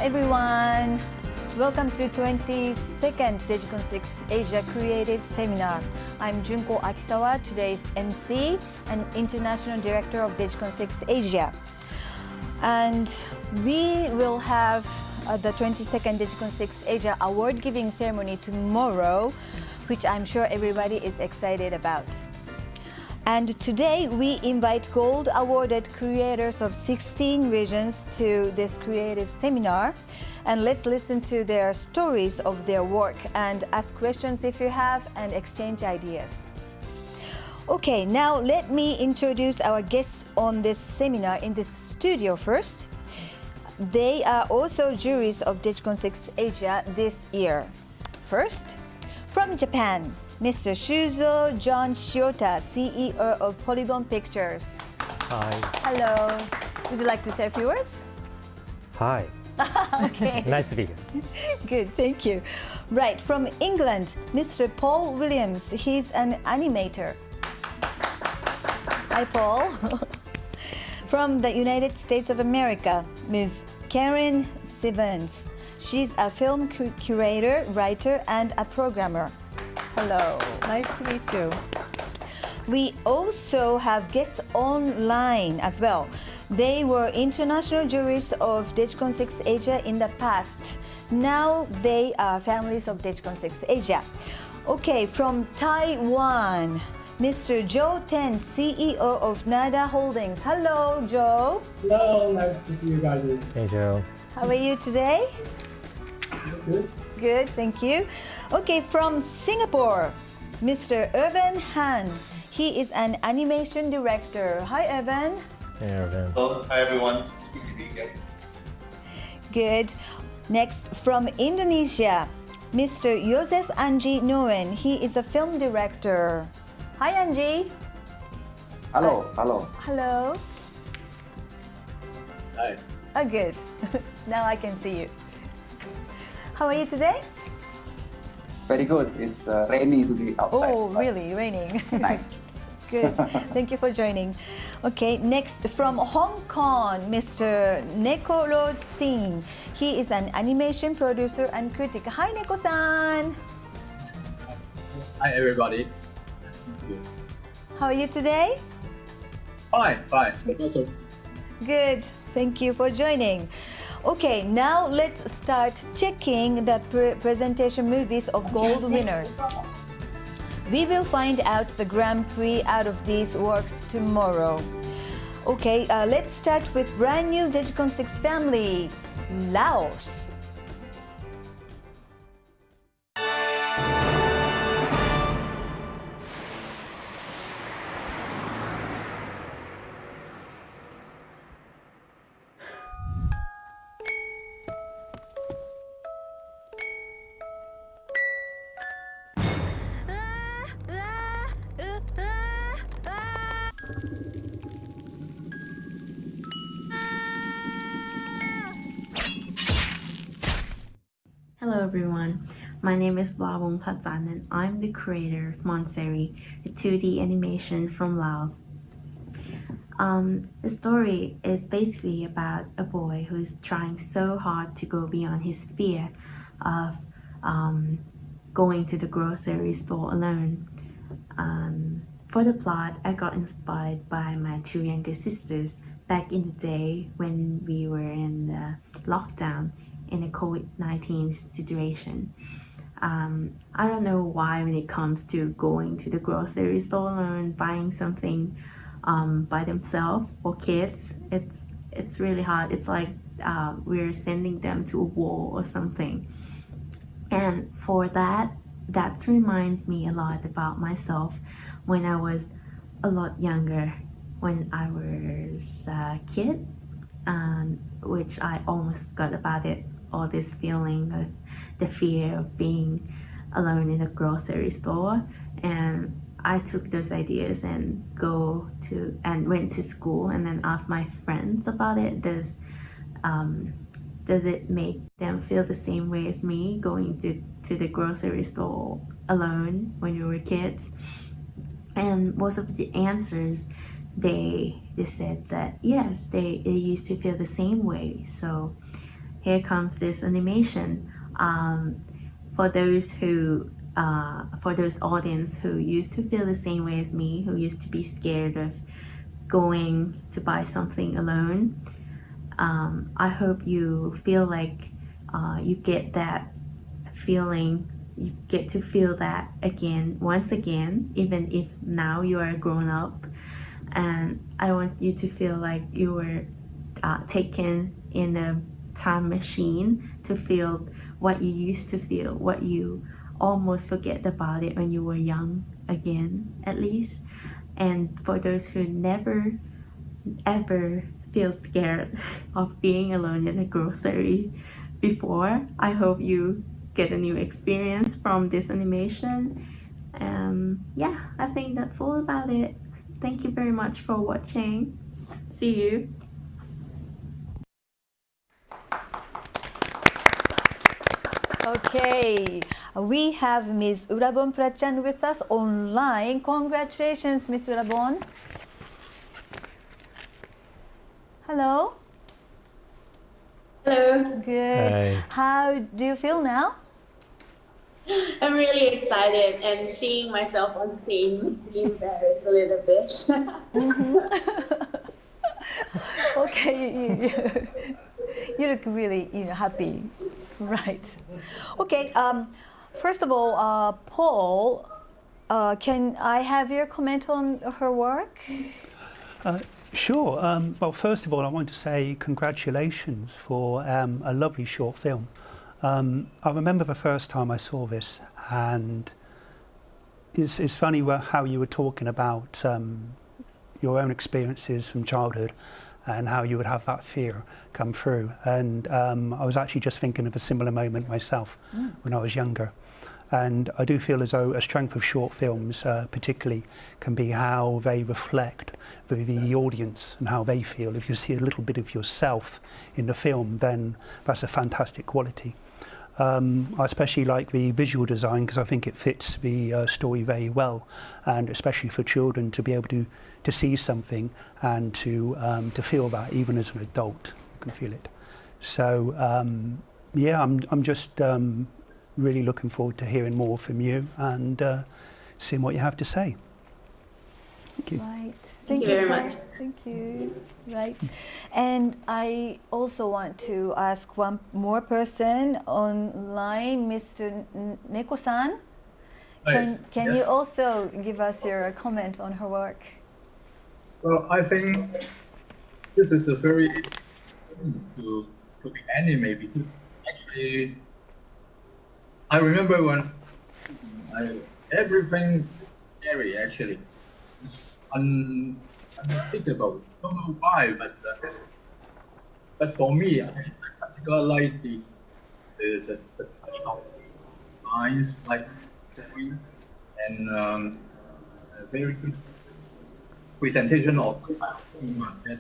everyone. Welcome to 22nd DigiCon6 Asia Creative Seminar. I'm Junko Akisawa, today's MC and International Director of DigiCon6 Asia. And we will have the 22nd DigiCon6 Asia award giving ceremony tomorrow, which I'm sure everybody is excited about. And today we invite gold awarded creators of 16 regions to this creative seminar. And let's listen to their stories of their work and ask questions if you have and exchange ideas. Okay, now let me introduce our guests on this seminar in the studio first. They are also juries of DigiCon6 Asia this year. First, from Japan, Mr. Shuzo John Shiota, CEO of Polygon Pictures. Hi. Hello. Would you like to say a few words? Hi. Okay. Nice to be here. Good, thank you. Right, from England, Mr. Paul Williams. He's an animator. Hi, Paul. From the United States of America, Ms. Karen Stevens. She's a film curator, writer, and a programmer. Hello. Nice to meet you. We also have guests online as well. They were international juries of DigiCon6 Asia in the past. Now they are families of DigiCon6 Asia. Okay, from Taiwan, Mr. Joe Ten, CEO of Nada Holdings. Hello, Joe. Hello, nice to see you guys. Hey, Joe. How are you today? Good. Good, thank you. Okay, from Singapore, Mr. Irvin Han. He is an animation director. Hi, Irvin. Hey, Irvin. Hello, hi everyone. It's good to be here. Good. Next, from Indonesia, Mr. Joseph Anji Noen. He is a film director. Hi, Anji. Hello, hello. Hello. Hi. Oh, good. Now I can see you. How are you today? Very good. It's rainy today outside. Oh, but really? Raining. Nice. Good. Thank you for joining. Okay, next from Hong Kong, Mr. Neko Tsing. He is an animation producer and critic. Hi, Neko-san. Hi everybody. How are you today? Fine, fine. Also, Good. Thank you for joining. Okay, now let's start checking the presentation movies of gold winners. We will find out the Grand Prix out of these works tomorrow. Okay, let's start with brand new DigiCon6 family, Laos. Hello everyone, my name is Wawong Pazan and I'm the creator of Montseri, a 2D animation from Laos. The story is basically about a boy who's trying so hard to go beyond his fear of going to the grocery store alone. For the plot, I got inspired by my two younger sisters back in the day when we were in the lockdown in a COVID-19 situation. I don't know why when it comes to going to the grocery store alone, buying something by themselves for kids, it's really hard. It's like we're sending them to a war or something. And for that reminds me a lot about myself when I was a lot younger, when I was a kid, which I almost forgot about it, all this feeling of the fear of being alone in a grocery store. And I took those ideas and went to school and then asked my friends about it. Does it make them feel the same way as me going to the grocery store alone when we were kids? And most of the answers, they said that yes, they used to feel the same way. So here comes this animation. For those audience who used to feel the same way as me, who used to be scared of going to buy something alone, I hope you feel like you get that feeling. You get to feel that again, once again, even if now you are grown up. And I want you to feel like you were taken in a time machine to feel what you used to feel, what you almost forget about it when you were young again, at least. And for those who never ever feel scared of being alone in a grocery before, I hope you get a new experience from this animation. Yeah, I think that's all about it. Thank you very much for watching. See you. Okay, we have Ms. Urabon Prachan with us online. Congratulations, Ms. Urabon. Hello. Hello. Good. Hi. How do you feel now? I'm really excited and seeing myself on screen embarrassed a little bit. Okay, you look really happy, right? Okay. First of all, Paul, can I have your comment on her work? Sure. Well, first of all, I want to say congratulations for a lovely short film. I remember the first time I saw this, and it's funny how you were talking about your own experiences from childhood and how you would have that fear come through. And I was actually just thinking of a similar moment myself when I was younger. And I do feel as though a strength of short films particularly can be how they reflect the audience and how they feel. If you see a little bit of yourself in the film, then that's a fantastic quality. I especially like the visual design because I think it fits the story very well, and especially for children to be able to see something and to feel that even as an adult, you can feel it. So yeah, I'm just really looking forward to hearing more from you and seeing what you have to say. Thank you. Right. Thank you very much. Thank you. Right. And I also want to ask one more person online, Mr. Neko-san. Can you also give us your comment on her work? Well, I think this is a very to be anime because actually I remember when everything scary actually. It's unspeakable. Don't know why, but for me, I particularly like the touch of lines, like and very good presentation of that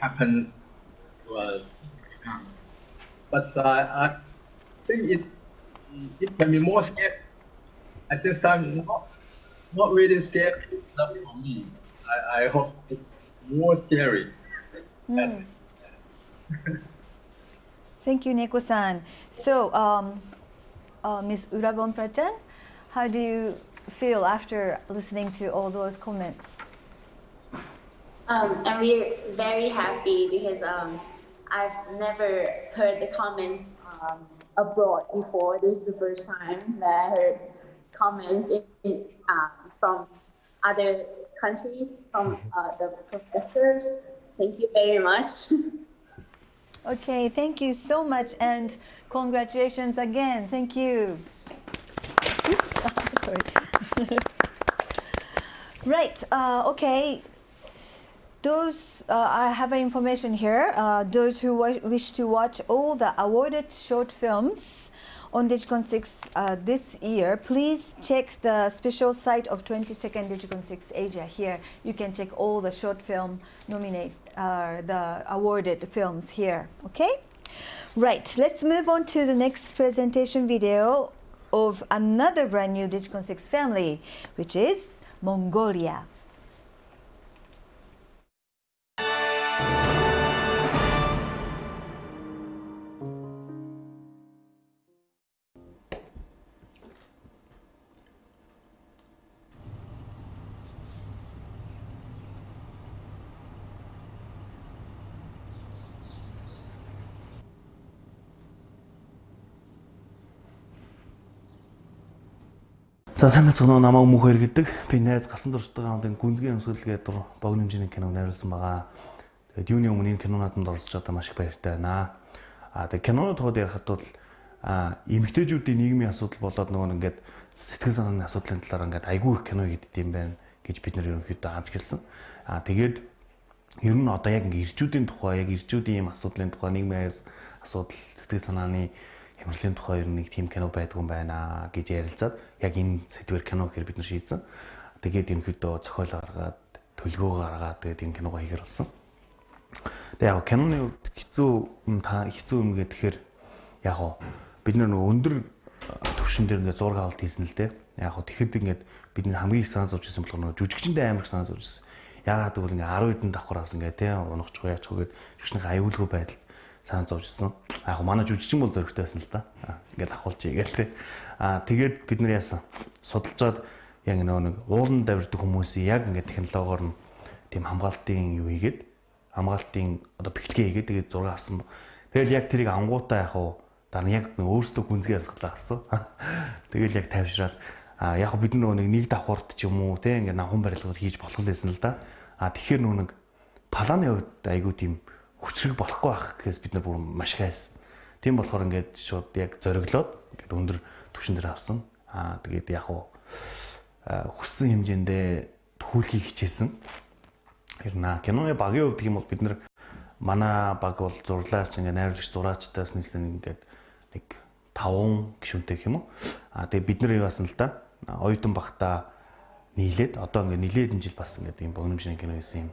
happens to us. But I think it can be more scary at this time. Not really scary enough for me. I hope it's more scary. Thank you, Neko-san. So, Ms. Urabon Prachan, how do you feel after listening to all those comments? I'm very happy because I've never heard the comments abroad before. This is the first time that I heard comments from other countries, from the professors. Thank you very much. Okay, thank you so much, and congratulations again. Thank you. Oops, sorry. Right, okay. Those, I have information here. Those who wish to watch all the awarded short films on DigiCon6 this year, please check the special site of 22nd DigiCon6 ASIA here. You can check all the short film the awarded films here, okay? Right, let's move on to the next presentation video of another brand new DigiCon6 family, which is Mongolia. За сайн мэцгнөө намаа мөнхөр гэдэг би найз гасан дуртай хамтын гүнзгий өмсгөлгээ дур богино хэмжээний киног найруулсан байгаа. Тэгээд юуны өмнө энэ кинонуудад оролцож байгаа маш их баяртай байна. Тэгээд кинонууд тухайд ярихад бол эмэгтэйчүүдийн нийгмийн асуудал болоод нөгөө ингээд сэтгэл санааны асуудлын талаар ингээд айгүй их кино хийдэг юм байна гэж бид нэр ерөнхийдөө хандж гэлсэн. Тэгээд ер нь одоо яг ингээд ирчүүдийн тухай, яг ирчүүдийн юм асуудлын тухай, нийгмийн асуудал, сэтгэл санааны хямралын тухай ер нь нэг тийм кино байдгүй юм байна гэж ярилцаад яг энэ сэдвээр кино гэхээр бид нар шийдсэн. Тэгээд ерөнхийдөө зохиол гаргаад, төлгөө гаргаад тэгээд энэ киногоо хийгэр болсон. Тэгээд яг киноны хэцүү юм гэхээр яг бид нар нөгөө өндөр төвшин дээр ингээд зураг авалт хийсэн л дээ. Яг тэгэхэд ингээд бид нар хамгийн их санаа зовж ирсэн болохоор нөгөө жүжигчэндээ амар их санаа зовж ирсэн. Яагаад гэвэл ингээд 10 хэдэн давхраас ингээд тийм унахчгүй яачгүй гээд жүжигчний аюулгүй байдал санаа зовж ирсэн. Яг манай жүжигчин бол зөрөгтэй байсан л да. Ингээд авахулчих гээл тий. Тэгээд бид нар яасан судалжаад яг нэг уулан давирдаг хүмүүсийн яг ингээд технологиор нь тийм хамгаалтын юу хийгээд хамгаалтын одоо бэлтгээ хийгээд тэгээд зураг авсан. Тэгэл яг тэрийг ангуудаа яг дараа нь яг өөрсдөө гүнзгий yazглаа гэсэн. Тэгэл яг тавьшраад яг бид нэг давхурд ч юм уу те ингээд навхан барилгууд хийж болох л байсан л да. Тэгэхээр нэг паланы хувьд айгүй тийм хүчрэг болохгүй байх гэхээс бид нар бүр маш их хайсан. Тийм болохоор ингээд шууд яг зориглоод ингээд өндөр түвшин дээр авсан. Тэгээд яг хүссэн хэмжээндээ төхүүлхийг хичээсэн. Хэрнээ киноны багийн хувьд гэх юм бол бид нар манай баг бол зурлаач ингээд найруулагч зураачтаас нийлсэн ингээд нэг 5 гишүүнтэй гэх юм уу. Тэгээд бид нар яасан л да. Оюутан багтаа нийлээд одоо ингээд нилээд энэ жил бас ингээд юм богиномжны кино хийсэн юм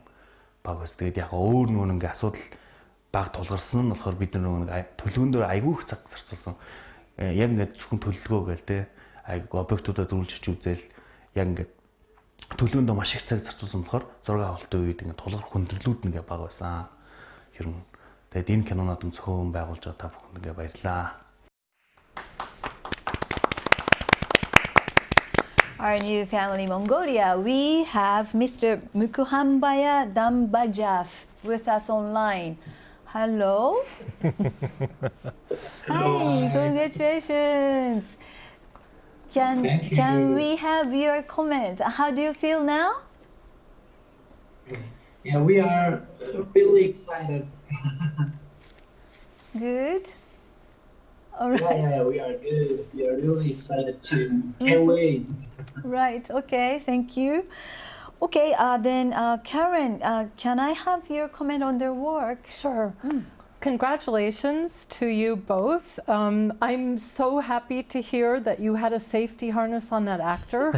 баг бас. Тэгээд яг өөр нэг асуудал баг тулгарсан нь болохоор бид нар төлөвлөгөн дээр айгүй их цаг зарцуулсан. Яг ингээд зөвхөн төлөвлөгөө гээл те айгүй объектуудад үргэлжлэж үзэл яг ингээд төлөвлөгөөнд маш их цаг зарцуулсан болохоор зураг авалтын үед ингээд тулгарх хүндрэлүүд нэгэ баг байсан. Хэрнээ тэгээд энэ кинонод зохион байгуулж байгаа та бүхэнд нэгэ баярлалаа. Our new family Mongolia, we have Mr. Mukuhambaya Dambajaf with us online. Hello. Hi, congratulations. Can we have your comment? How do you feel now? Yeah, we are really excited. Good. All right. Yeah, we are good. We are really excited too. Can't wait. Right. Okay. Thank you. Okay. Then, Karen, can I have your comment on their work? Sure. Congratulations to you both. I'm so happy to hear that you had a safety harness on that actor.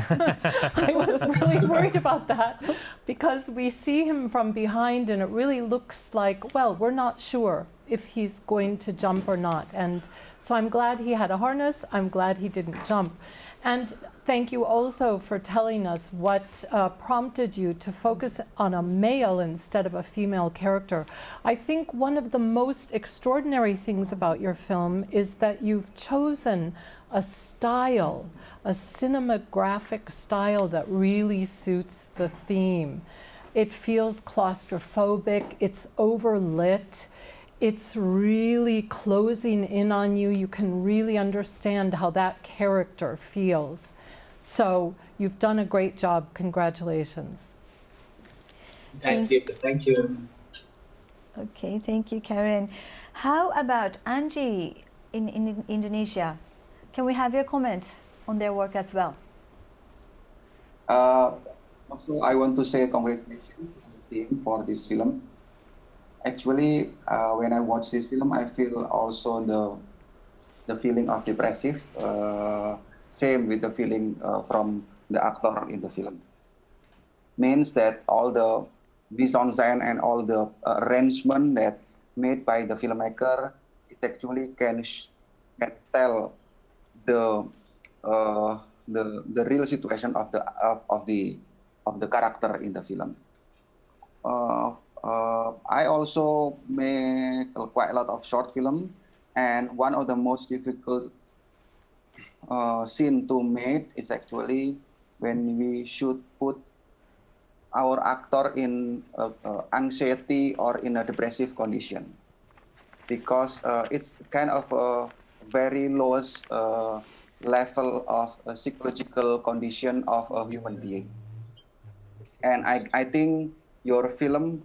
I was really worried about that because we see him from behind and it really looks like, well, we're not sure if he's going to jump or not. And so I'm glad he had a harness. I'm glad he didn't jump. And thank you also for telling us what prompted you to focus on a male instead of a female character. I think one of the most extraordinary things about your film is that you've chosen a style, a cinematographic style that really suits the theme. It feels claustrophobic, it's overlit, it's really closing in on you. You can really understand how that character feels. So you've done a great job. Congratulations. Thank you. Thank you. Okay, thank you, Karen. How about Angie in Indonesia? Can we have your comment on their work as well? Also, I want to say congratulations to the team for this film. Actually, when I watch this film, I feel also the feeling of depressive. Same with the feeling from the actor in the film. Means that all the mise-en-scène and all the arrangement that made by the filmmaker, it actually can tell the real situation of the character in the film. I also made quite a lot of short film, and one of the most difficult scene to make is actually when we should put our actor in anxiety or in a depressive condition, because it's kind of a very lowest level of a psychological condition of a human being. And I think your film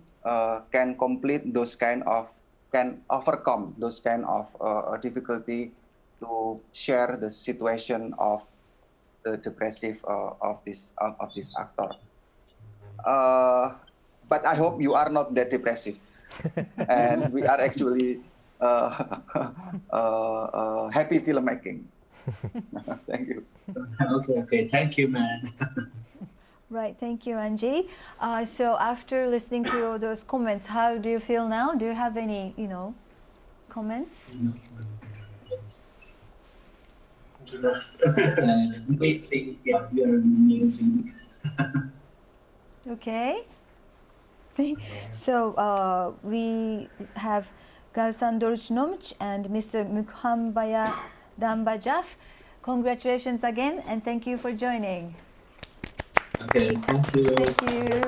can complete those can overcome those kind of difficulty to share the situation of the depressive of this actor. But I hope you are not that depressive, and we are actually happy filmmaking. Thank you. Okay. Thank you, man. Right, thank you, Angie. So after listening to all those comments, how do you feel now? Do you have any, comments? Great thing, yeah, you're amazing. Okay. So we have Galsan Dorjnomch and Mr. Mukhambaya Dambajaf. Congratulations again, and thank you for joining. Okay, thank you. Thank you.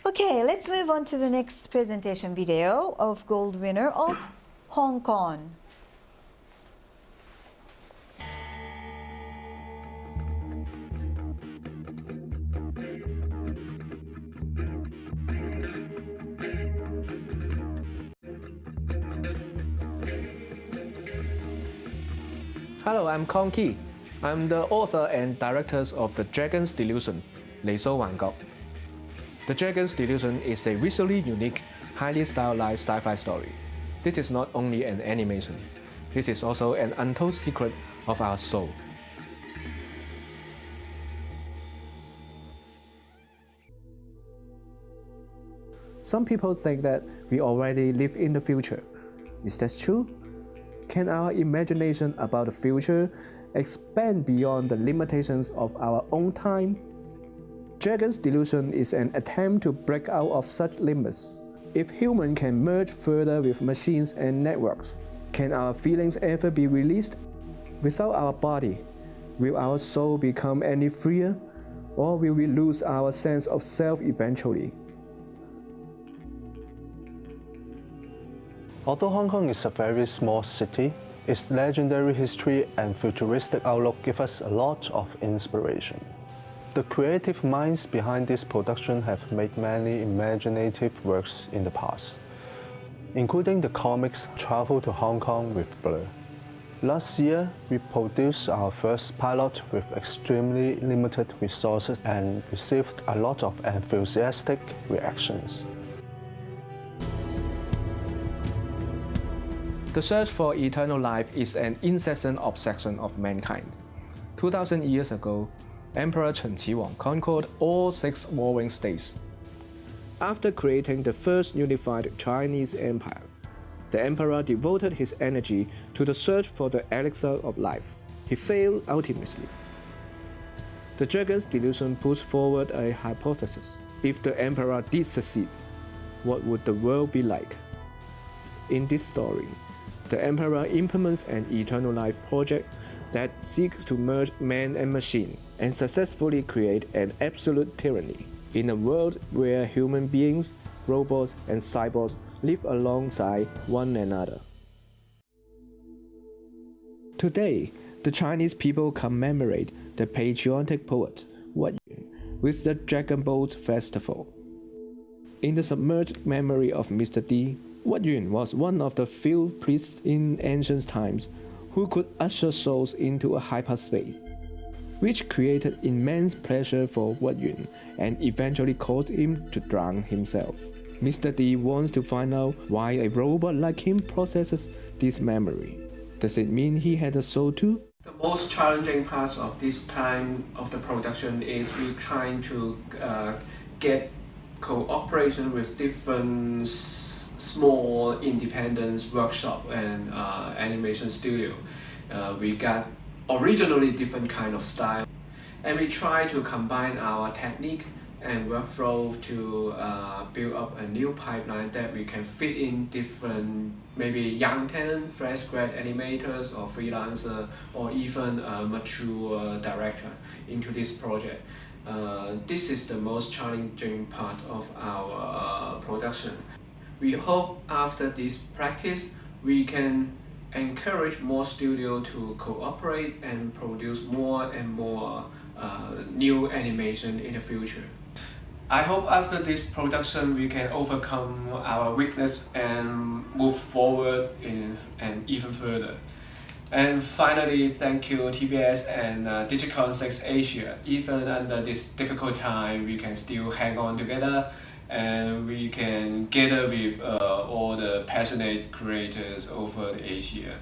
Okay, let's move on to the next presentation video of gold winner of Hong Kong. Hello, I'm Kong Ki. I'm the author and director of The Dragon's Delusion, 離騷幻覺. The Dragon's Delusion is a visually unique, highly stylized sci-fi story. This is not only an animation, this is also an untold secret of our soul. Some people think that we already live in the future. Is that true? Can our imagination about the future expand beyond the limitations of our own time? Dragon's Delusion is an attempt to break out of such limits. If humans can merge further with machines and networks, can our feelings ever be released? Without our body, will our soul become any freer, or will we lose our sense of self eventually? Although Hong Kong is a very small city, its legendary history and futuristic outlook give us a lot of inspiration. The creative minds behind this production have made many imaginative works in the past, including the comics Travel to Hong Kong with Blur. Last year, we produced our first pilot with extremely limited resources and received a lot of enthusiastic reactions. The search for eternal life is an incessant obsession of mankind. 2,000 years ago, Emperor Chen Qiwang conquered all 6 warring states. After creating the first unified Chinese empire, the emperor devoted his energy to the search for the elixir of life. He failed ultimately. The Dragon's Delusion puts forward a hypothesis. If the emperor did succeed, what would the world be like? In this story, the emperor implements an eternal life project that seeks to merge man and machine and successfully create an absolute tyranny in a world where human beings, robots, and cyborgs live alongside one another. Today, the Chinese people commemorate the patriotic poet Wat Yun with the Dragon Boat Festival. In the submerged memory of Mr. D, Wat Yun was one of the few priests in ancient times who could usher souls into a hyperspace, which created immense pleasure for Wat Yun and eventually caused him to drown himself. Mr. D wants to find out why a robot like him processes this memory. Does it mean he had a soul too? The most challenging part of this time of the production is we trying to get cooperation with different small independent workshop and animation studio. We got originally different kind of style, and we try to combine our technique and workflow to build up a new pipeline that we can fit in different, maybe young talent, fresh grad animators or freelancer, or even a mature director into this project. This is the most challenging part of our production. We hope after this practice, we can encourage more studios to cooperate and produce more and more new animation in the future. I hope after this production we can overcome our weakness and move forward and even further. And finally, thank you TBS and DigiCon6 ASIA. Even under this difficult time, we can still hang on together and we can gather with all the passionate creators over the Asia.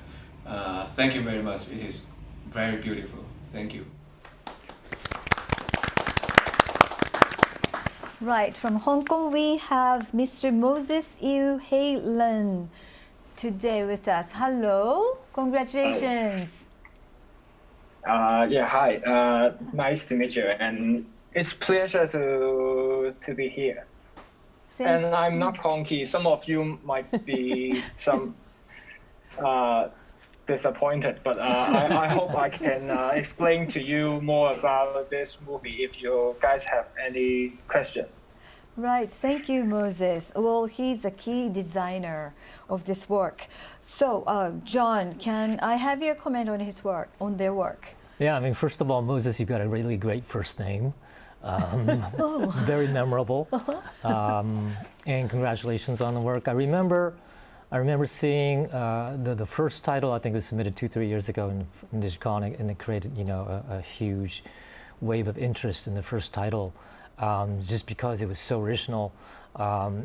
Thank you very much. It is very beautiful. Thank you. Right, from Hong Kong we have Mr. Moses Yu Hei Lin today with us. Hello, congratulations. Yeah, hi. Nice to meet you, and it's pleasure to be here. And I'm not Konki. Some of you might be some disappointed, but I hope I can explain to you more about this movie if you guys have any question. Right, thank you, Moses. Well, he's a key designer of this work. So, John, can I have your comment on his work, on their work? Yeah, I mean, first of all, Moses, you've got a really great first name. Very memorable. And congratulations on the work. I remember seeing the first title. I think it was submitted 2-3 years ago in DigiCon, and it created, you know, a huge wave of interest in the first title, just because it was so original.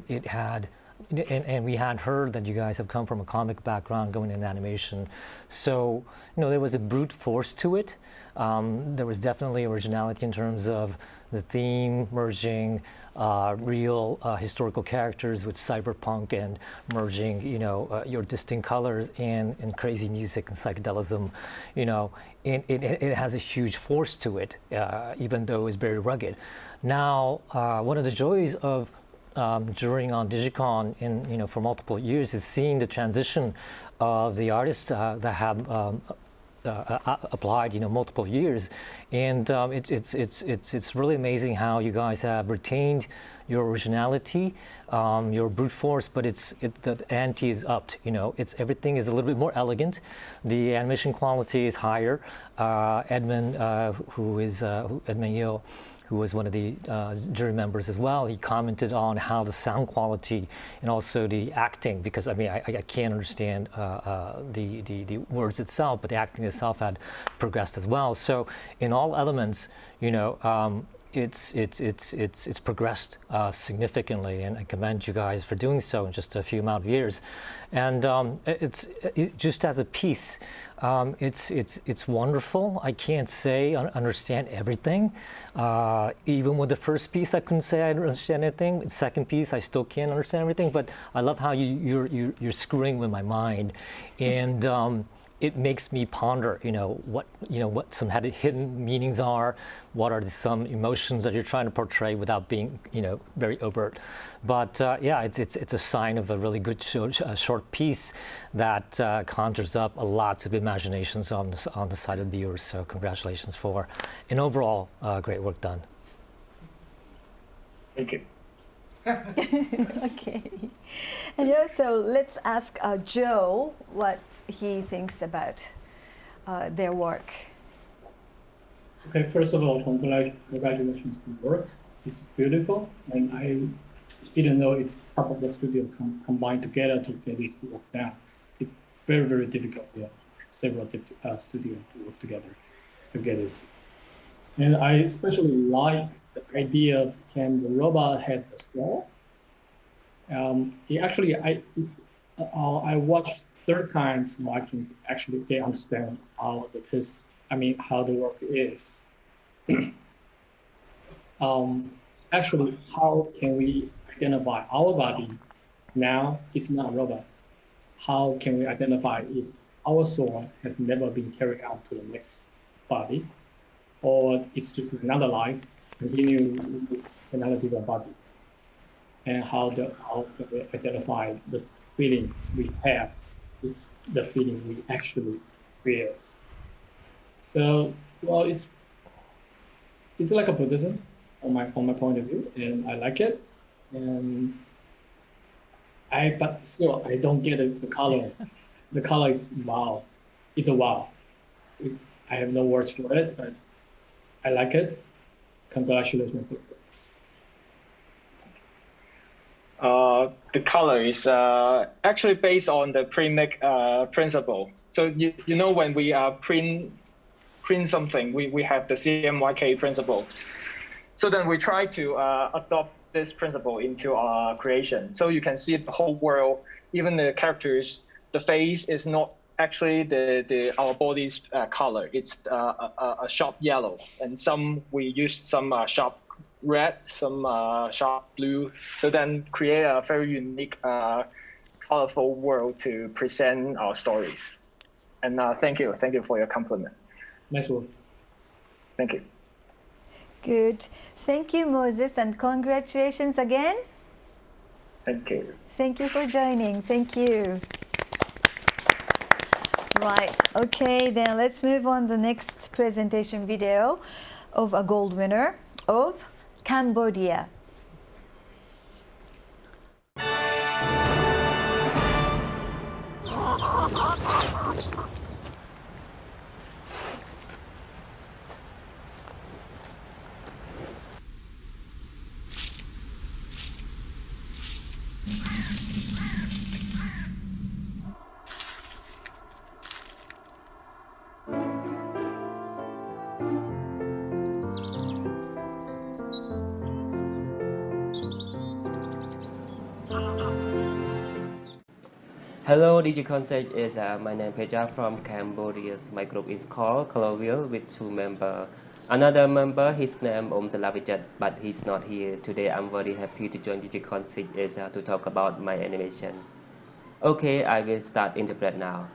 It had, and we had heard that you guys have come from a comic background, going into animation, so you know there was a brute force to it. There was definitely originality in terms of the theme merging real historical characters with cyberpunk and merging, you know, your distinct colors and crazy music and psychedelism. You know, it has a huge force to it, even though it's very rugged. Now, one of the joys of during on DigiCon in, you know, for multiple years is seeing the transition of the artists that have applied, you know, multiple years, and it's really amazing how you guys have retained your originality, your brute force, but the ante is upped. You know, everything is a little bit more elegant. The animation quality is higher. Edmund Yeo, who was one of the jury members as well, he commented on how the sound quality and also the acting, because I mean I can't understand the words itself, but the acting itself had progressed as well. So in all elements, you know, it's progressed significantly, and I commend you guys for doing so in just a few amount of years. And it just as a piece, it's wonderful. I can't say I understand everything. Even with the first piece, I couldn't say I understand anything. The second piece, I still can't understand everything. But I love how you're screwing with my mind, and it makes me ponder, what some hidden meanings are, what are some emotions that you're trying to portray without being, very overt. But yeah, it's a sign of a really good short piece that conjures up lots of imaginations on the side of the viewers. So congratulations for an overall great work done. Thank you. Okay. And also, let's ask Joe what he thinks about their work. Okay, first of all, congratulations on the work. It's beautiful, and I didn't know it's half of the studio combined together to get this work down. It's very, very difficult. Yeah, several studios to work together to get this. And I especially like the idea of can the robot have a straw. I watched 3 times so I can actually understand how how the work is. Actually, how can we identify our body? Now it's not a robot. How can we identify if our soul has never been carried out to the next body, or it's just another life, continue with another different body? And how can we identify the feelings we have? It's the feeling we actually feel. So, well, it's like a Buddhism on my point of view, and I like it. And but still, I don't get the color. the color is wow. It's a wow. I have no words for it, but I like it. Congratulations. The color is actually based on the pre-make principle. So you know when we print something, we have the CMYK principle. So then we try to adopt this principle into our creation. So you can see the whole world, even the characters, the face is not actually our body's color. It's a sharp yellow, and we use some sharp red, some sharp blue. So then create a very unique, colorful world to present our stories. And thank you for your compliment. Nice work. Thank you. Good. Thank you, Moses, and congratulations again. Thank you. Thank you for joining. Thank you. Right. Okay, then let's move on to the next presentation video of a gold winner of Cambodia. Hello, DigiCon6 ASIA. My name is Peja from Cambodia. My group is called Colorville with 2 members. Another member, his name Omsalavijat, but he's not here. Today I'm very happy to join DigiCon6 ASIA to talk about my animation. Okay, I will start interpret now.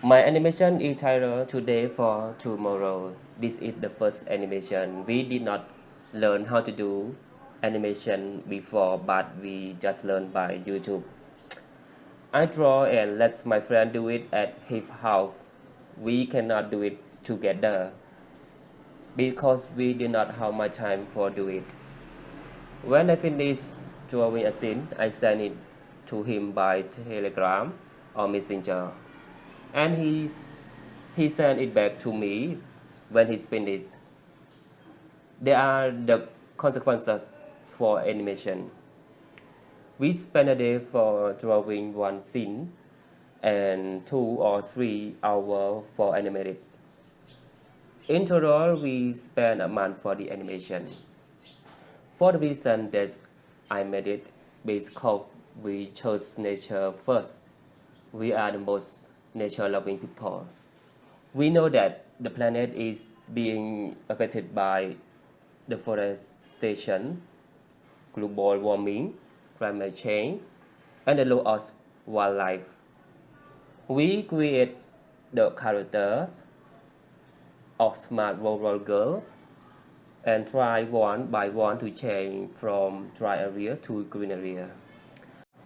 My animation is titled Today for Tomorrow. This is the first animation. We did not learn how to do animation before, but we just learned by YouTube. I draw and let my friend do it at his house. We cannot do it together because we did not have much time for do it. When I finish drawing a scene, I send it to him by Telegram or Messenger, and he sent it back to me when he's finished. There are the consequences for animation. We spend a day for drawing one scene and 2 or 3 hours for animating. In total, we spend a month for the animation. For the reason that I made it, because we chose nature first. We are the most nature-loving people. We know that the planet is being affected by deforestation, global warming, climate change, and the loss of wildlife. We create the characters of smart rural girl and try one by one to change from dry area to green area.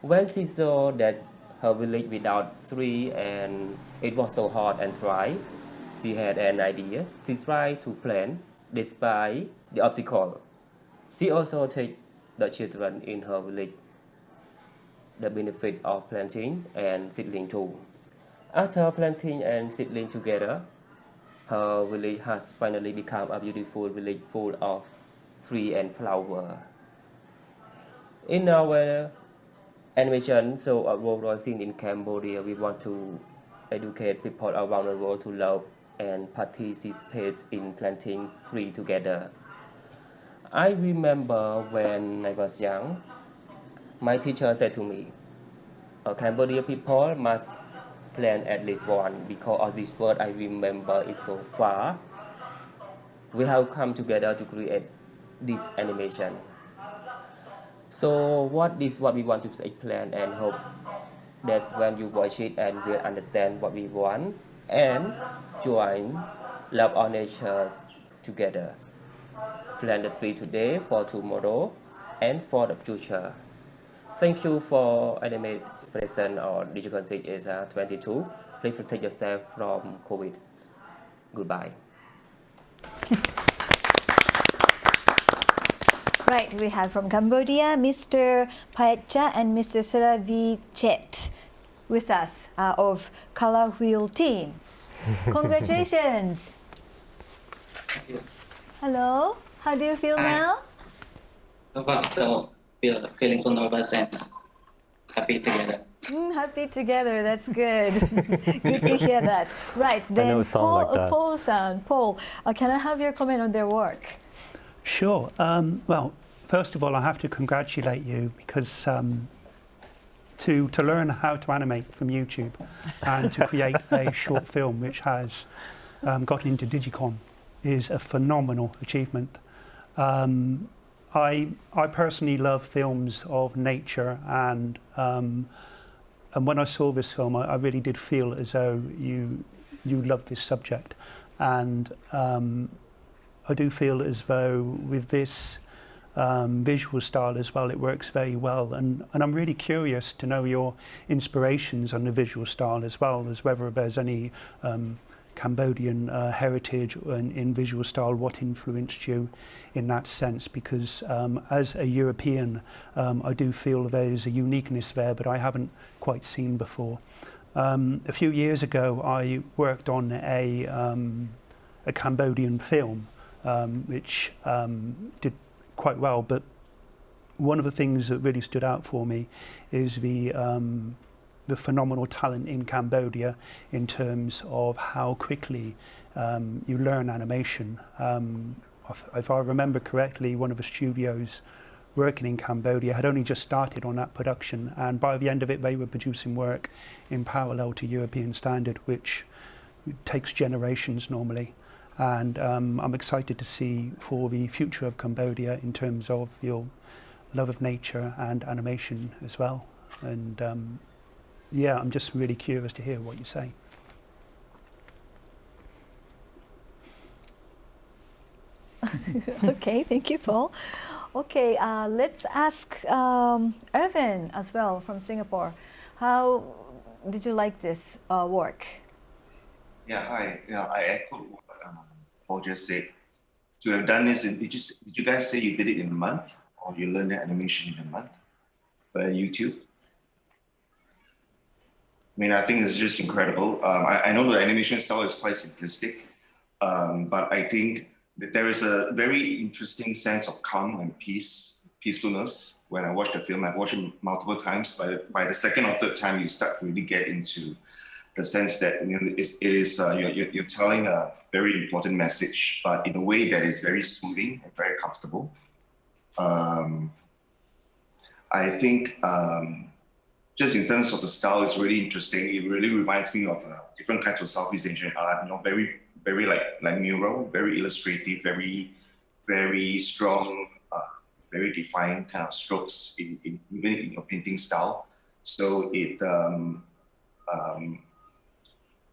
When she saw that her village without tree and it was so hot and dry, she had an idea. She tried to plant despite the obstacle. She also take the children in her village the benefit of planting and seedling too. After planting and seedling together, her village has finally become a beautiful village full of tree and flower. In our animation show a rural scene in Cambodia, we want to educate people around the world to love and participate in planting trees together. I remember when I was young, my teacher said to me, Cambodia people must plant at least one, because of this word I remember is so far. We have come together to create this animation. So what is what we want to explain, and hope that when you watch it and will understand what we want and join love our nature together. Plant the tree today for tomorrow and for the future. Thank you for animate present on DigiCon6 ASIA 22. Please protect yourself from COVID. Goodbye. Right, we have from Cambodia, Mr. Paetcha and Mr. Saravichet. with us of Color Wheel team. Congratulations. Hello, how do you feel now? So feeling so nervous and happy together. Happy together, that's good. Good to hear that. Right, then Paul, can I have your comment on their work? Sure. Well, first of all, I have to congratulate you because to learn how to animate from YouTube and to create a short film which has gotten into DigiCon is a phenomenal achievement. I personally love films of nature, and when I saw this film, I really did feel as though you love this subject, and I do feel as though with this visual style as well, it works very well, and I'm really curious to know your inspirations on the visual style as well, as whether there's any Cambodian heritage in visual style, what influenced you in that sense, because as a European I do feel there's a uniqueness there that I haven't quite seen before. A few years ago I worked on a Cambodian film which did quite well, but one of the things that really stood out for me is the phenomenal talent in Cambodia in terms of how quickly you learn animation. If I remember correctly, one of the studios working in Cambodia had only just started on that production, and by the end of it they were producing work in parallel to European standard, which takes generations normally. And I'm excited to see for the future of Cambodia in terms of your love of nature and animation as well. And yeah, I'm just really curious to hear what you say. Okay, thank you, Paul. Okay, let's ask Irvin as well from Singapore. How did you like this work? Yeah, hi. Yeah, I echo what Paul just said. To have done this, did you guys say you did it in a month, or you learned the animation in a month by YouTube? I mean, I think it's just incredible. I know the animation style is quite simplistic, but I think that there is a very interesting sense of calm and peacefulness when I watch the film. I've watched it multiple times. By the second or third time, you start to really get into the sense that you're telling a very important message, but in a way that is very soothing and very comfortable. I think just in terms of the style, it's really interesting. It really reminds me of different kinds of Southeast Asian art. Very, very like mural, very illustrative, very strong, very defined kind of strokes even in your painting style. So it.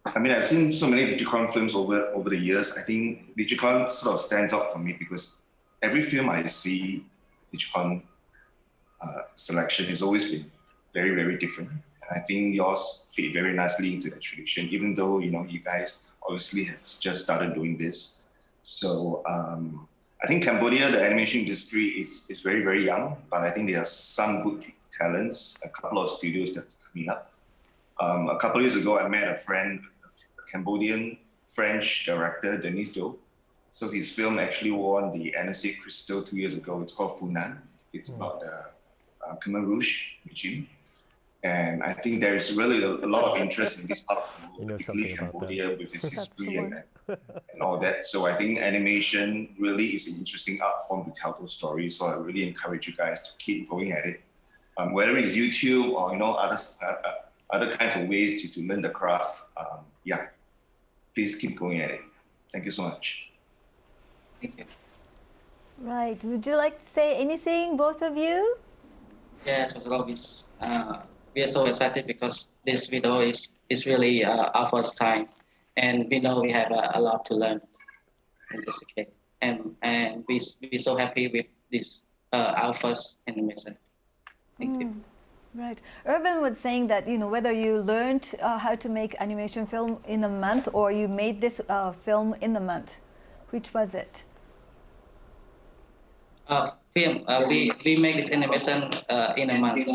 I mean, I've seen so many DigiCon films over the years. I think DigiCon sort of stands out for me because every film I see DigiCon selection has always been very, very different. And I think yours fit very nicely into that tradition, even though, you guys obviously have just started doing this. So I think Cambodia, the animation industry is very, very young, but I think there are some good talents, a couple of studios that's coming up. A couple of years ago, I met a friend, a Cambodian French director, Denis Do. So his film actually won the NSA Crystal 2 years ago. It's called Funan. It's about the Khmer Rouge regime. And I think there is really a lot of interest in this part of the world, particularly Cambodia with its history and all that. So I think animation really is an interesting art form to tell those stories. So I really encourage you guys to keep going at it. Whether it's YouTube or other kinds of ways to learn the craft, yeah, please keep going at it. Thank you so much. Thank you. Right. Would you like to say anything, both of you? Yes, we are so excited because this video is really our first time, and we know we have a lot to learn in this case. And we're so happy with this our first animation. Thank you. Right. Irvin was saying that, whether you learned how to make animation film in a month or you made this film in a month, which was it? film. We make this animation in a month.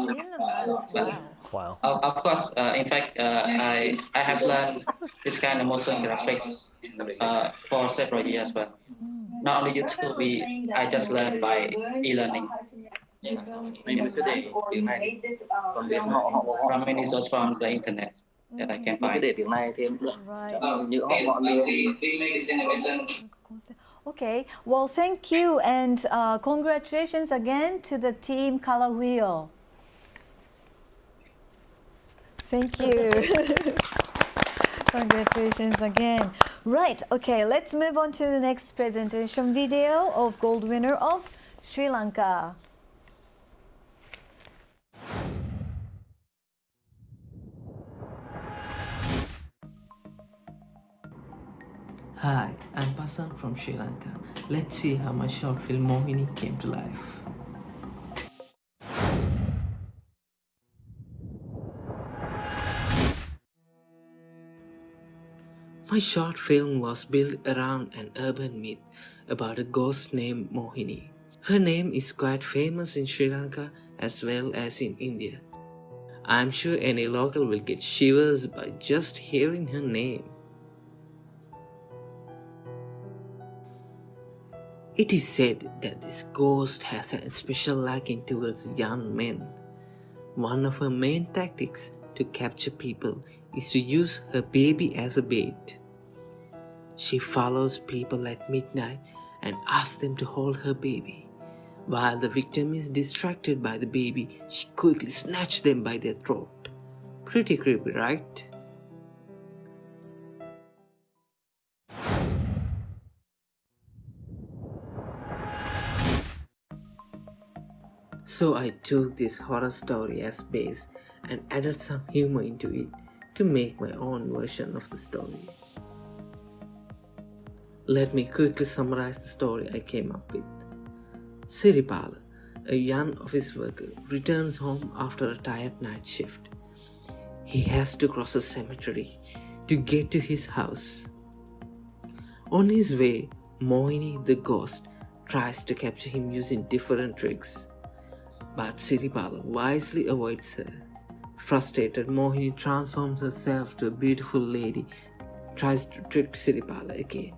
Wow. Of course, in fact, I have learned this kind of motion graphics for several years, but not only YouTube, I just learned by e-learning. From many sources from the internet that I can find. Okay, well, thank you and congratulations again to the team Color Wheel. Thank you. Congratulations again. Right, okay, let's move on to the next presentation video of gold winner of Sri Lanka. Hi, I'm Pasang from Sri Lanka. Let's see how my short film Mohini came to life. My short film was built around an urban myth about a ghost named Mohini. Her name is quite famous in Sri Lanka as well as in India. I'm sure any local will get shivers by just hearing her name. It is said that this ghost has a special liking towards young men. One of her main tactics to capture people is to use her baby as a bait. She follows people at midnight and asks them to hold her baby. While the victim is distracted by the baby, she quickly snatches them by their throat. Pretty creepy, right? So I took this horror story as base and added some humor into it to make my own version of the story. Let me quickly summarize the story I came up with. Siripala, a young office worker, returns home after a tired night shift. He has to cross a cemetery to get to his house. On his way, Mohini the ghost tries to capture him using different tricks. But Siripala wisely avoids her. Frustrated, Mohini transforms herself to a beautiful lady, tries to trick Siripala again.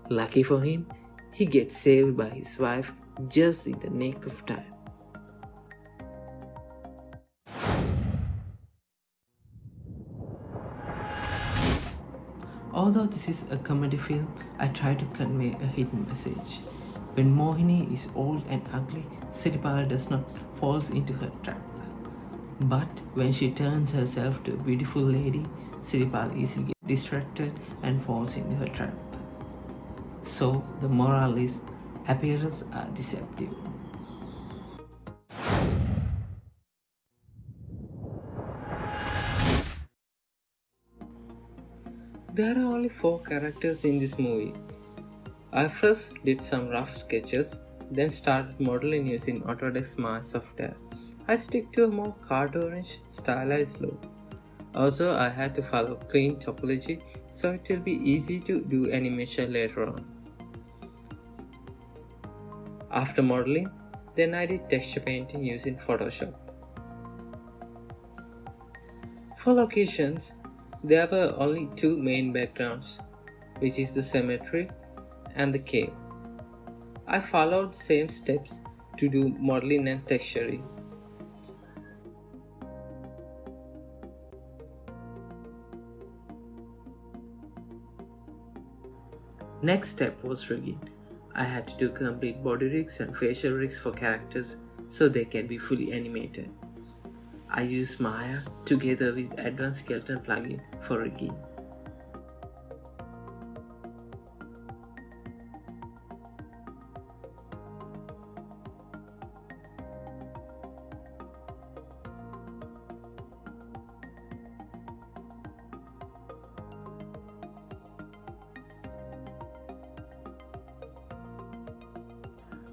Lucky for him, he gets saved by his wife just in the nick of time. Although this is a comedy film, I try to convey a hidden message. When Mohini is old and ugly, Siripala does not fall into her trap. But when she turns herself to a beautiful lady, Siripala easily gets distracted and falls into her trap. So the moral is, appearances are deceptive. There are only 4 characters in this movie. I first did some rough sketches, then started modeling using Autodesk Maya software. I stick to a more cartoonish, stylized look. Also, I had to follow clean topology so it will be easy to do animation later on. After modeling, then I did texture painting using Photoshop. For locations, there were only 2 main backgrounds, which is the cemetery and the cave. I followed the same steps to do modeling and texturing. Next step was rigging. I had to do complete body rigs and facial rigs for characters so they can be fully animated. I used Maya together with Advanced Skeleton plugin for rigging.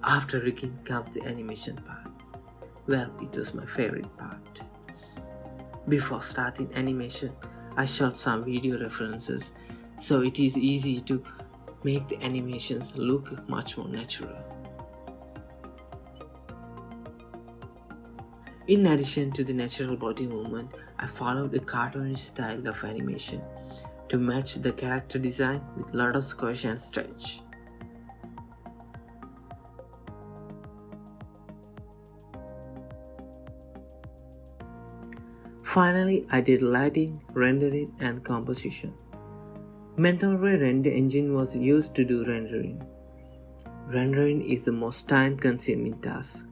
After rigging comes the animation part. Well, it was my favorite part. Before starting animation, I shot some video references so it is easy to make the animations look much more natural. In addition to the natural body movement, I followed a cartoonish style of animation to match the character design with a lot of squish and stretch. Finally, I did lighting, rendering, and composition. Mental Ray render engine was used to do rendering. Rendering is the most time-consuming task.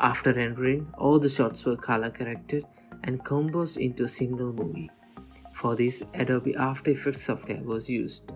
After rendering, all the shots were color corrected and composed into a single movie. For this, Adobe After Effects software was used.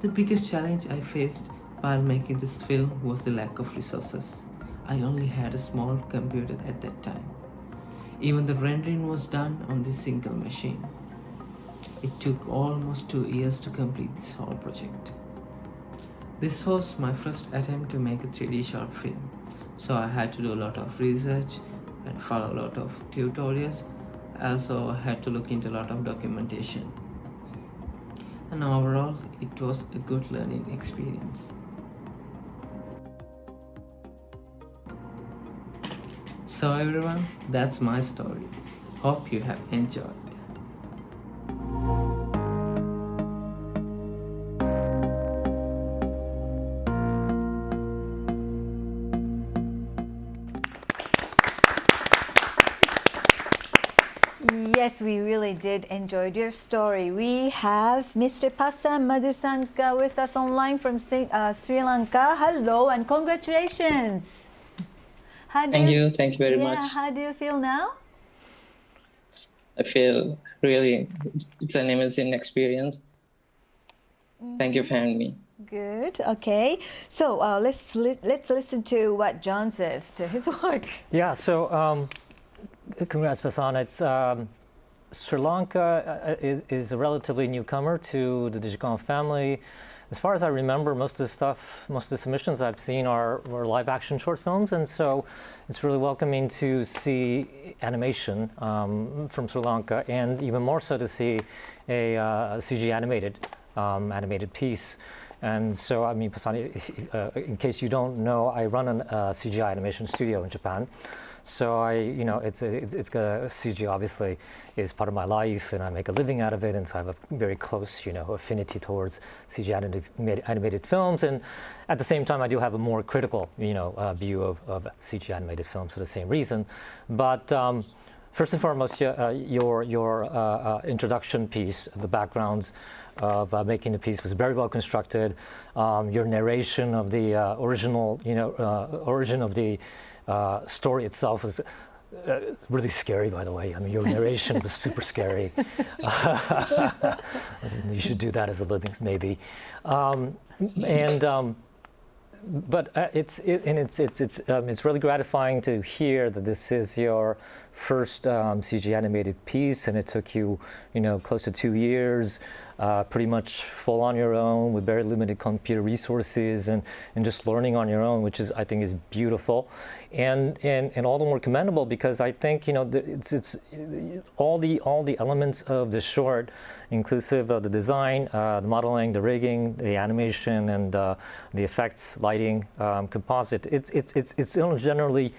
The biggest challenge I faced while making this film was the lack of resources. I only had a small computer at that time. Even the rendering was done on this single machine. It took almost 2 years to complete this whole project. This was my first attempt to make a 3D short film, so I had to do a lot of research and follow a lot of tutorials. I also had to look into a lot of documentation. And overall, it was a good learning experience. So everyone, that's my story. Hope you have enjoyed. Yes, we really did enjoy your story. We have Mr. Pasa Madhusanka with us online from Sri Lanka. Hello and congratulations. Thank you very much. How do you feel now? I feel really, it's an amazing experience. Thank you for having me. Good. Okay. So let's listen to what John says to his work. Yeah. So congrats, Pasan. It's Sri Lanka is a relatively newcomer to the DigiCon family. As far as I remember, most of the submissions I've seen were live-action short films, and so it's really welcoming to see animation from Sri Lanka, and even more so to see a CG animated piece. And so, I mean, Pasani, in case you don't know, I run a CGI animation studio in Japan. So it's CG obviously is part of my life, and I make a living out of it, and so I have a very close, affinity towards CG animated films. And at the same time, I do have a more critical, view of CG animated films for the same reason. But first and foremost, your introduction piece, the backgrounds of making the piece was very well constructed. Your narration of the origin of the story itself was really scary, by the way. I mean, your narration was super scary. You should do that as a living, maybe. But it's really gratifying to hear that this is your first CG animated piece, and it took you, close to 2 years. Pretty much full on your own with very limited computer resources and just learning on your own, which I think is beautiful and all the more commendable, because I think it's all the elements of the short, inclusive of the design, the modeling, the rigging, the animation, and the effects, lighting, composite. It's on a generally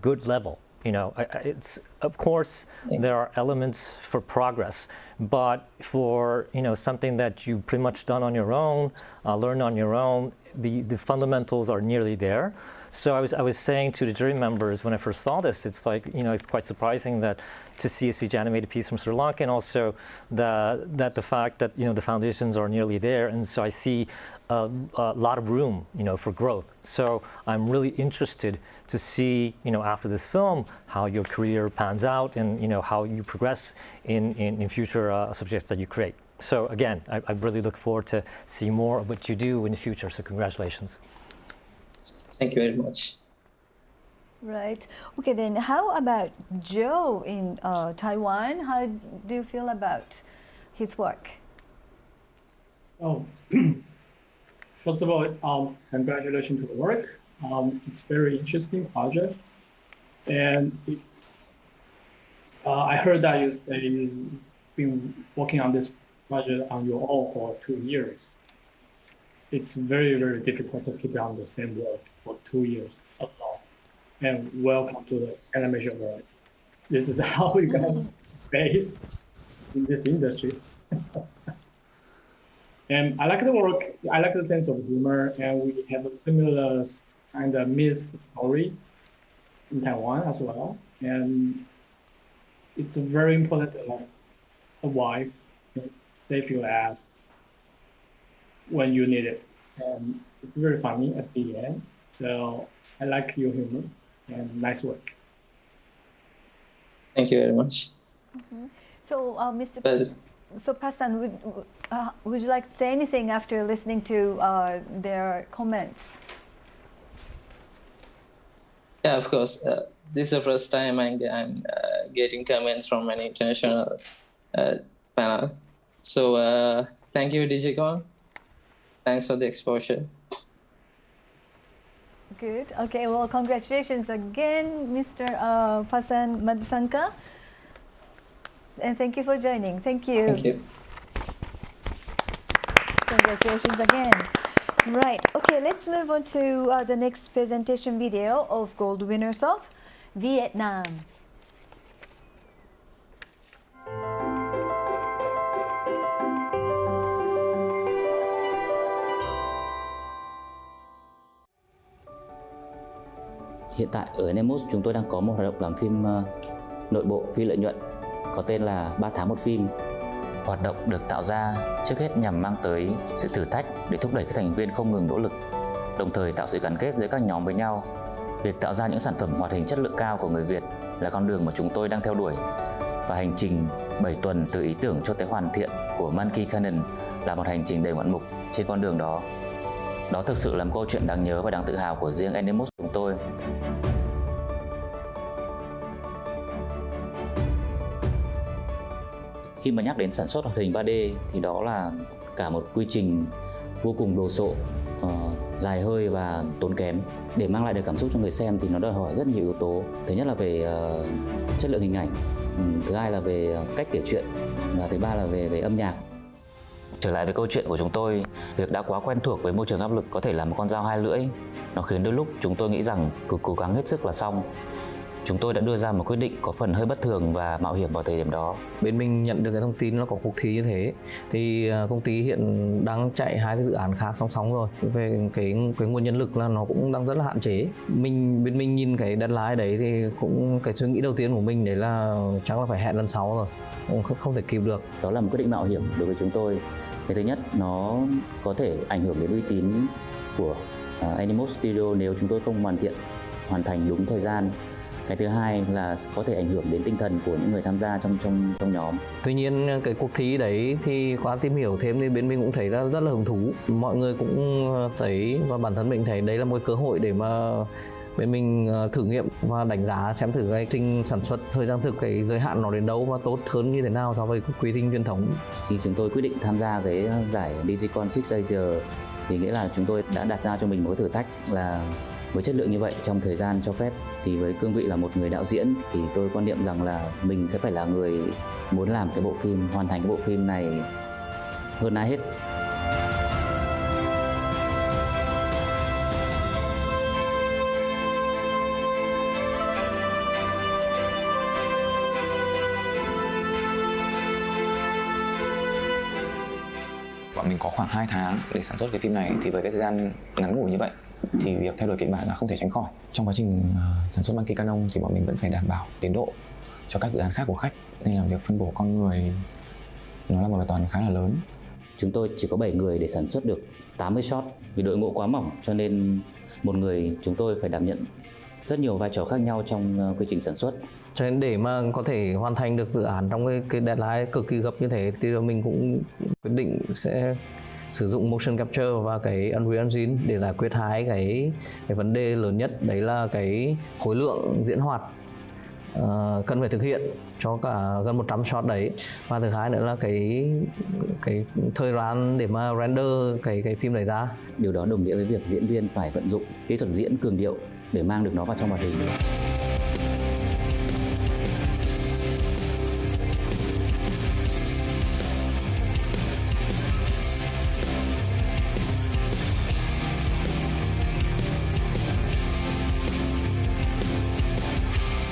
good level. It's, of course, there are elements for progress, but for something that you pretty much done on your own, learned on your own, the fundamentals are nearly there. So I was saying to the jury members when I first saw this, it's like it's quite surprising that to see a CG animated piece from Sri Lanka, and also the fact that the foundations are nearly there, and so I see a lot of room for growth. So I'm really interested to see after this film how your career pans stands out and how you progress in future subjects that you create. So again, I really look forward to see more of what you do in the future. So congratulations. Thank you very much. Right. Okay, then how about Joe in Taiwan? How do you feel about his work? Oh, first of all, congratulations to the work. It's very interesting project, and it's. I heard that you've been working on this project on your own for 2 years. It's very, very difficult to keep on the same work for 2 years alone. And welcome to the animation world. This is how we can face in this industry. And I like the work. I like the sense of humor, and we have a similar kind of myth story in Taiwan as well. And it's very important to have a wife that save your ass when you need it. And it's very funny at the end. So I like your humor and nice work. Thank you very much. So, So Pastan, would you like to say anything after listening to their comments? Yeah, of course. This is the first time I'm getting comments from an international panel. So thank you, DigiCon. Thanks for the exposure. Good. Okay. Well, congratulations again, Mr. Pastan Madhusanka. And thank you for joining. Thank you. Thank you. Congratulations again. Right. Okay, let's move on to the next presentation video of gold winners of Vietnam. Hiện tại ở Nemos chúng tôi đang có một hoạt động làm phim nội bộ phi lợi nhuận có tên là 3 tháng một phim. Hoạt động được tạo ra trước hết nhằm mang tới sự thử thách để thúc đẩy các thành viên không ngừng nỗ lực, đồng thời tạo sự gắn kết giữa các nhóm với nhau. Việc tạo ra những sản phẩm hoạt hình chất lượng cao của người Việt là con đường mà chúng tôi đang theo đuổi. Và hành trình 7 tuần từ ý tưởng cho tới hoàn thiện của Monkey Cannon là một hành trình đầy ngoạn mục trên con đường đó. Đó thực sự là một câu chuyện đáng nhớ và đáng tự hào của riêng Animus chúng tôi. Khi mà nhắc đến sản xuất hoạt hình 3D thì đó là cả một quy trình vô cùng đồ sộ, dài hơi và tốn kém. Để mang lại được cảm xúc cho người xem thì nó đòi hỏi rất nhiều yếu tố. Thứ nhất là về chất lượng hình ảnh, thứ hai là về cách kể chuyện, và thứ ba là về âm nhạc. Trở lại với câu chuyện của chúng tôi, việc đã quá quen thuộc với môi trường áp lực có thể là một con dao hai lưỡi. Nó khiến đôi lúc chúng tôi nghĩ rằng cứ cố gắng hết sức là xong. Chúng tôi đã đưa ra một quyết định có phần hơi bất thường và mạo hiểm vào thời điểm đó. Bên mình nhận được cái thông tin nó có cuộc thi như thế thì công ty hiện đang chạy 2 cái dự án khác song song rồi. Về cái nguồn nhân lực là nó cũng đang rất là hạn chế. Bên mình nhìn cái deadline đấy thì cũng cái suy nghĩ đầu tiên của mình đấy là chắc là phải hẹn lần sau rồi, cũng không thể kịp được. Đó là một quyết định mạo hiểm đối với chúng tôi. Cái thứ nhất, nó có thể ảnh hưởng đến uy tín của Animus Studio nếu chúng tôi không hoàn thành đúng thời gian. Cái thứ hai là có thể ảnh hưởng đến tinh thần của những người tham gia trong nhóm. Tuy nhiên cái cuộc thi đấy thì qua tìm hiểu thêm thì bên mình cũng thấy rất là hứng thú. Mọi người cũng thấy và bản thân mình thấy đấy là một cơ hội để mà bên mình thử nghiệm và đánh giá xem thử cái trình sản xuất thời gian thực cái giới hạn nó đến đâu và tốt hơn như thế nào so với quy trình truyền thống. Khi chúng tôi quyết định tham gia cái giải DigiCon6 ASIA thì nghĩa là chúng tôi đã đặt ra cho mình một cái thử thách là với chất lượng như vậy trong thời gian cho phép, thì với cương vị là một người đạo diễn thì tôi quan niệm rằng là mình sẽ phải là người muốn làm cái bộ phim, hoàn thành cái bộ phim này hơn ai hết. Bọn mình có khoảng 2 tháng để sản xuất cái phim này, thì với cái thời gian ngắn ngủi như vậy thì việc thay đổi kịch bản là không thể tránh khỏi. Trong quá trình sản xuất Monkey Cannon thì bọn mình vẫn phải đảm bảo tiến độ cho các dự án khác của khách, nên là việc phân bổ con người nó là một bài toán khá là lớn. Chúng tôi chỉ có 7 người để sản xuất được 80 shot. Vì đội ngũ quá mỏng cho nên một người chúng tôi phải đảm nhận rất nhiều vai trò khác nhau trong quy trình sản xuất. Cho nên để mà có thể hoàn thành được dự án trong cái deadline cực kỳ gấp như thế thì mình cũng quyết định sẽ sử dụng motion capture và cái Unreal Engine để giải quyết hai cái vấn đề lớn nhất, đấy là cái khối lượng diễn hoạt cần phải thực hiện cho cả gần 100 shot đấy, và thứ hai nữa là cái thời gian để mà render cái phim này ra. Điều đó đồng nghĩa với việc diễn viên phải vận dụng kỹ thuật diễn cường điệu để mang được nó vào trong màn hình.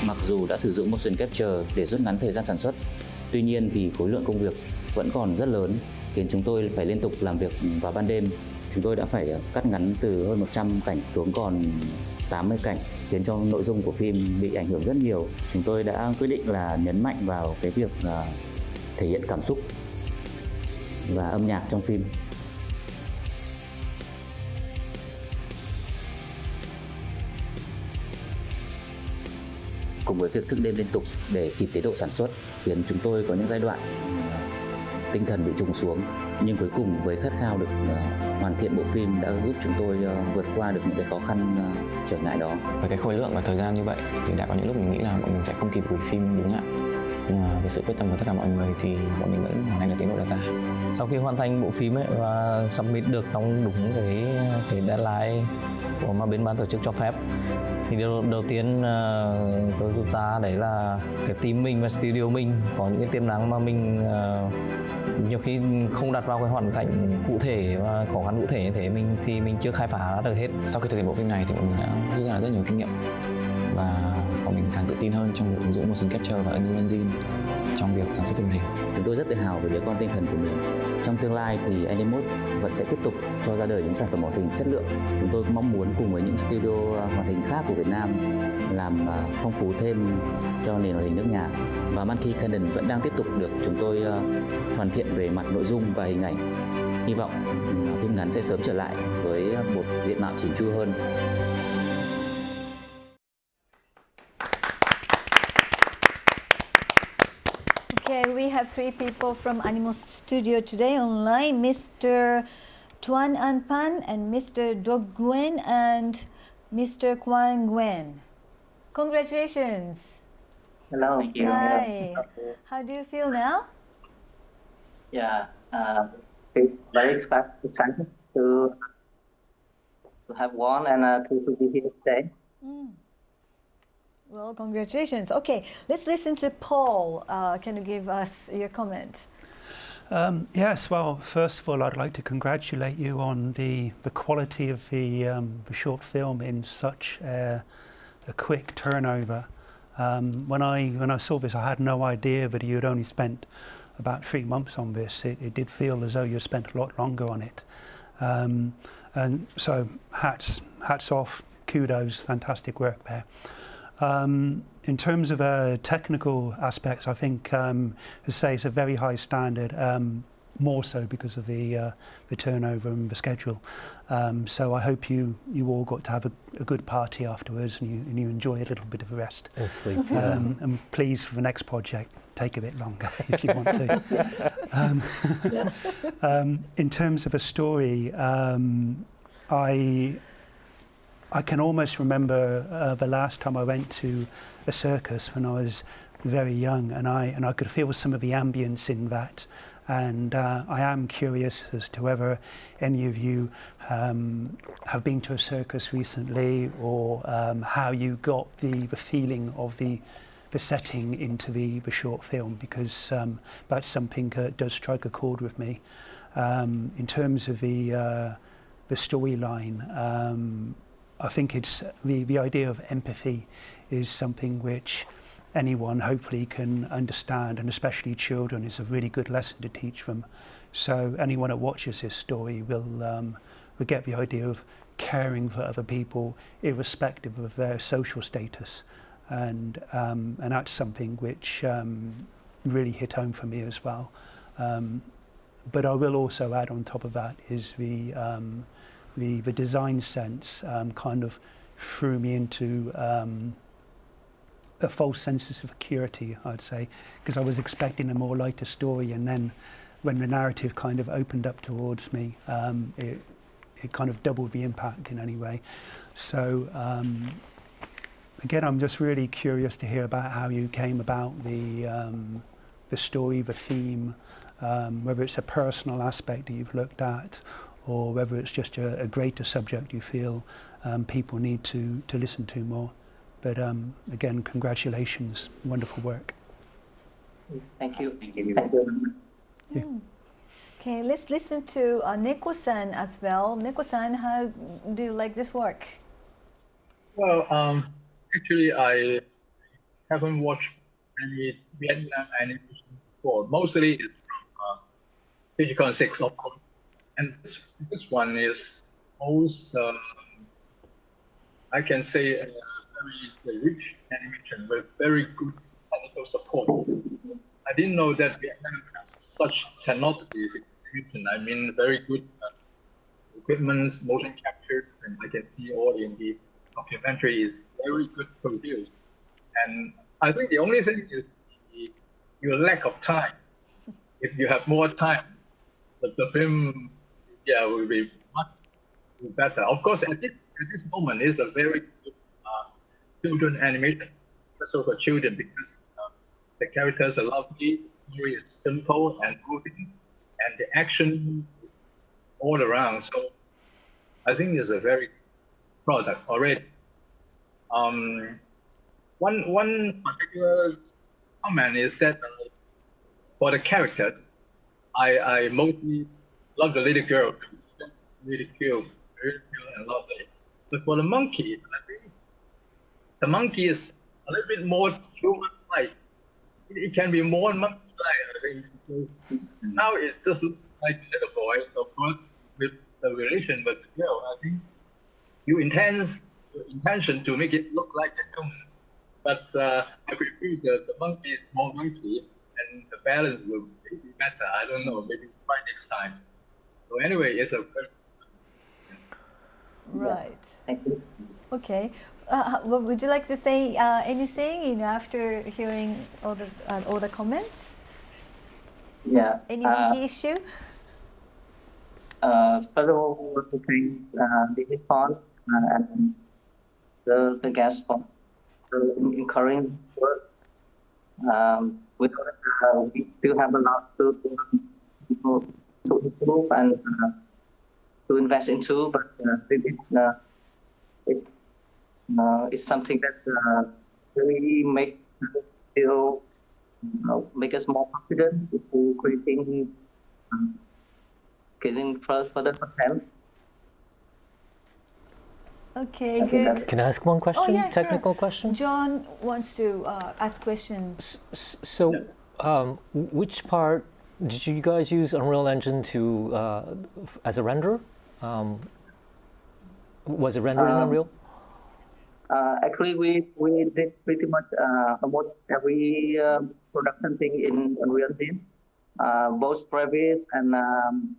Mặc dù đã sử dụng motion capture để rút ngắn thời gian sản xuất, tuy nhiên thì khối lượng công việc vẫn còn rất lớn, khiến chúng tôi phải liên tục làm việc vào ban đêm. Chúng tôi đã phải cắt ngắn từ hơn 100 cảnh xuống còn 80 cảnh, khiến cho nội dung của phim bị ảnh hưởng rất nhiều. Chúng tôi đã quyết định là nhấn mạnh vào cái việc thể hiện cảm xúc và âm nhạc trong phim. Cùng với việc thức đêm liên tục để kịp tiến độ sản xuất khiến chúng tôi có những giai đoạn tinh thần bị trùng xuống, nhưng cuối cùng với khát khao được hoàn thiện bộ phim đã giúp chúng tôi vượt qua được những cái khó khăn trở ngại đó. Với cái khối lượng và thời gian như vậy thì đã có những lúc mình nghĩ là bọn mình sẽ không kịp gửi phim đúng hạn, nhưng mà với sự quyết tâm của tất cả mọi người thì bọn mình vẫn hoàn thành được tiến độ đặt ra. Sau khi hoàn thành bộ phim ấy và submit được trong đúng cái deadline của mà bên ban tổ chức cho phép, thì điều đầu tiên tôi rút ra đấy là cái team mình và studio mình có những cái tiềm năng mà mình nhiều khi không đặt vào cái hoàn cảnh cụ thể và khó khăn cụ thể như thế mình chưa khai phá được hết. Sau khi thực hiện bộ phim này thì bọn mình đã rút ra rất nhiều kinh nghiệm và bọn mình càng tự tin hơn trong việc ứng dụng motion capture và Unreal Engine trong việc sản xuất phim này. Chúng tôi rất tự hào về đứa con tinh thần của mình. Trong tương lai thì Animus vẫn sẽ tiếp tục cho ra đời những sản phẩm hoạt hình chất lượng. Chúng tôi mong muốn cùng với những studio hoạt hình khác của Việt Nam làm phong phú thêm cho nền hoạt hình nước nhà. Và Monkey Cannon vẫn đang tiếp tục được chúng tôi hoàn thiện về mặt nội dung và hình ảnh. Hy vọng phim ngắn sẽ sớm trở lại với một diện mạo chỉn chu hơn. Okay, we have three people from Animal Studio today online, Mr. Tuan Anpan and Mr. Dog Nguyen and Mr. Quan Nguyen. Congratulations. Hello. Thank you. Hi. How do you feel now? Yeah, very excited to have won and to be here today. Well, congratulations. Okay, let's listen to Paul. Can you give us your comment? Yes, well, first of all, I'd like to congratulate you on the quality of the short film in such a quick turnover. When I saw this, I had no idea that you had only spent about 3 months on this. It did feel as though you had spent a lot longer on it. And so hats off, kudos, fantastic work there. In terms of technical aspects, I think, as I say, it's a very high standard, more so because of the turnover and the schedule. So I hope you all got to have a good party afterwards and you enjoy a little bit of a rest. And please, for the next project, take a bit longer if you want to. In terms of a story, I can almost remember the last time I went to a circus when I was very young, and I could feel some of the ambience in that. And I am curious as to whether any of you have been to a circus recently, or how you got the feeling of the setting into the short film, because that's something that does strike a chord with me. In terms of the storyline, I think it's the idea of empathy is something which anyone hopefully can understand, and especially children is a really good lesson to teach them. So anyone that watches this story will get the idea of caring for other people irrespective of their social status, and that's something which really hit home for me as well. But I will also add on top of that is the design sense kind of threw me into a false sense of security, I'd say, because I was expecting a more lighter story, and then when the narrative kind of opened up towards me, it kind of doubled the impact in any way. So again, I'm just really curious to hear about how you came about the story, the theme, whether it's a personal aspect that you've looked at, or whether it's just a greater subject you feel people need to listen to more. But again, congratulations, wonderful work. Thank you. Yeah. Okay, let's listen to Neko-san as well. Neko-san, how do you like this work? Well, actually, I haven't watched any Vietnam animation before. Mostly it's from DigiCon6, of course. And this one is most, I can say, very rich animation with very good technical support. I didn't know that Vietnam has such technologies in animation. I mean, very good equipment, motion capture, and I can see all in the documentary is very good produced. And I think the only thing is your lack of time. If you have more time, the film, will be much better. Of course, at this moment, it's a very good children animation, also for children, because the characters are lovely, the story is simple and moving, and the action is all around. So I think it's a very good product already. One particular comment is that for the characters, I mostly love the little girl, really cute and lovely. But for the monkey, I think the monkey is a little bit more human-like. It can be more monkey-like, I think, because now it just looks like a little boy. Of course, with the relation with the girl, I think your intention to make it look like a human. But I prefer the monkey is more monkey, and the balance will be better. I don't know, maybe try next time. So anyway, it's a very right. Thank you. Okay. Would you like to say anything after hearing all the comments? Yeah. Any monkey issue? First of all, to thank DigiCon and the guest for encouraging work. We still have a lot to improve and to invest into, but it's something that really make us more confident to creating getting further content. Okay, good. Can I ask one question? Oh, yeah, technical sure. question? John wants to ask questions. So, which part did you guys use Unreal Engine to as a render? Was it rendered in Unreal? Actually, we did pretty much almost every production thing in Unreal Engine, both previews and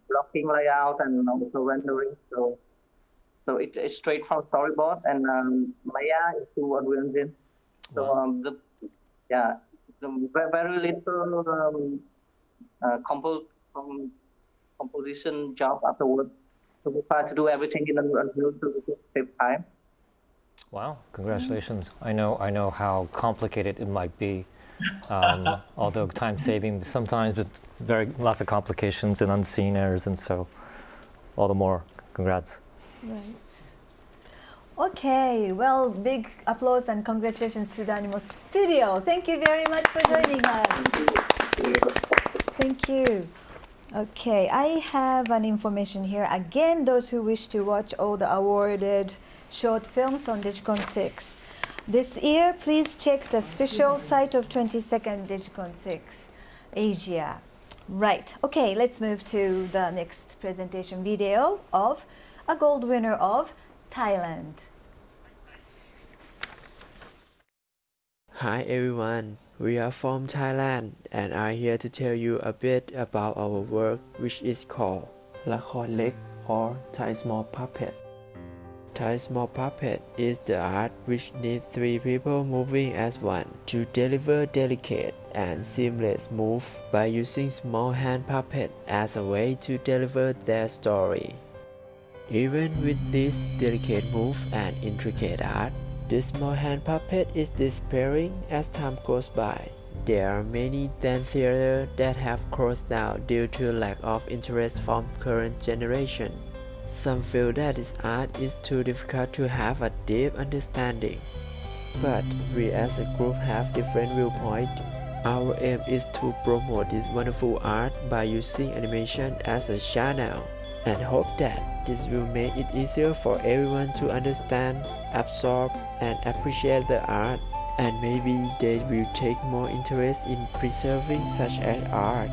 blocking layout and also rendering. So it's straight from storyboard and Maya into Unreal Engine. So very little composition job afterwards. So we try to do everything in Unreal to save time. Wow! Congratulations. I know how complicated it might be. Although time saving, sometimes with lots of complications and unseen errors, and so all the more congrats. Right. Okay, well, big applause and congratulations to the Animo Studio. Thank you very much for joining us. Thank you. Okay, I have an information here. Again, those who wish to watch all the awarded short films on DigiCon6 this year, please check the special site of 22nd DigiCon6 ASIA. Right, okay, let's move to the next presentation video of a gold winner of Thailand. Hi everyone, we are from Thailand and are here to tell you a bit about our work, which is called ละครเล็ก or Thai Small Puppet. Thai small puppet is the art which needs three people moving as one to deliver delicate and seamless move by using small hand puppet as a way to deliver their story. Even with this delicate move and intricate art, this small hand puppet is disappearing as time goes by. There are many dance theaters that have closed down due to lack of interest from current generation. Some feel that this art is too difficult to have a deep understanding. But we as a group have different viewpoints. Our aim is to promote this wonderful art by using animation as a channel and hope that this will make it easier for everyone to understand, absorb, and appreciate the art, and maybe they will take more interest in preserving such an art.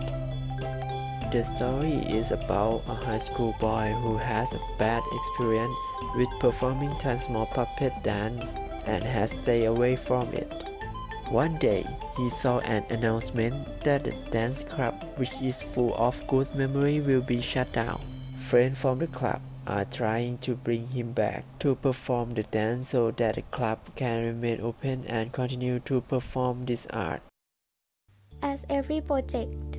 The story is about a high school boy who has a bad experience with performing Thai small puppet dance and has stayed away from it. One day, he saw an announcement that the dance club, which is full of good memory, will be shut down. Friends from the club are trying to bring him back to perform the dance so that the club can remain open and continue to perform this art. As every project,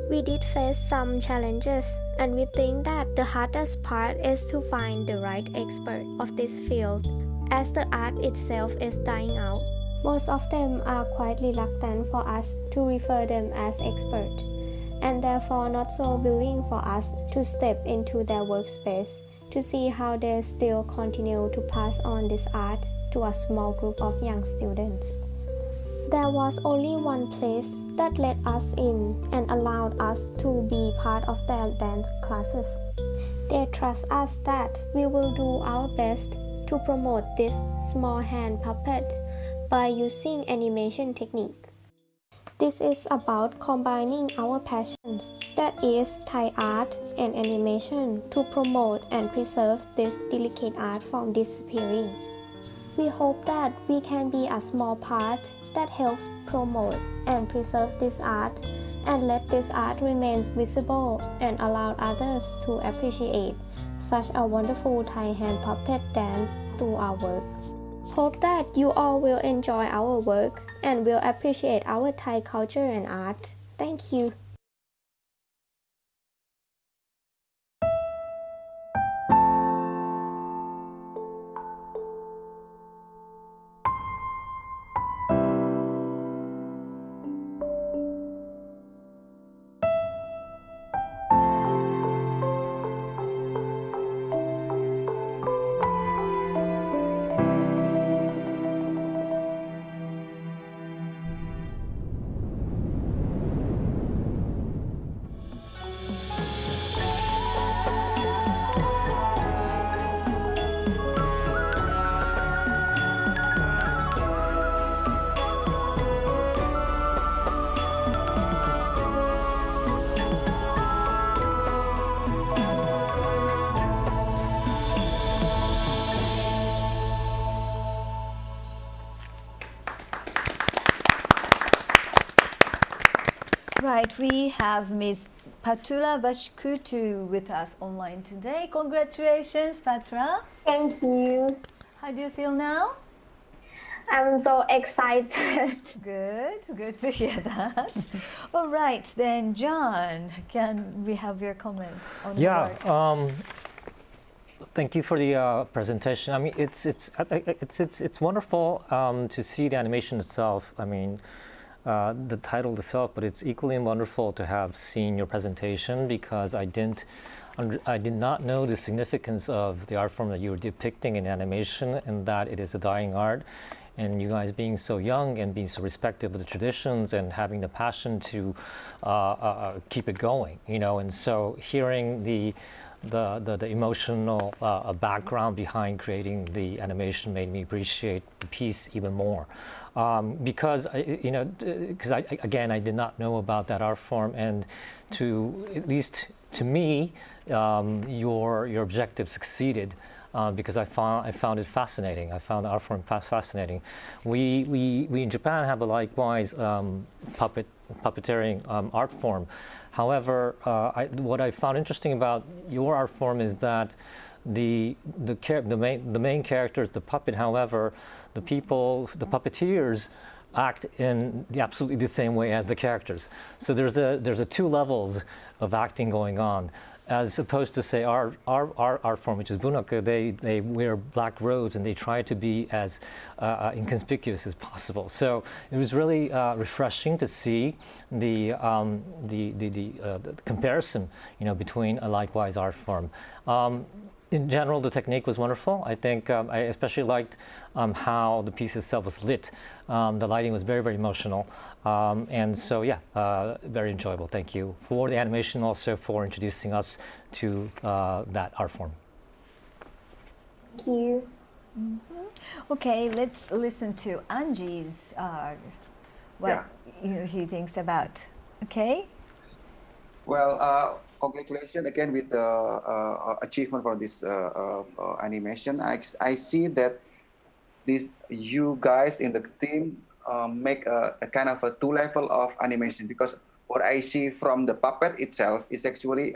we did face some challenges, and we think that the hardest part is to find the right expert of this field, as the art itself is dying out. Most of them are quite reluctant for us to refer them as experts, and therefore not so willing for us to step into their workspace to see how they still continue to pass on this art to a small group of young students. There was only one place that let us in and allowed us to be part of their dance classes. They trust us that we will do our best to promote this small hand puppet by using animation technique. This is about combining our passions, that is Thai art and animation, to promote and preserve this delicate art from disappearing. We hope that we can be a small part that helps promote and preserve this art and let this art remain visible and allow others to appreciate such a wonderful Thai hand puppet dance through our work. Hope that you all will enjoy our work and will appreciate our Thai culture and art. Thank you. Right, we have Ms. Patula Vashkutu with us online today. Congratulations, Patra. Thank you. How do you feel now? I'm so excited. Good to hear that. All right, then, John, can we have your comment on the work? Thank you for the presentation. I mean, it's wonderful to see the animation itself. I mean, the title itself, but it's equally wonderful to have seen your presentation, because I did not know the significance of the art form that you were depicting in animation, and that it is a dying art. And you guys being so young and being so respectful of the traditions and having the passion to keep it going, you know. And so hearing the emotional background behind creating the animation made me appreciate the piece even more. Because I did not know about that art form, and at least to me, your objective succeeded. Because I found it fascinating. I found the art form fascinating. We in Japan have a likewise puppeteering art form. However, what I found interesting about your art form is that the main characters, the puppet, however, the puppeteers act in absolutely the same way as the characters. So there's a two levels of acting going on, as opposed to say our art form, which is bunaka. They wear black robes and they try to be as inconspicuous as possible. So it was really refreshing to see the comparison, between a likewise art form. In general, the technique was wonderful. I think I especially liked how the piece itself was lit. The lighting was very, very emotional. And so, yeah, very enjoyable. Thank you for the animation, also for introducing us to that art form. Thank you. Okay, let's listen to Anji's what he thinks about. Okay? Well, congratulations again with the achievement for this animation. I see that you guys in the team make a kind of a two level of animation, because what I see from the puppet itself is actually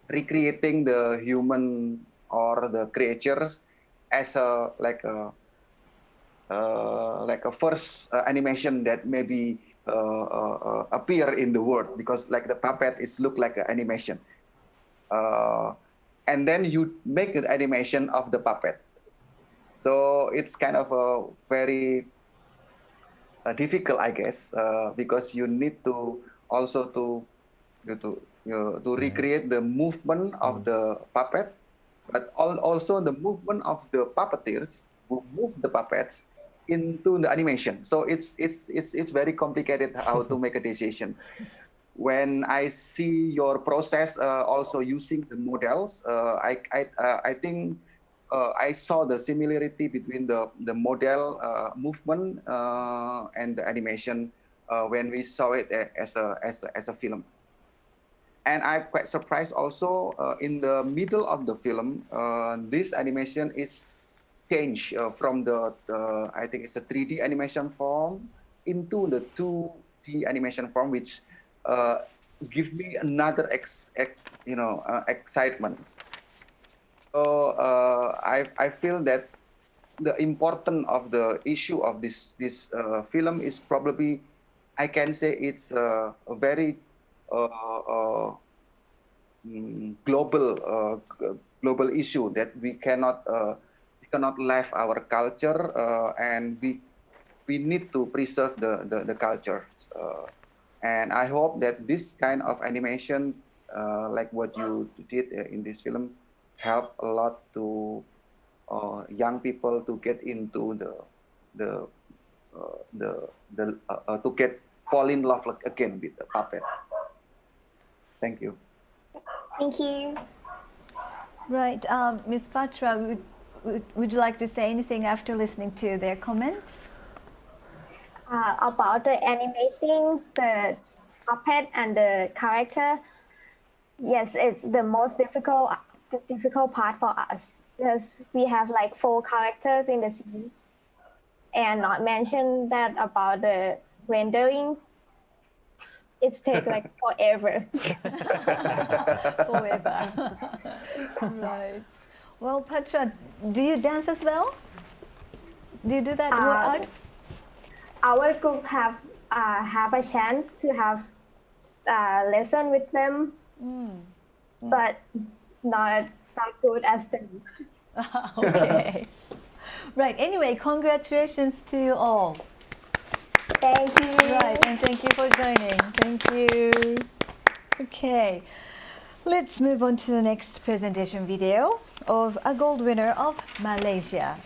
recreating the human or the creatures as like a first animation that maybe appear in the world, because like the puppet is look like an animation, and then you make the animation of the puppet. So it's kind of a very difficult, I guess, because you need to also to recreate the movement of the puppet, but also the movement of the puppeteers who move the puppets into the animation. So it's very complicated how to make a decision. When I see your process also using the models, I think I saw the similarity between the model movement and the animation when we saw it as a film. And I'm quite surprised also in the middle of the film, this animation is changed from the I think it's a 3D animation form into the 2D animation form, which give me another excitement. So I feel that the importance of the issue of this film is probably, I can say it's a very global issue that we cannot leave our culture, and we need to preserve the culture. And I hope that this kind of animation, like what you did in this film, help a lot to young people to get into fall in love again with the puppet. Thank you. Thank you. Right, Ms. Patra, would you like to say anything after listening to their comments? About the animating the puppet and the character, yes, it's the most difficult part for us, because we have like 4 characters in the scene, and not mention that about the rendering, it takes like forever. Forever. Right. Well, Patra, do you dance as well? Do you do that art? Our group have a chance to have lesson with them, but not good as them. Okay. Right. Anyway, congratulations to you all. Thank you. Right, and thank you for joining. Thank you. Okay. Let's move on to the next presentation video of a gold winner of Malaysia.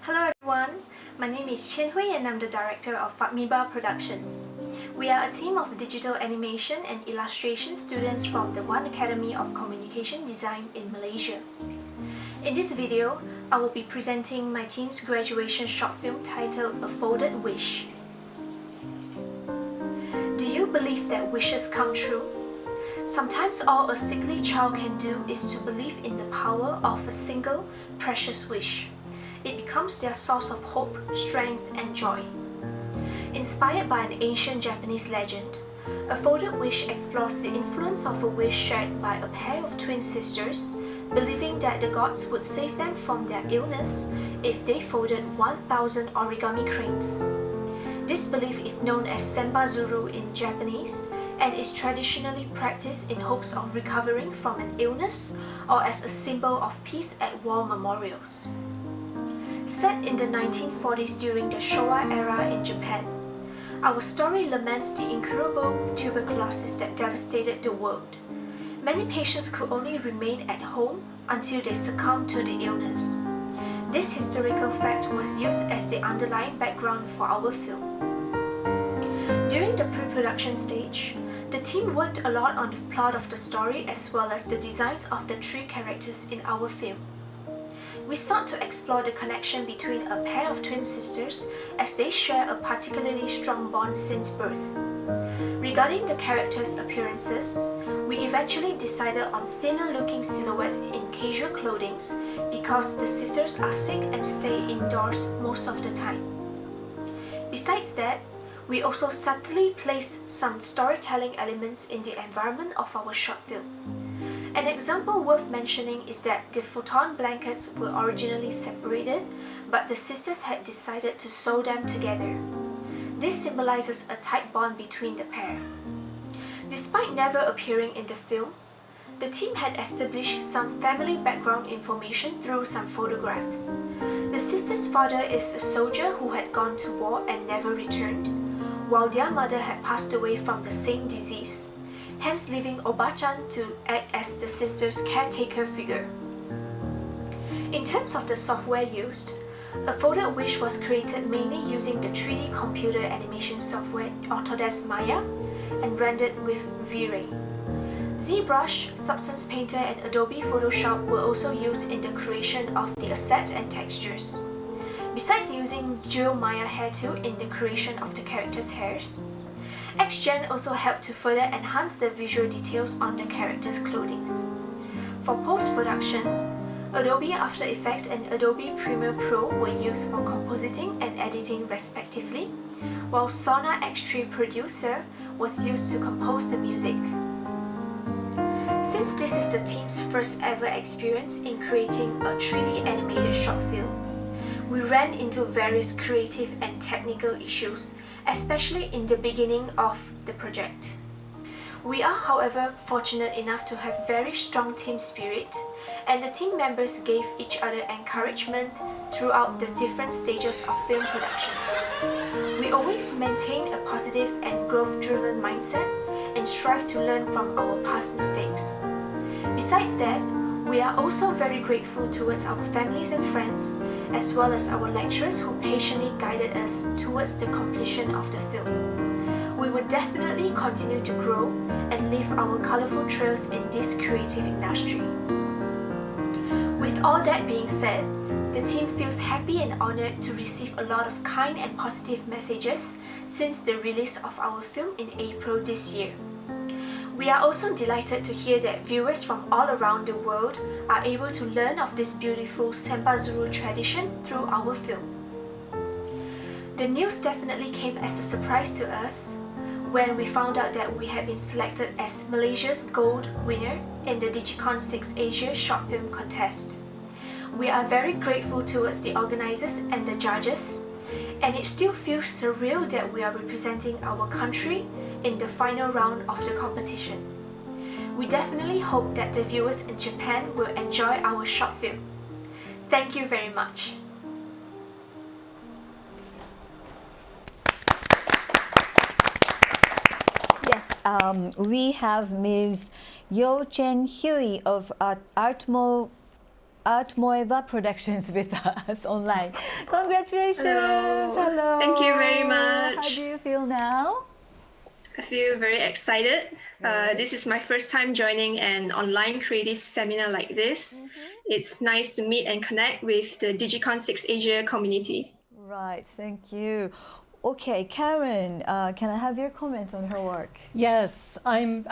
Hello everyone, my name is Chen Hui and I'm the director of Fatmiba Productions. We are a team of digital animation and illustration students from the One Academy of Communication Design in Malaysia. In this video, I will be presenting my team's graduation short film titled A Folded Wish. Do you believe that wishes come true? Sometimes all a sickly child can do is to believe in the power of a single precious wish. It becomes their source of hope, strength, and joy. Inspired by an ancient Japanese legend, A Folded Wish explores the influence of a wish shared by a pair of twin sisters, believing that the gods would save them from their illness if they folded 1,000 origami cranes. This belief is known as Sembazuru in Japanese and is traditionally practiced in hopes of recovering from an illness or as a symbol of peace at war memorials. Set in the 1940s during the Showa era in Japan, our story laments the incurable tuberculosis that devastated the world. Many patients could only remain at home until they succumbed to the illness. This historical fact was used as the underlying background for our film. During the pre-production stage, the team worked a lot on the plot of the story as well as the designs of the three characters in our film. We sought to explore the connection between a pair of twin sisters as they share a particularly strong bond since birth. Regarding the characters' appearances, we eventually decided on thinner-looking silhouettes in casual clothing because the sisters are sick and stay indoors most of the time. Besides that, we also subtly placed some storytelling elements in the environment of our short film. An example worth mentioning is that the futon blankets were originally separated, but the sisters had decided to sew them together. This symbolizes a tight bond between the pair. Despite never appearing in the film, the team had established some family background information through some photographs. The sisters' father is a soldier who had gone to war and never returned, while their mother had passed away from the same disease, hence leaving Obachan to act as the sisters' caretaker figure. In terms of the software used, A Folded Wish was created mainly using the 3D computer animation software Autodesk Maya and rendered with V-Ray. ZBrush, Substance Painter and Adobe Photoshop were also used in the creation of the assets and textures. Besides using GeoMaya Hair Tool in the creation of the characters' hairs, XGen also helped to further enhance the visual details on the characters' clothing. For post-production, Adobe After Effects and Adobe Premiere Pro were used for compositing and editing respectively, while Sona X3 Producer was used to compose the music. Since this is the team's first ever experience in creating a 3D animated short film, we ran into various creative and technical issues, especially in the beginning of the project. We are, however, fortunate enough to have very strong team spirit, and the team members gave each other encouragement throughout the different stages of film production. We always maintain a positive and growth-driven mindset and strive to learn from our past mistakes. Besides that, we are also very grateful towards our families and friends, as well as our lecturers who patiently guided us towards the completion of the film. We will definitely continue to grow and leave our colorful trails in this creative industry. With all that being said, the team feels happy and honored to receive a lot of kind and positive messages since the release of our film in April this year. We are also delighted to hear that viewers from all around the world are able to learn of this beautiful Sembazuru tradition through our film. The news definitely came as a surprise to us when we found out that we had been selected as Malaysia's Gold winner in the DigiCon6 ASIA short film contest. We are very grateful towards the organizers and the judges, and it still feels surreal that we are representing our country in the final round of the competition. We definitely hope that the viewers in Japan will enjoy our short film. Thank you very much. Yes, we have Ms. Yo Chen Hui of Artmoeva Productions with us online. Congratulations! Hello. Thank you very much. How do you feel now? I feel very excited. This is my first time joining an online creative seminar like this. It's nice to meet and connect with the DigiCon6 ASIA community. Right, thank you. Okay, Karen, can I have your comment on her work? Yes, I'm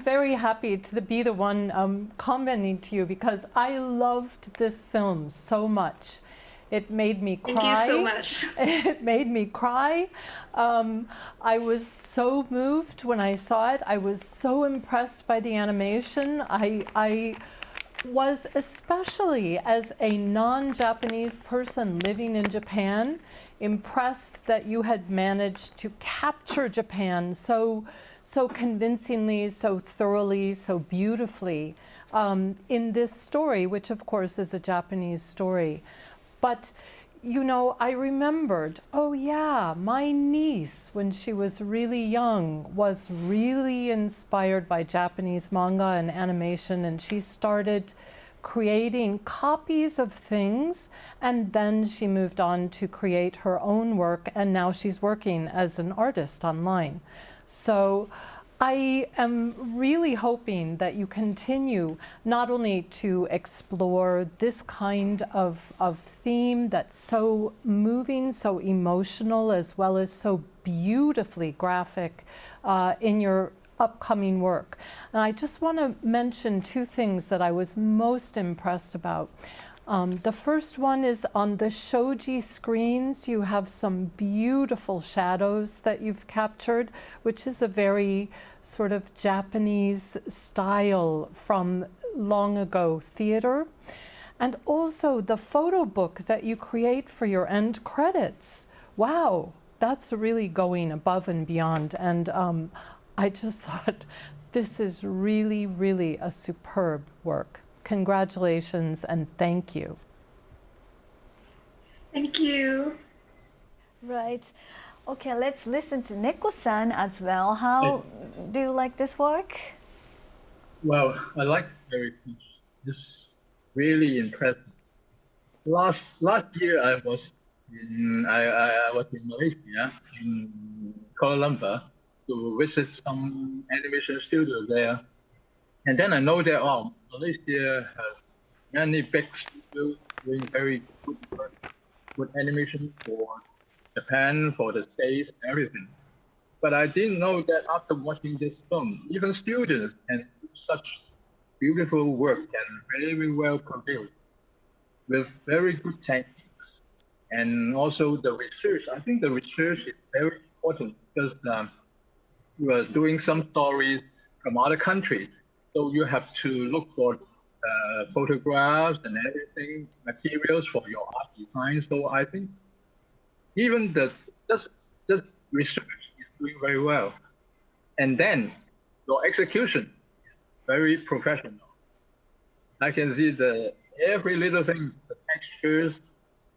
very happy to be the one commenting to you because I loved this film so much. It made me cry. Thank you so much. It made me cry. I was so moved when I saw it. I was so impressed by the animation. I was, especially as a non-Japanese person living in Japan, impressed that you had managed to capture Japan so convincingly, so thoroughly, so beautifully in this story, which of course is a Japanese story. But you know, I remembered, oh yeah, my niece, when she was really young, was really inspired by Japanese manga and animation, and she started creating copies of things, and then she moved on to create her own work, and now she's working as an artist online. So I am really hoping that you continue not only to explore this kind of theme that's so moving, so emotional, as well as so beautifully graphic in your upcoming work. And I just want to mention two things that I was most impressed about. The first one is on the shoji screens, you have some beautiful shadows that you've captured, which is a very sort of Japanese style from long ago theater. And also the photo book that you create for your end credits. Wow, that's really going above and beyond. And I just thought this is really, really a superb work. Congratulations and thank you. Thank you. Right. Okay, let's listen to Neko-san as well. How do you like this work? Well, I like it very much. It's really impressive. Last year I was in Malaysia, in Kuala Lumpur, to visit some animation studios there. And then I know that Malaysia has many big studios doing very good work, good animation for Japan, for the States, and everything. But I didn't know that after watching this film, even students can do such beautiful work and very well produced with very good techniques. And also the research. I think the research is very important because you are doing some stories from other countries. So you have to look for photographs and everything, materials for your art design. So I think even just research is doing very well. And then your execution is very professional. I can see every little thing, the textures,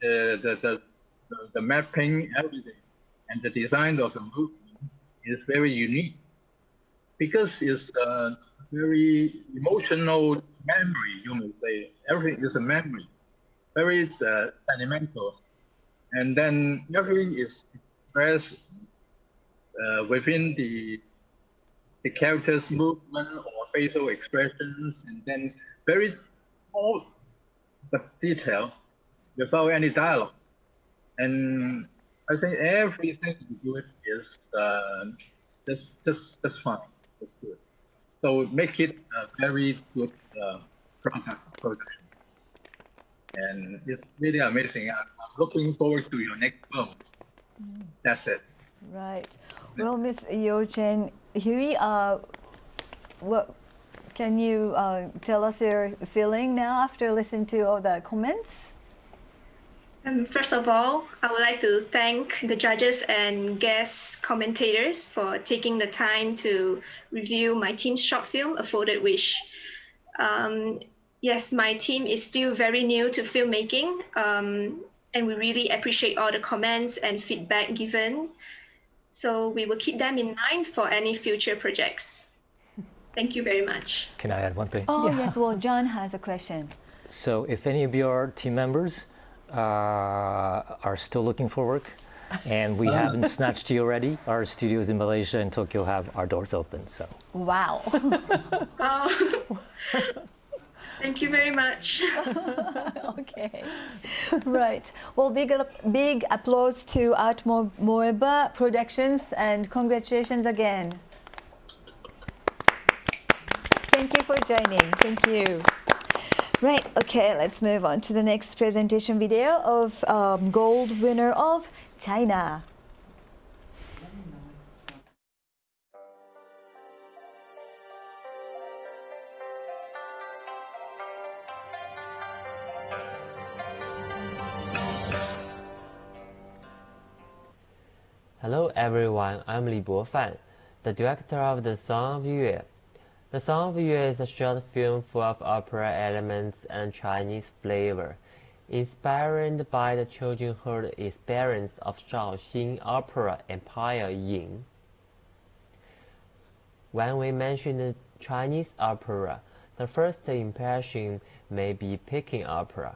the mapping, everything, and the design of the movement is very unique because it's a very emotional memory, you may say. Everything is a memory, very sentimental. And then everything is expressed within the character's movement or facial expressions, and then all the detail without any dialogue. And I think everything you do is just fine, just good. So make it a very good production. And it's really amazing. I'm looking forward to your next film. That's it. Right. Well, Ms. Yo-Chen Hui, what can you tell us your feeling now after listening to all the comments? First of all, I would like to thank the judges and guest commentators for taking the time to review my team's short film, A Folded Wish. Yes, my team is still very new to filmmaking, and we really appreciate all the comments and feedback given. So we will keep them in mind for any future projects. Thank you very much. Can I add one thing? Oh, yes. Well, John has a question. So if any of your team members are still looking for work and we haven't snatched you already, our studios in Malaysia and Tokyo have our doors open. So wow. Thank you very much. Okay. Right. Well, big applause to Art Moeba Productions and congratulations again. Thank you for joining. Thank you. Right, okay, let's move on to the next presentation video of gold winner of China. Hello everyone, I'm Li Bofan, the director of The Song of Yue. The Song of Yue is a short film full of opera elements and Chinese flavor, inspired by the childhood experience of Shaoxing opera empire Ying. When we mention the Chinese opera, the first impression may be Peking opera,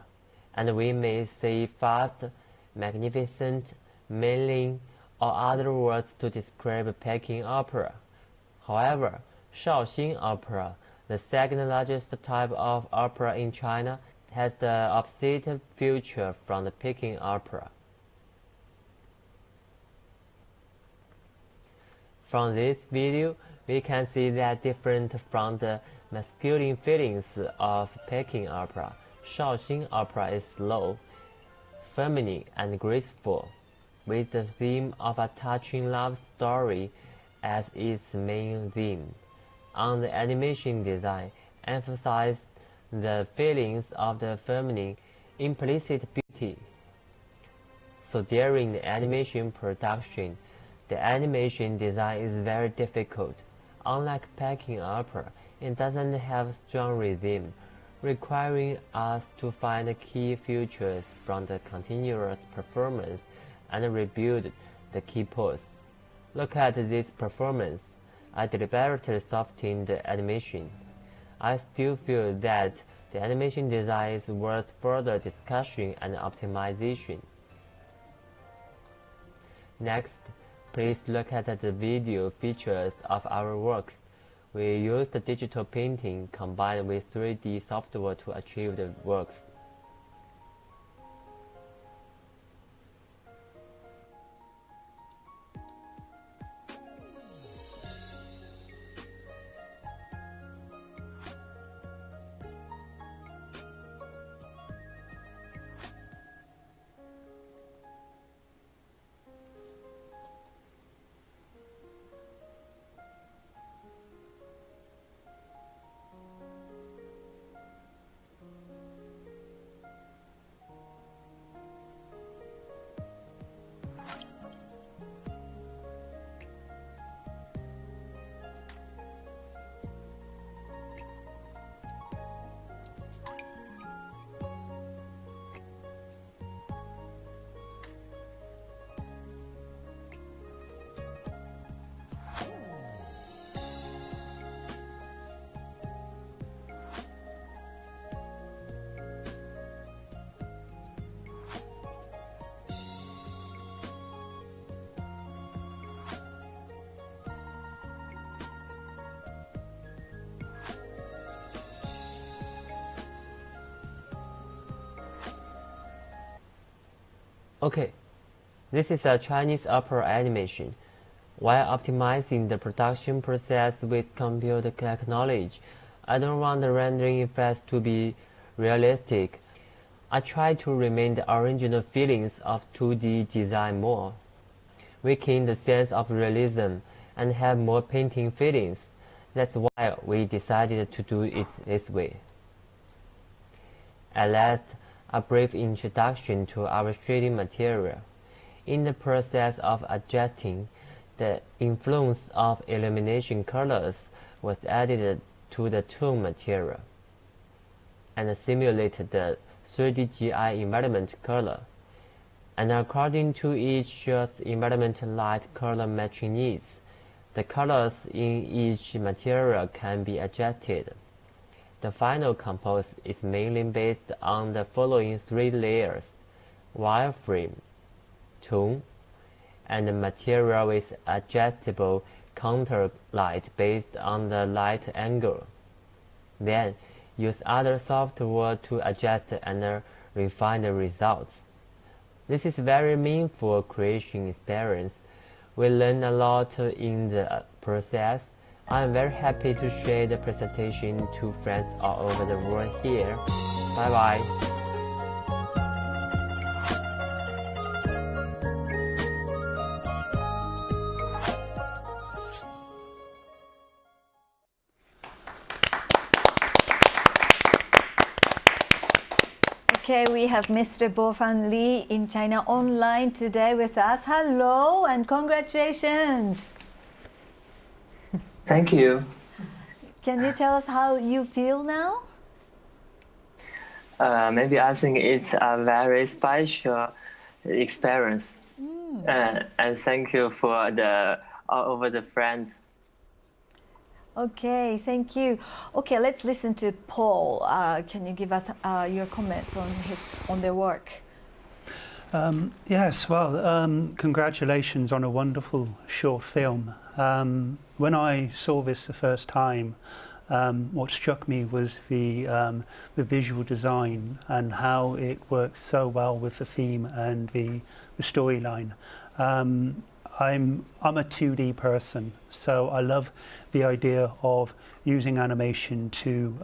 and we may say fast, magnificent, mailing, or other words to describe Peking opera. However, Shaoxing opera, the second largest type of opera in China, has the opposite feature from the Peking opera. From this video, we can see that different from the masculine feelings of Peking opera, Shaoxing opera is slow, feminine, and graceful, with the theme of a touching love story as its main theme. On the animation design, emphasize the feelings of the feminine, implicit beauty. So during the animation production, the animation design is very difficult. Unlike Peking opera, it doesn't have strong rhythm, requiring us to find key features from the continuous performance and rebuild the key pose. Look at this performance. I deliberately softened the animation. I still feel that the animation design is worth further discussion and optimization. Next, please look at the video features of our works. We used digital painting combined with 3D software to achieve the works. Okay, this is a Chinese opera animation. While optimizing the production process with computer technology, I don't want the rendering effects to be realistic. I try to remain the original feelings of 2D design more, weaken the sense of realism, and have more painting feelings. That's why we decided to do it this way. At last, a brief introduction to our shading material. In the process of adjusting, the influence of illumination colors was added to the tone material and simulated the 3D GI environment color. And according to each shot's environment light color matching needs, the colors in each material can be adjusted. The final compose is mainly based on the following 3 layers: wireframe, tone, and material with adjustable counter light based on the light angle. Then, use other software to adjust and refine the results. This is very meaningful creation experience. We learn a lot in the process. I'm very happy to share the presentation to friends all over the world here. Bye bye. Okay, we have Mr. Bo-Fan Lee in China online today with us. Hello and congratulations. Thank you. Can you tell us how you feel now? Maybe I think it's a very special experience. And thank you for all over the friends. Okay, thank you. Okay, let's listen to Paul. Can you give us your comments on their work? Yes, well, congratulations on a wonderful short film. When I saw this the first time, what struck me was the visual design and how it works so well with the theme and the storyline. I'm a 2D person, so I love the idea of using animation to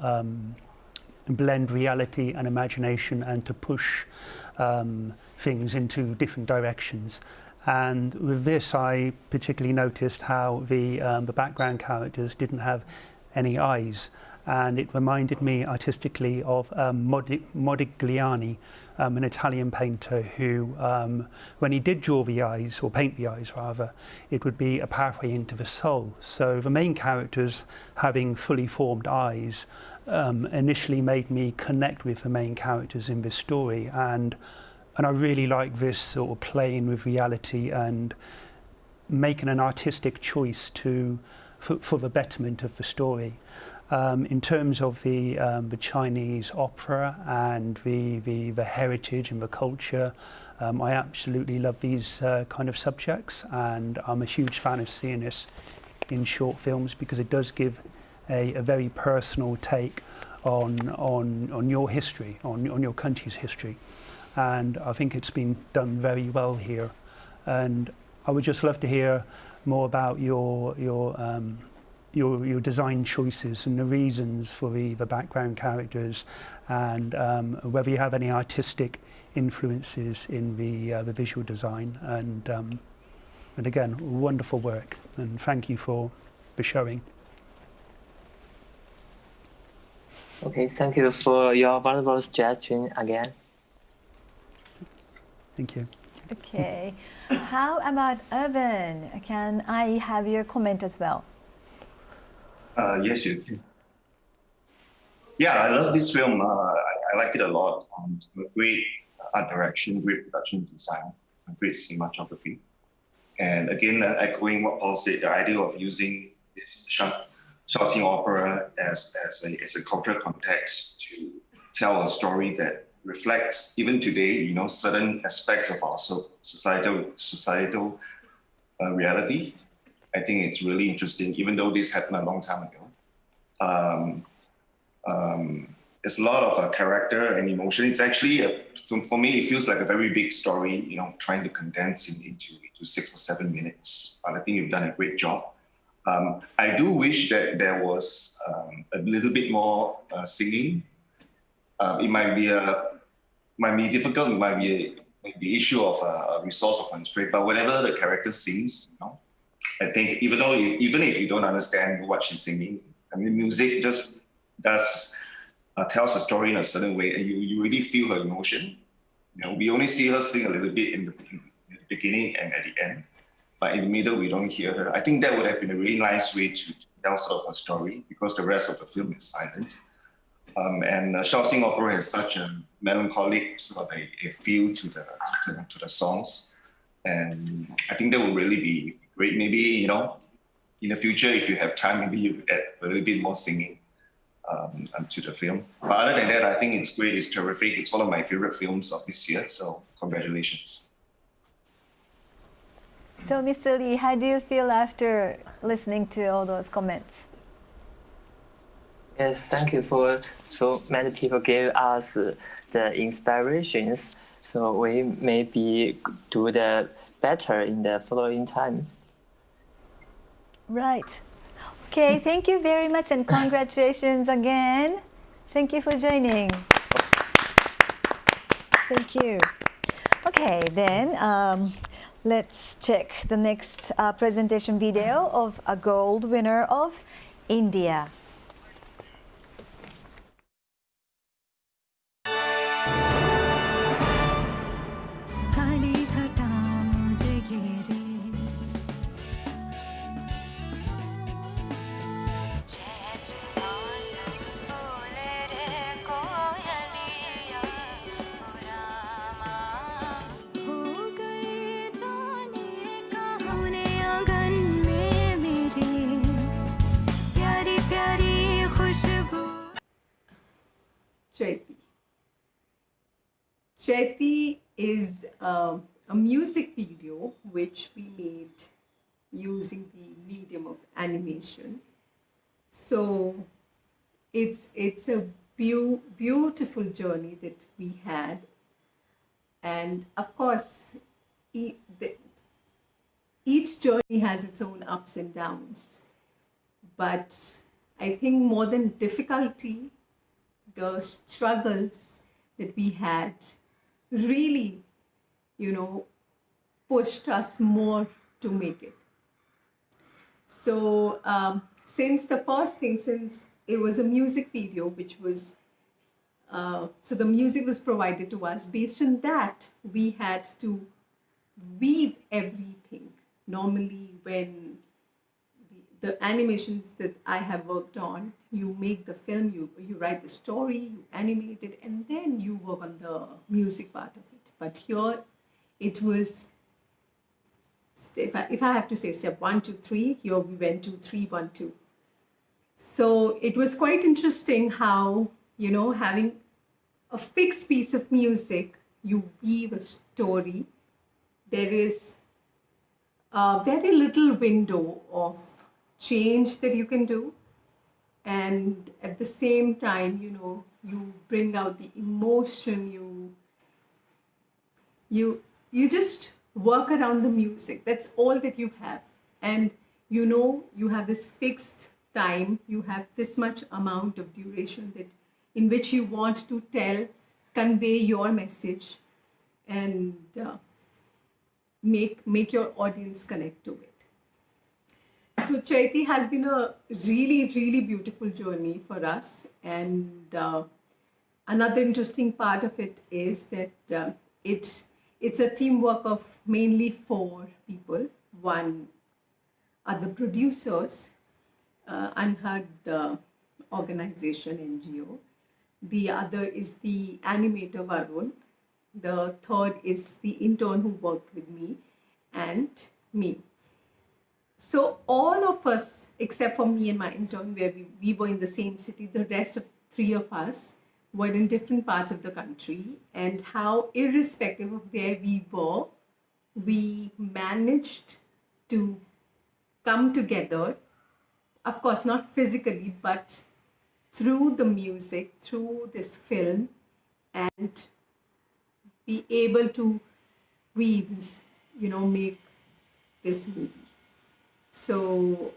blend reality and imagination and to push things into different directions. And with this, I particularly noticed how the background characters didn't have any eyes, and it reminded me artistically of Modigliani, an Italian painter who, when he did draw the eyes, or paint the eyes rather, it would be a pathway into the soul. So the main characters having fully formed eyes initially made me connect with the main characters in this story, and I really like this sort of playing with reality and making an artistic choice for the betterment of the story. In terms of the Chinese opera and the heritage and the culture, I absolutely love these kind of subjects, and I'm a huge fan of seeing this in short films because it does give a very personal take on your history, on your country's history, and I think it's been done very well here. And I would just love to hear more about your design choices and the reasons for the background characters, and whether you have any artistic influences in the visual design. And again, wonderful work, and thank you for showing. Okay, thank you for your wonderful suggestion again. Thank you. Okay, how about Evan? Can I have your comment as well? Yes, you can. Yeah, I love this film. I like it a lot. Great art direction, great production design, great cinematography. And again, echoing what Paul said, the idea of using this Shaoxing opera as a cultural context to tell a story that reflects, even today, certain aspects of our societal reality. I think it's really interesting, even though this happened a long time ago. There's a lot of character and emotion. It's actually, for me, it feels like a very big story, trying to condense it into 6 or 7 minutes. But I think you've done a great job. I do wish that there was a little bit more singing. It might be difficult. It might be the issue of a resource or constraint. But whenever the character sings, I think even if you don't understand what she's singing, I mean, music just tells a story in a certain way, and you really feel her emotion. We only see her sing a little bit in the beginning and at the end, but in the middle we don't hear her. I think that would have been a really nice way to tell sort of her story, because the rest of the film is silent. And Shaoxing opera has such a melancholic sort of a feel to the songs, and I think that would really be great. Maybe in the future, if you have time, maybe you could add a little bit more singing to the film. But other than that, I think it's great. It's terrific. It's one of my favorite films of this year. So congratulations. So, Mr. Lee, how do you feel after listening to all those comments? Yes, thank you for so many people gave us the inspirations, so we maybe do the better in the following time. Right. Okay, thank you very much and congratulations again. Thank you for joining. Thank you. Okay, then let's check the next presentation video of a gold winner of India. Chaiti is a music video which we made using the medium of animation. So it's a beautiful journey that we had, and of course each journey has its own ups and downs, but I think more than difficulty, the struggles that we had really, pushed us more to make it. So since it was a music video, which was, so the music was provided to us. Based on that, we had to weave everything. Normally, when the animations that I have worked on, you make the film, you write the story, you animate it, and then you work on the music part of it. But here, it was, if I have to say step 1, 2, 3, here we went to 3, 1, 2. So it was quite interesting how, having a fixed piece of music, you weave a story. There is a very little window of change that you can do, and at the same time, you bring out the emotion, you just work around the music. That's all that you have, and you have this fixed time, you have this much amount of duration that in which you want to convey your message and make your audience connect to it. So Chaiti has been a really, really beautiful journey for us. And another interesting part of it is that it's a teamwork of mainly 4 people. One are the producers, Unheard organization, NGO. The other is the animator, Varun. The third is the intern who worked with me, and me. So all of us, except for me and my intern, where we were in the same city, the rest of 3 of us were in different parts of the country, and how irrespective of where we were, we managed to come together, of course not physically, but through the music, through this film, and be able to weave, make this movie. So,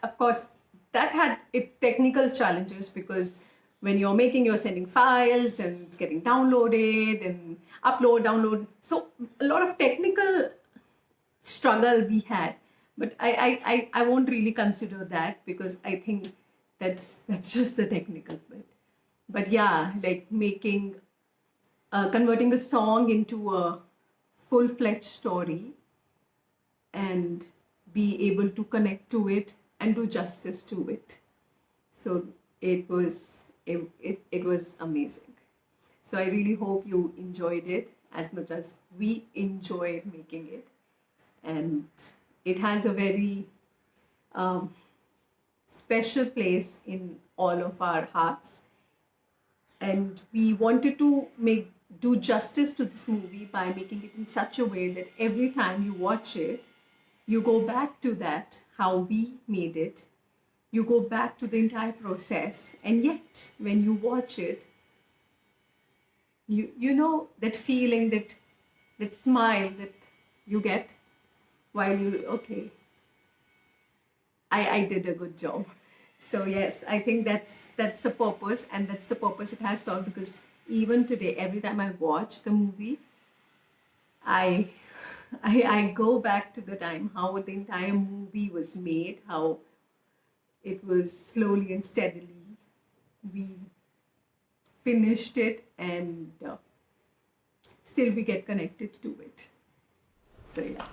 of course, that had technical challenges, because when you're sending files and it's getting downloaded and download. So a lot of technical struggle we had, but I won't really consider that, because I think that's just the technical bit. But yeah, like converting a song into a full-fledged story and be able to connect to it and do justice to it. So it was amazing. So I really hope you enjoyed it as much as we enjoyed making it. And it has a very special place in all of our hearts. And we wanted to do justice to this movie by making it in such a way that every time you watch it, you go back to that, how we made it. You go back to the entire process. And yet, when you watch it, you know that feeling, that smile that you get while I did a good job. So yes, I think that's the purpose, and that's the purpose it has solved, because even today, every time I watch the movie, I go back to the time how the entire movie was made, how it was slowly and steadily we finished it, and still we get connected to it. So yeah.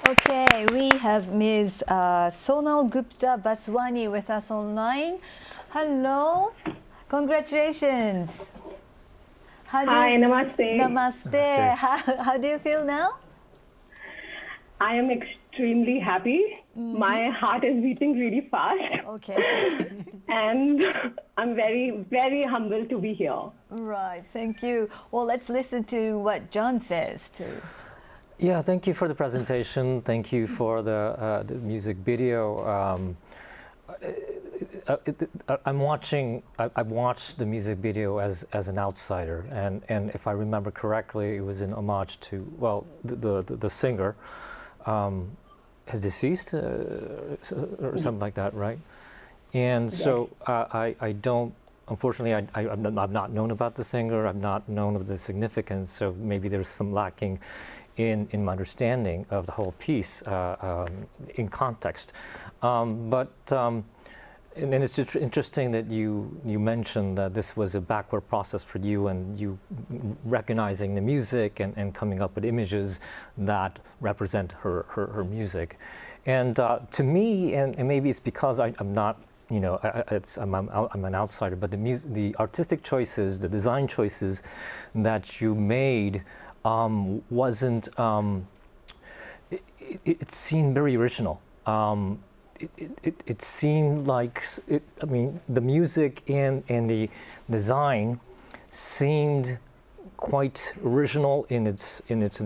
Okay, we have Ms. Sonal Gupta Baswani with us online. Hello, congratulations. Hi, namaste. Namaste. How do you feel now? I am extremely happy. My heart is beating really fast. Okay. And I'm very, very humbled to be here. Right, thank you. Well, let's listen to what John says too. Yeah, thank you for the presentation. Thank you for the music video. I've watched the music video as an outsider, and if I remember correctly, it was in homage to, well, the singer has deceased or something like that, right? And so I don't, unfortunately, I've not known about the singer. I've not known of the significance. So maybe there's some lacking in my understanding of the whole piece in context. And then it's just interesting that you mentioned that this was a backward process for you, and you recognizing the music and coming up with images that represent her music. And to me, and maybe it's because I'm not, you know, I'm an outsider, but the artistic choices, the design choices that you made wasn't, it seemed very original. It seemed like, I mean, the music and the design seemed quite original in its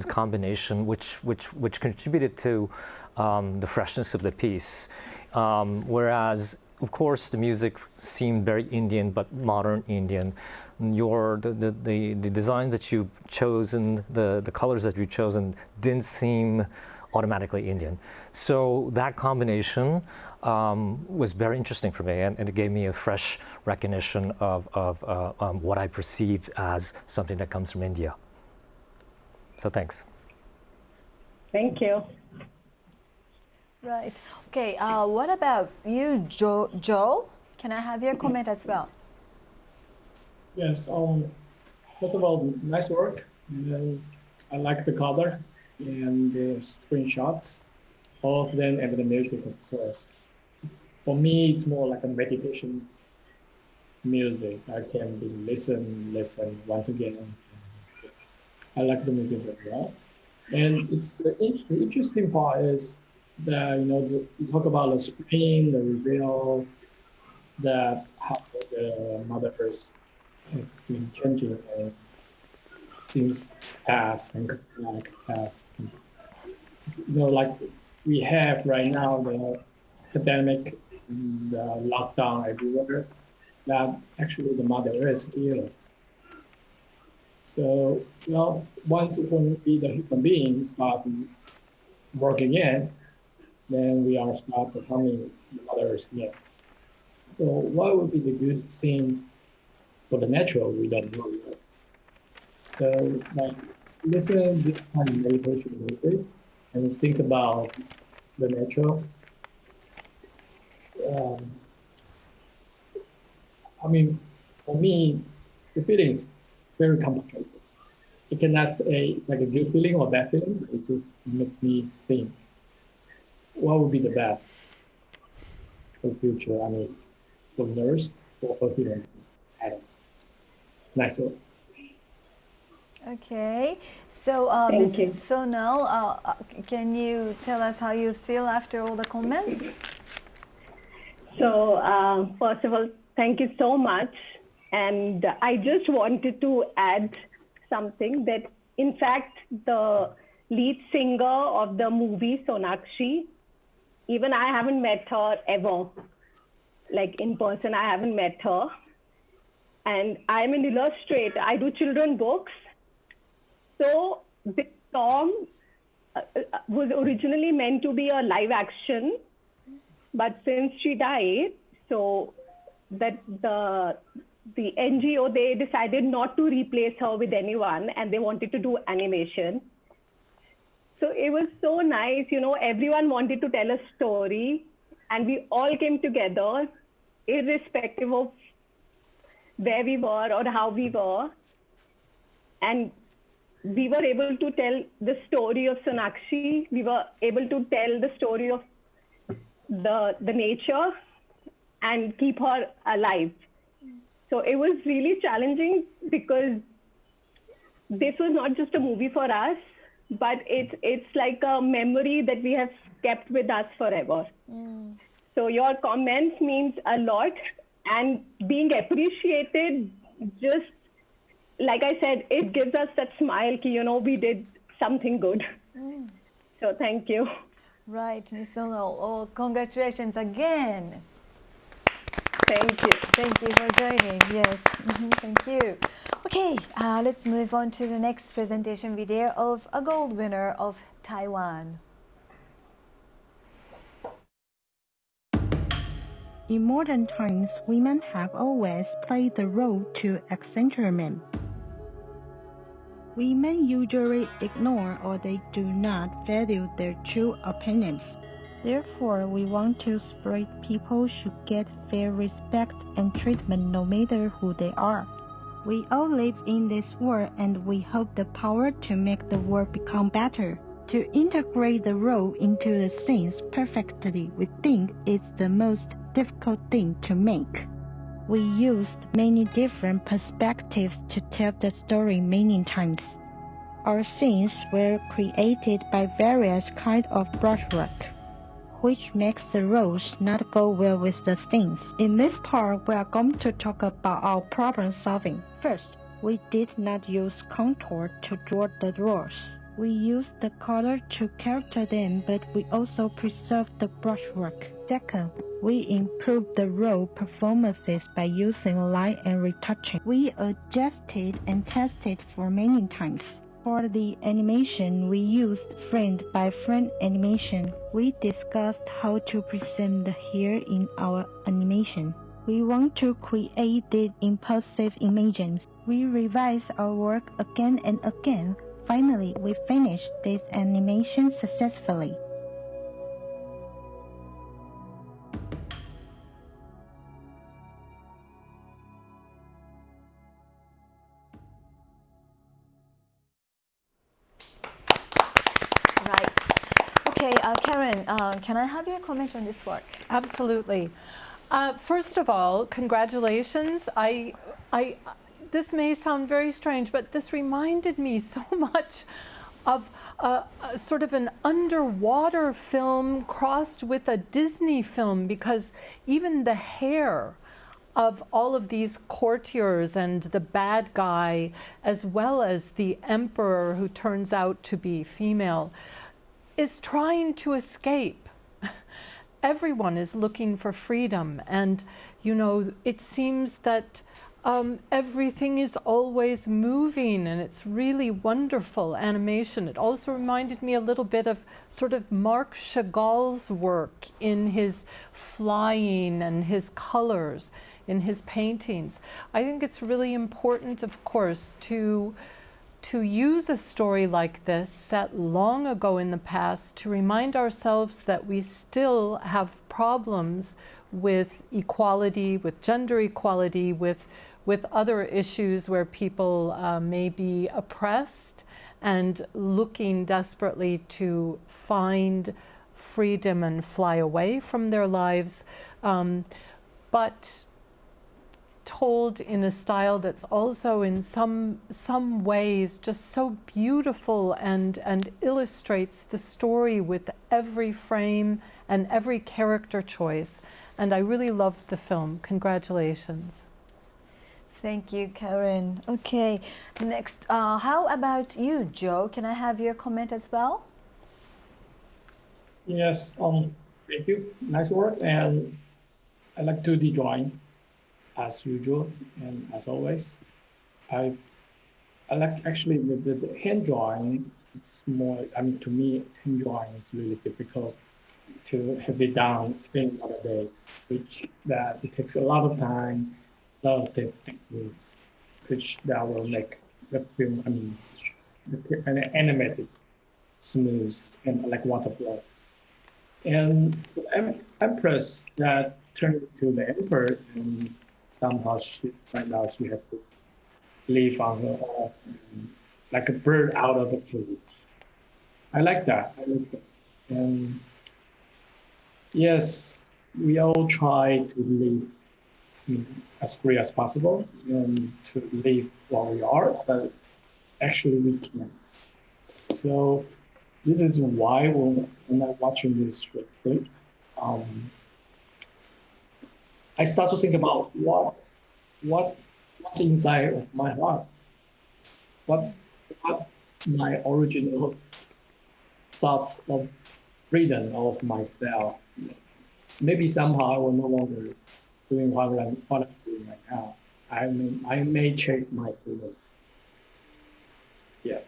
combination, which contributed to the freshness of the piece. Whereas, of course, the music seemed very Indian, but modern Indian. The designs that you've chosen, the colors that you've chosen, didn't seem automatically Indian. So that combination was very interesting for me, and it gave me a fresh recognition of what I perceived as something that comes from India. So thanks. Thank you. Right. Okay. What about you, Joe? Can I have your comment as well? Yes. First of all, nice work. And I like the color and the screenshots, all of them, and the music, of course. For me, it's more like a meditation music. I can listen once again. I like the music very well. And it's the interesting part is that, you know, you talk about the spring, the reveal, that how the Mother Earth has been changing and seems past and like past. You know, like we have right now the pandemic, the lockdown everywhere, that actually the Mother Earth here. So, you know, once when we, the human beings, start working again, then we are start becoming the Mother Earth again. So what would be the good thing for the natural we don't know yet? So, like, listen to this kind of meditation music and think about the natural. I mean, for me, the feeling is very complicated. It cannot say it's like a good feeling or bad feeling, but it just makes me think, what would be the best for the future? I mean, for nurse or for human? I don't know. Nice work. Okay, so Mrs. Sonal, can you tell us how you feel after all the comments? So, first of all, thank you so much. And I just wanted to add something that, in fact, the lead singer of the movie, Sonakshi, even I haven't met her ever. Like in person, I haven't met her. And I'm an illustrator. I do children books. So this song, was originally meant to be a live action, but since she died, so that the NGO, they decided not to replace her with anyone, and they wanted to do animation. So it was so nice, you know, everyone wanted to tell a story, and we all came together, irrespective of where we were or how we were. And we were able to tell the story of Sonakshi. We were able to tell the story of the nature and keep her alive. So it was really challenging because this was not just a movie for us, but it's like a memory that we have kept with us forever. So your comments means a lot, and being appreciated, just like I said, it gives us that smile, you know, we did something good. So thank you. Right, Ms. Sonal. Oh, congratulations again. Thank you. Thank you for joining. Yes, thank you. Okay, let's move on to the next presentation video of a gold winner of Taiwan. In modern times, women have always played the role to accentuate men. Women usually ignore or they do not value their true opinions. Therefore, we want to spread people should get fair respect and treatment no matter who they are. We all live in this world and we hope the power to make the world become better. To integrate the role into the scenes perfectly, we think it's the most difficult thing to make. We used many different perspectives to tell the story many times. Our scenes were created by various kinds of brushwork, which makes the roles not go well with the scenes. In this part, we are going to talk about our problem solving. First, we did not use contour to draw the roles. We used the color to character them, but we also preserved the brushwork. Second, we improved the role performances by using light and retouching. We adjusted and tested for many times. For the animation, we used frame-by-frame animation. We discussed how to present the hair in our animation. We want to create the impulsive images. We revised our work again and again. Finally, we finished this animation successfully. Okay, Karen, can I have your comment on this work? Absolutely. First of all, congratulations. This may sound very strange, but this reminded me so much of sort of an underwater film crossed with a Disney film, because even the hair of all of these courtiers and the bad guy, as well as the emperor who turns out to be female, is trying to escape. Everyone is looking for freedom, and you know, it seems that everything is always moving, and it's really wonderful animation. It also reminded me a little bit of sort of Marc Chagall's work in his flying and his colors in his paintings. I think it's really important, of course, to use a story like this set long ago in the past to remind ourselves that we still have problems with equality, with gender equality, with other issues where people may be oppressed and looking desperately to find freedom and fly away from their lives, but told in a style that's also in some ways just so beautiful and illustrates the story with every frame and every character choice. And I really loved the film. Congratulations. Thank you, Karen. Okay, next, how about you, Joe? Can I have your comment as well? Yes, thank you. Nice work, and I like 2D drawing as usual and as always. I like actually the hand drawing it's more, I mean, to me, enjoying is really difficult to have it down in other days, which that it takes a lot of time, a lot of techniques, which that will make the film, I mean, the animated smooth and like water flow. And the Empress that turned into the Emperor, and somehow she found out she had to live on her own, like a bird out of a cage. I like that. And yes, we all try to live as free as possible and to live what we are, but actually we can't. So this is why when I'm watching this clip, I start to think about what's inside of my heart. What my original thoughts of freedom of myself. Maybe somehow I will no longer doing what I'm doing right now. I may chase my freedom. Yeah,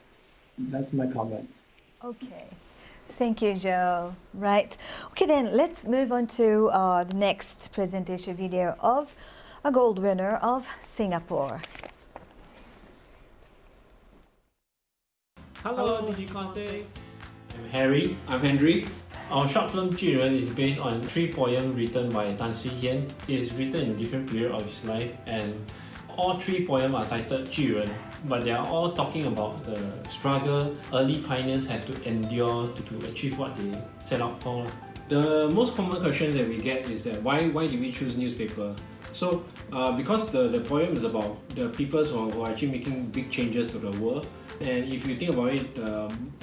that's my comment. Okay. Thank you, Joe. Right. Okay, then let's move on to the next presentation video of a gold winner of Singapore. Hello, DigiCon6. I'm Harry. I'm Henry. Our short film 巨人 is based on 3 poems written by Tan Swee Hian. It is written in different periods of his life, and all 3 poems are titled 巨人, but they are all talking about the struggle early pioneers had to endure to achieve what they set out for. The most common question that we get is that why did we choose newspaper? So because the poem is about the people who are actually making big changes to the world, and if you think about it,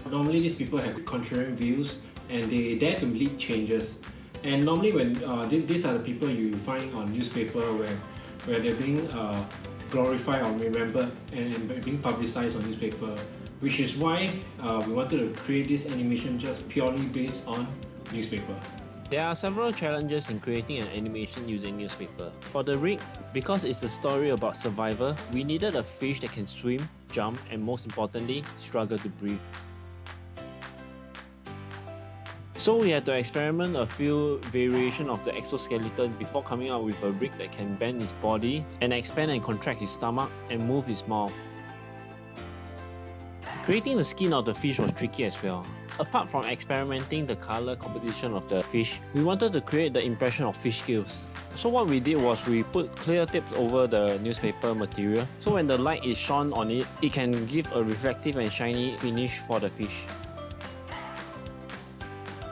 normally these people have contrarian views and they dare to lead changes. And normally when these are the people you find on newspaper where they're being glorified or remembered and being publicized on newspaper, which is why we wanted to create this animation just purely based on newspaper. There are several challenges in creating an animation using newspaper. For the rig, because it's a story about survival, we needed a fish that can swim, jump, and most importantly, struggle to breathe. So we had to experiment a few variations of the exoskeleton before coming up with a rig that can bend his body and expand and contract his stomach and move his mouth. Creating the skin of the fish was tricky as well. Apart from experimenting the color composition of the fish, we wanted to create the impression of fish scales. So what we did was we put clear tapes over the newspaper material, so when the light is shone on it, it can give a reflective and shiny finish for the fish.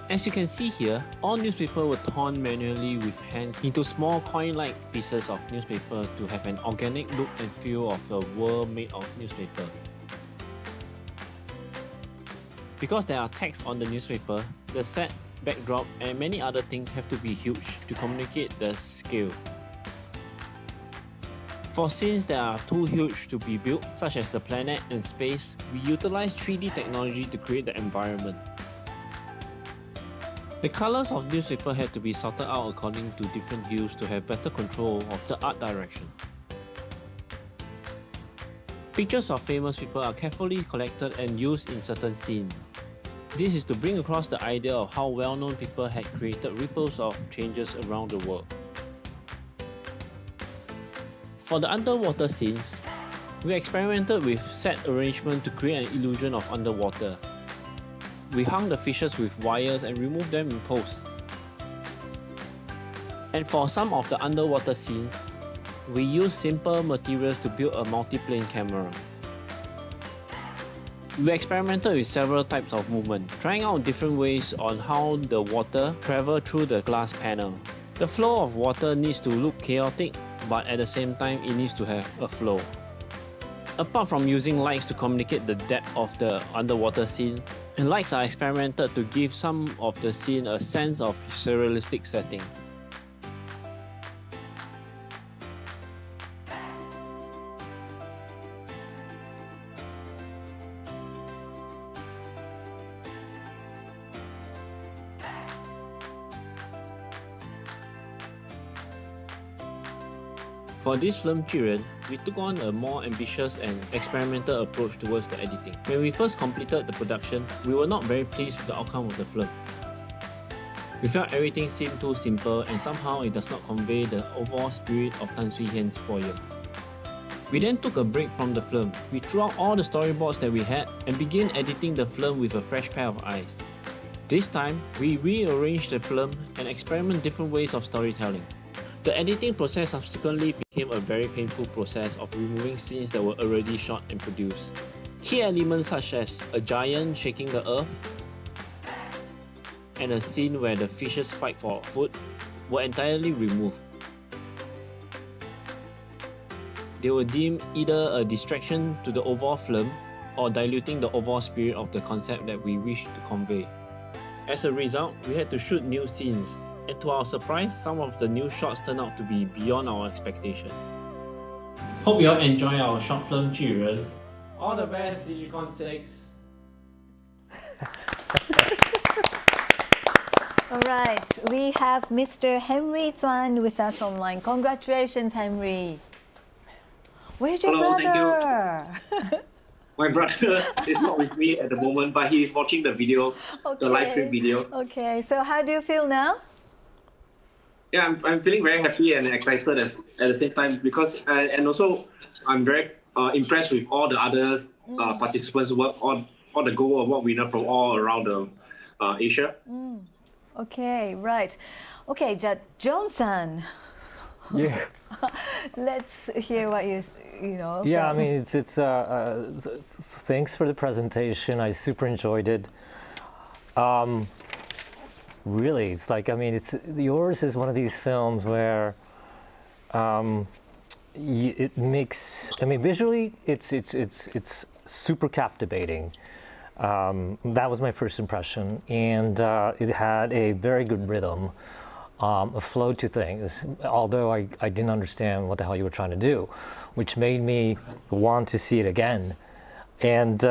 As you can see here, all newspaper were torn manually with hands into small coin-like pieces of newspaper to have an organic look and feel of a world made of newspaper. Because there are text on the newspaper, the set, backdrop, and many other things have to be huge to communicate the scale. For scenes that are too huge to be built, such as the planet and space, we utilize 3D technology to create the environment. The colors of newspaper had to be sorted out according to different hues to have better control of the art direction. Pictures of famous people are carefully collected and used in certain scenes. This is to bring across the idea of how well-known people had created ripples of changes around the world. For the underwater scenes, we experimented with set arrangement to create an illusion of underwater. We hung the fishes with wires and removed them in post. And for some of the underwater scenes, we used simple materials to build a multi-plane camera. We experimented with several types of movement, trying out different ways on how the water travels through the glass panel. The flow of water needs to look chaotic, but at the same time it needs to have a flow. Apart from using lights to communicate the depth of the underwater scene, lights are experimented to give some of the scene a sense of surrealistic setting. For this film, Juren, we took on a more ambitious and experimental approach towards the editing. When we first completed the production, we were not very pleased with the outcome of the film. We felt everything seemed too simple and somehow it does not convey the overall spirit of Tan Swee Hien's poem. We then took a break from the film. We threw out all the storyboards that we had and began editing the film with a fresh pair of eyes. This time, we rearranged the film and experimented different ways of storytelling. The editing process subsequently became a very painful process of removing scenes that were already shot and produced. Key elements such as a giant shaking the earth and a scene where the fishes fight for food were entirely removed. They were deemed either a distraction to the overall film or diluting the overall spirit of the concept that we wished to convey. As a result, we had to shoot new scenes, and to our surprise, some of the new shots turned out to be beyond our expectation. Hope you all enjoy our short film Juren. All the best, DigiCon6! All right, we have Mr. Henry Tuan with us online. Congratulations, Henry. Where's your brother? Thank you. My brother is not with me at the moment, but he is watching the video, the live stream video. Okay, so how do you feel now? Yeah, I'm feeling very happy and excited at the same time because, and also I'm very impressed with all the other participants' work, all the Gold Award winners from all around Asia. Okay, right. Okay, Johnson. Yeah. Let's hear what you know. Yeah, I mean, it's thanks for the presentation. I super enjoyed it. Really, it's like, I mean, yours is one of these films where it makes, I mean, visually, it's super captivating. That was my first impression, and it had a very good rhythm. A flow to things, although I didn't understand what the hell you were trying to do, which made me want to see it again. And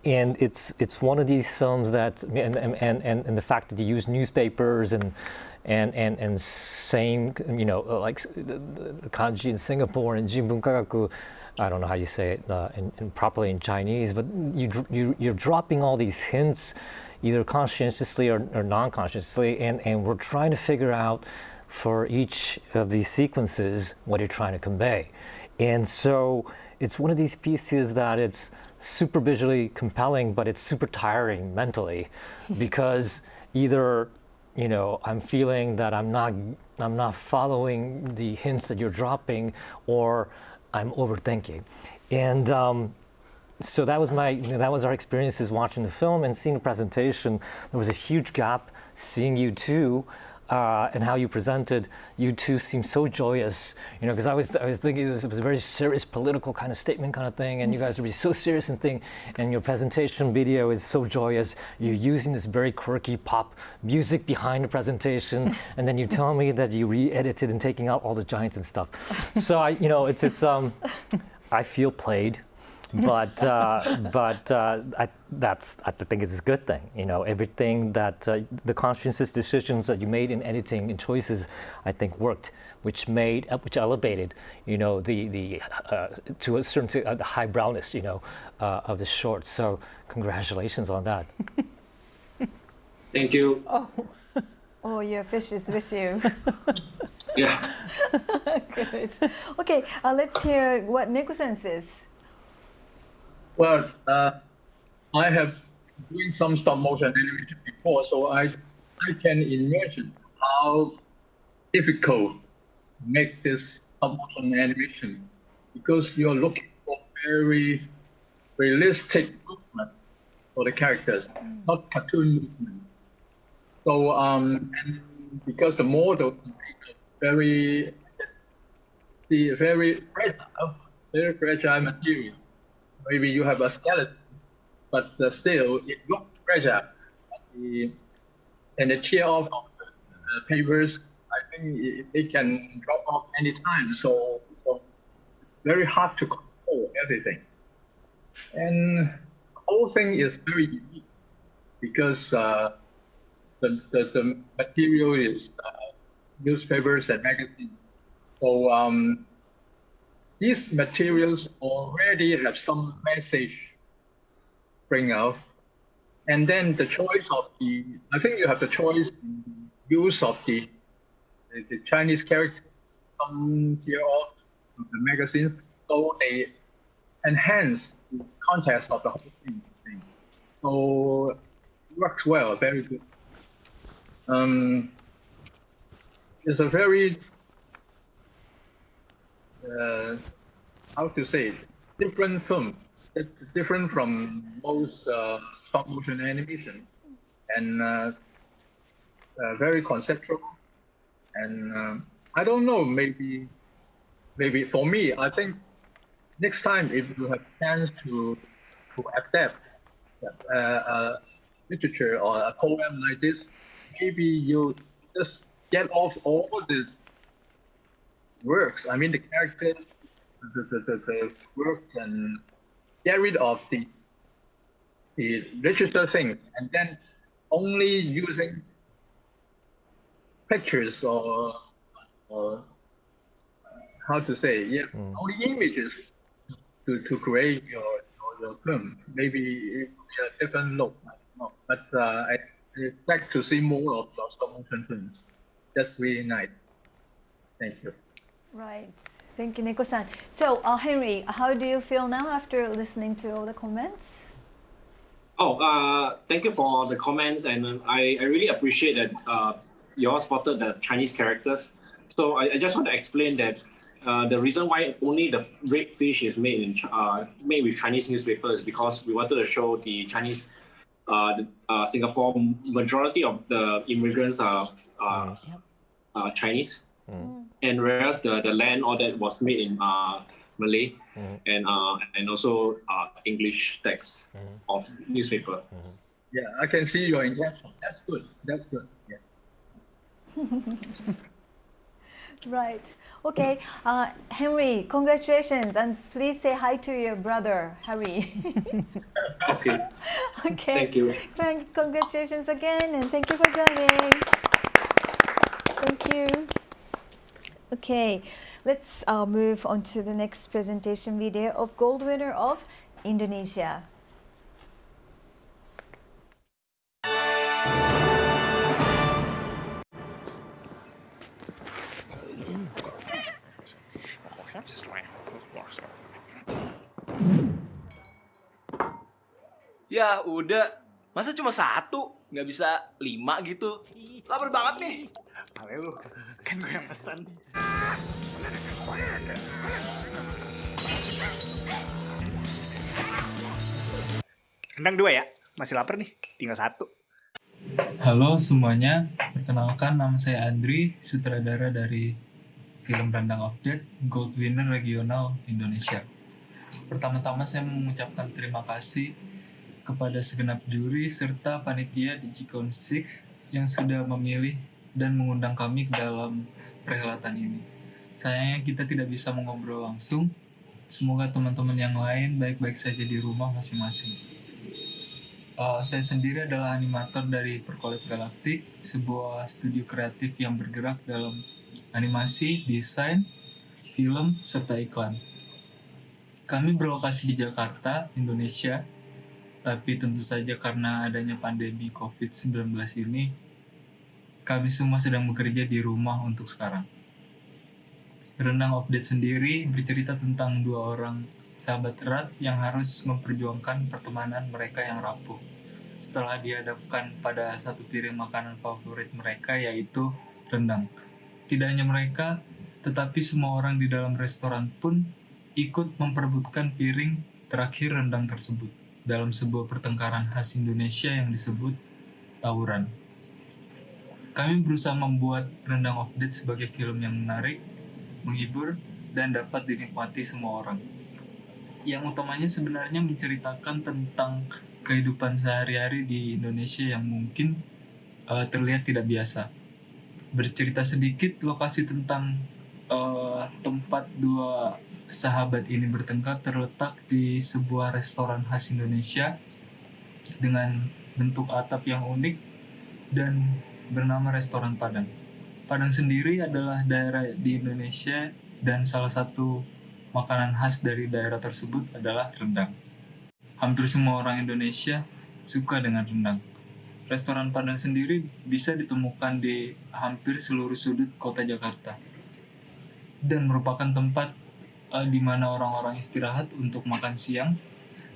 it's one of these films that, and the fact that you use newspapers and same, you know, like kanji in Singapore and Jinbun Kagaku, I don't know how you say it properly in Chinese, but you're dropping all these hints, either conscientiously or non-consciously, and we're trying to figure out for each of these sequences what you're trying to convey. And so it's one of these pieces that it's super visually compelling, but it's super tiring mentally, because either, you know, I'm feeling that I'm not following the hints that you're dropping, or I'm overthinking. And so that was our experiences watching the film and seeing the presentation. There was a huge gap seeing you two and how you presented. You two seemed so joyous, you know, because I was thinking it was a very serious political kind of statement kind of thing, and you guys would be so serious and thing, and your presentation video is so joyous. You're using this very quirky pop music behind the presentation, and then you tell me that you re-edited and taking out all the giants and stuff. So I feel played. But I think it's a good thing. You know, everything that the conscientious decisions that you made in editing and choices, I think worked, which elevated, you know, the to a certain highbrowness, you know, of the short. So congratulations on that. Thank you. Oh, your fish is with you. Yeah. Good. Okay, let's hear what Neko-san says. Well, I have doing some stop motion animation before, so I can imagine how difficult to make this stop motion animation, because you're looking for very realistic movement for the characters, not cartoon movement. So and because the model is very fragile material. Maybe you have a skeleton, but still it looks fragile. And the tear off of the papers, I think it can drop off anytime. So it's very hard to control everything. And the whole thing is very unique because the material is newspapers and magazines. So these materials already have some message bring out. And then the choice of I think you have the choice in use of the Chinese characters, some here of the magazines, so they enhance the context of the whole thing. So it works well, very good. It's a very, how to say, different film. It's different from most stop motion animation, and very conceptual. And I don't know, maybe for me, I think next time if you have chance to adapt literature or a poem like this, maybe you just get off all the works. I mean the characters, the works, and get rid of the literature things, and then only using pictures or how to say, only images to create your film. Maybe it will be a different look. I don't know. But I like to see more of your stop motion films. That's really nice. Thank you. Right. Thank you, Neko-san. So, Henry, how do you feel now after listening to all the comments? Thank you for the comments, and I really appreciate that you all spotted the Chinese characters. So I just want to explain that the reason why only the red fish is made with Chinese newspaper is because we wanted to show the Chinese, Singapore, majority of the immigrants are Chinese, and whereas the land, all that was made in Malay, and also English text of newspaper. Yeah, I can see your intention. That's good. That's good. Yeah. Right. Okay. Henry, congratulations, and please say hi to your brother, Harry. Okay. Okay. Thank you. Congratulations again, and thank you for joining. Thank you. Okay, let's move on to the next presentation video of gold winner of Indonesia. Ya udah, masa cuma satu? Nggak bisa 5 gitu? Lapar banget nih. Ale lu, kan gue yang pesan. Rendang 2 ya? Masih lapar nih, tinggal 1. Halo semuanya, perkenalkan nama saya Andri, sutradara dari film Rendang of Death, Gold Winner Regional Indonesia. Pertama-tama saya mengucapkan terima kasih kepada segenap juri serta panitia DigiCon6 yang sudah memilih dan mengundang kami ke dalam perhelatan ini. Sayangnya kita tidak bisa mengobrol langsung. Semoga teman-teman yang lain baik-baik saja di rumah masing-masing. Saya sendiri adalah animator dari Perkolab Galaktik, sebuah studio kreatif yang bergerak dalam animasi, desain, film, serta iklan. Kami berlokasi di Jakarta, Indonesia, tapi tentu saja karena adanya pandemi COVID-19 ini, kami semua sedang bekerja di rumah untuk sekarang. Rendang of Death sendiri bercerita tentang 2 orang sahabat erat yang harus memperjuangkan pertemanan mereka yang rapuh setelah dihadapkan pada satu piring makanan favorit mereka, yaitu rendang. Tidak hanya mereka, tetapi semua orang di dalam restoran pun ikut memperebutkan piring terakhir rendang tersebut dalam sebuah pertengkaran khas Indonesia yang disebut tawuran. Kami berusaha membuat Rendang of Death sebagai film yang menarik, menghibur, dan dapat dinikmati semua orang. Yang utamanya sebenarnya menceritakan tentang kehidupan sehari-hari di Indonesia yang mungkin terlihat tidak biasa. Bercerita sedikit, lokasi tentang tempat 2 sahabat ini bertengkar terletak di sebuah restoran khas Indonesia dengan bentuk atap yang unik dan bernama Restoran Padang. Padang sendiri adalah daerah di Indonesia dan salah satu makanan khas dari daerah tersebut adalah rendang. Hampir semua orang Indonesia suka dengan rendang. Restoran Padang sendiri bisa ditemukan di hampir seluruh sudut kota Jakarta dan merupakan tempat di mana orang-orang istirahat untuk makan siang,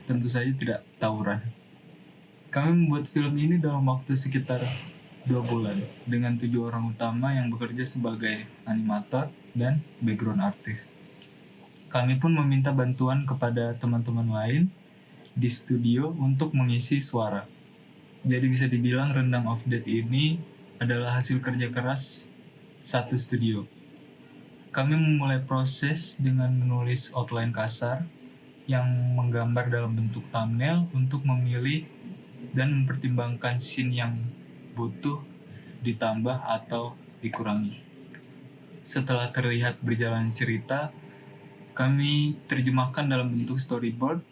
tentu saja tidak tawuran. Kami membuat film ini dalam waktu sekitar 2 bulan dengan 7 orang utama yang bekerja sebagai animator dan background artist. Kami pun meminta bantuan kepada teman-teman lain di studio untuk mengisi suara. Jadi bisa dibilang Rendang of Death ini adalah hasil kerja keras satu studio. Kami memulai proses dengan menulis outline kasar yang menggambar dalam bentuk thumbnail untuk memilih dan mempertimbangkan scene yang butuh ditambah atau dikurangi. Setelah terlihat berjalan cerita, kami terjemahkan dalam bentuk storyboard.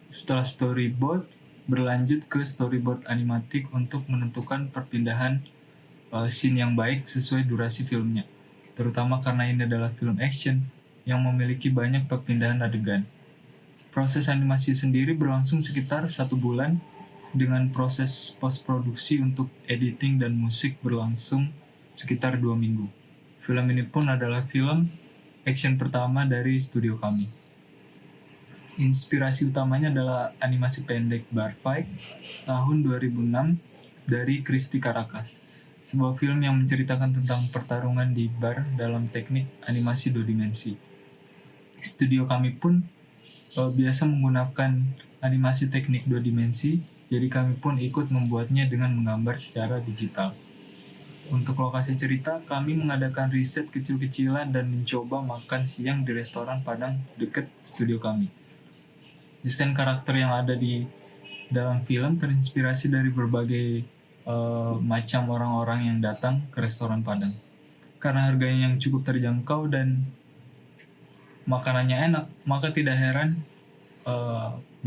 Setelah storyboard, berlanjut ke storyboard animatik untuk menentukan perpindahan scene yang baik sesuai durasi filmnya. Terutama karena ini adalah film action yang memiliki banyak perpindahan adegan. Proses animasi sendiri berlangsung sekitar 1 bulan, dengan proses post-produksi untuk editing dan musik berlangsung sekitar 2 minggu. Film ini pun adalah film action pertama dari studio kami. Inspirasi utamanya adalah animasi pendek Bar Fight tahun 2006 dari Christy Caracas, sebuah film yang menceritakan tentang pertarungan di bar dalam teknik animasi 2 dimensi. Studio kami pun biasa menggunakan animasi teknik 2 dimensi, jadi kami pun ikut membuatnya dengan menggambar secara digital. Untuk lokasi cerita, kami mengadakan riset kecil-kecilan dan mencoba makan siang di restoran Padang dekat studio kami. Desain karakter yang ada di dalam film terinspirasi dari berbagai macam orang-orang yang datang ke restoran Padang. Karena harganya yang cukup terjangkau dan makanannya enak, maka tidak heran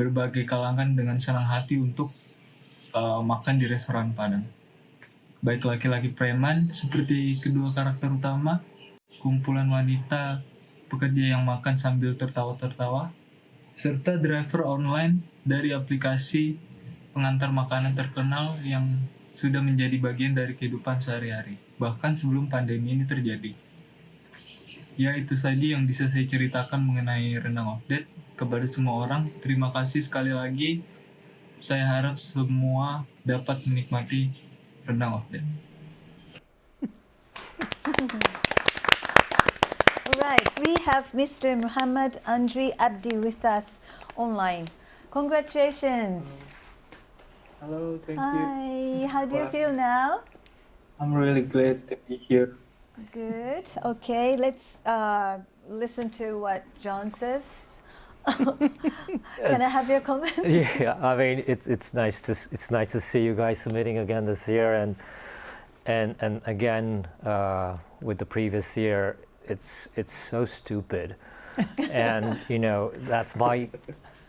berbagai kalangan dengan senang hati untuk makan di restoran Padang. Baik laki-laki preman seperti kedua karakter utama, kumpulan wanita pekerja yang makan sambil tertawa-tertawa, serta driver online dari aplikasi pengantar makanan terkenal yang sudah menjadi bagian dari kehidupan sehari-hari, bahkan sebelum pandemi ini terjadi. Ya, itu saja yang bisa saya ceritakan mengenai Rendang of Death. Kepada semua orang, terima kasih sekali lagi. Saya harap semua dapat menikmati Rendang of Death. Alright, we have Mr. Muhammad Andri Abdi with us online. Congratulations. Hello, thank you. Hi, how do you feel now? I'm really glad to be here. Good. Okay, let's listen to what John says. Can I have your comment? Yeah, I mean it's nice to see you guys submitting again this year, and again with the previous year, it's so stupid, and you know that's my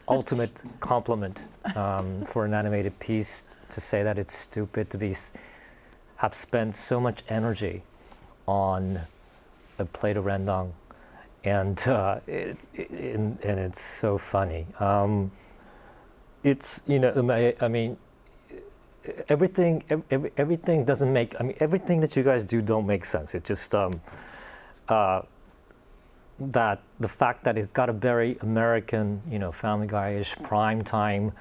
ultimate compliment for an animated piece, to say that it's stupid to have spent so much energy on a plate of rendang, and it's so funny. It's, you know, I mean, everything doesn't make. I mean, everything that you guys do don't make sense. It just that the fact that it's got a very American, you know, Family Guy-ish prime time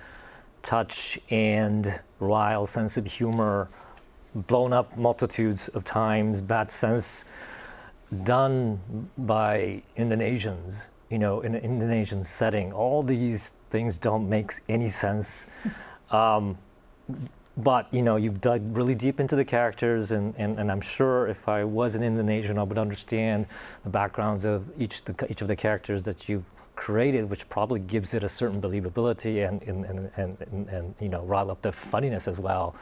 touch and wild sense of humor, blown up multitudes of times, bad sense, done by Indonesians, you know, in an Indonesian setting. All these things don't make any sense. But, you know, you've dug really deep into the characters, and I'm sure if I was an Indonesian, I would understand the backgrounds of each of the characters that you've created, which probably gives it a certain believability and you know, rile up the funniness as well.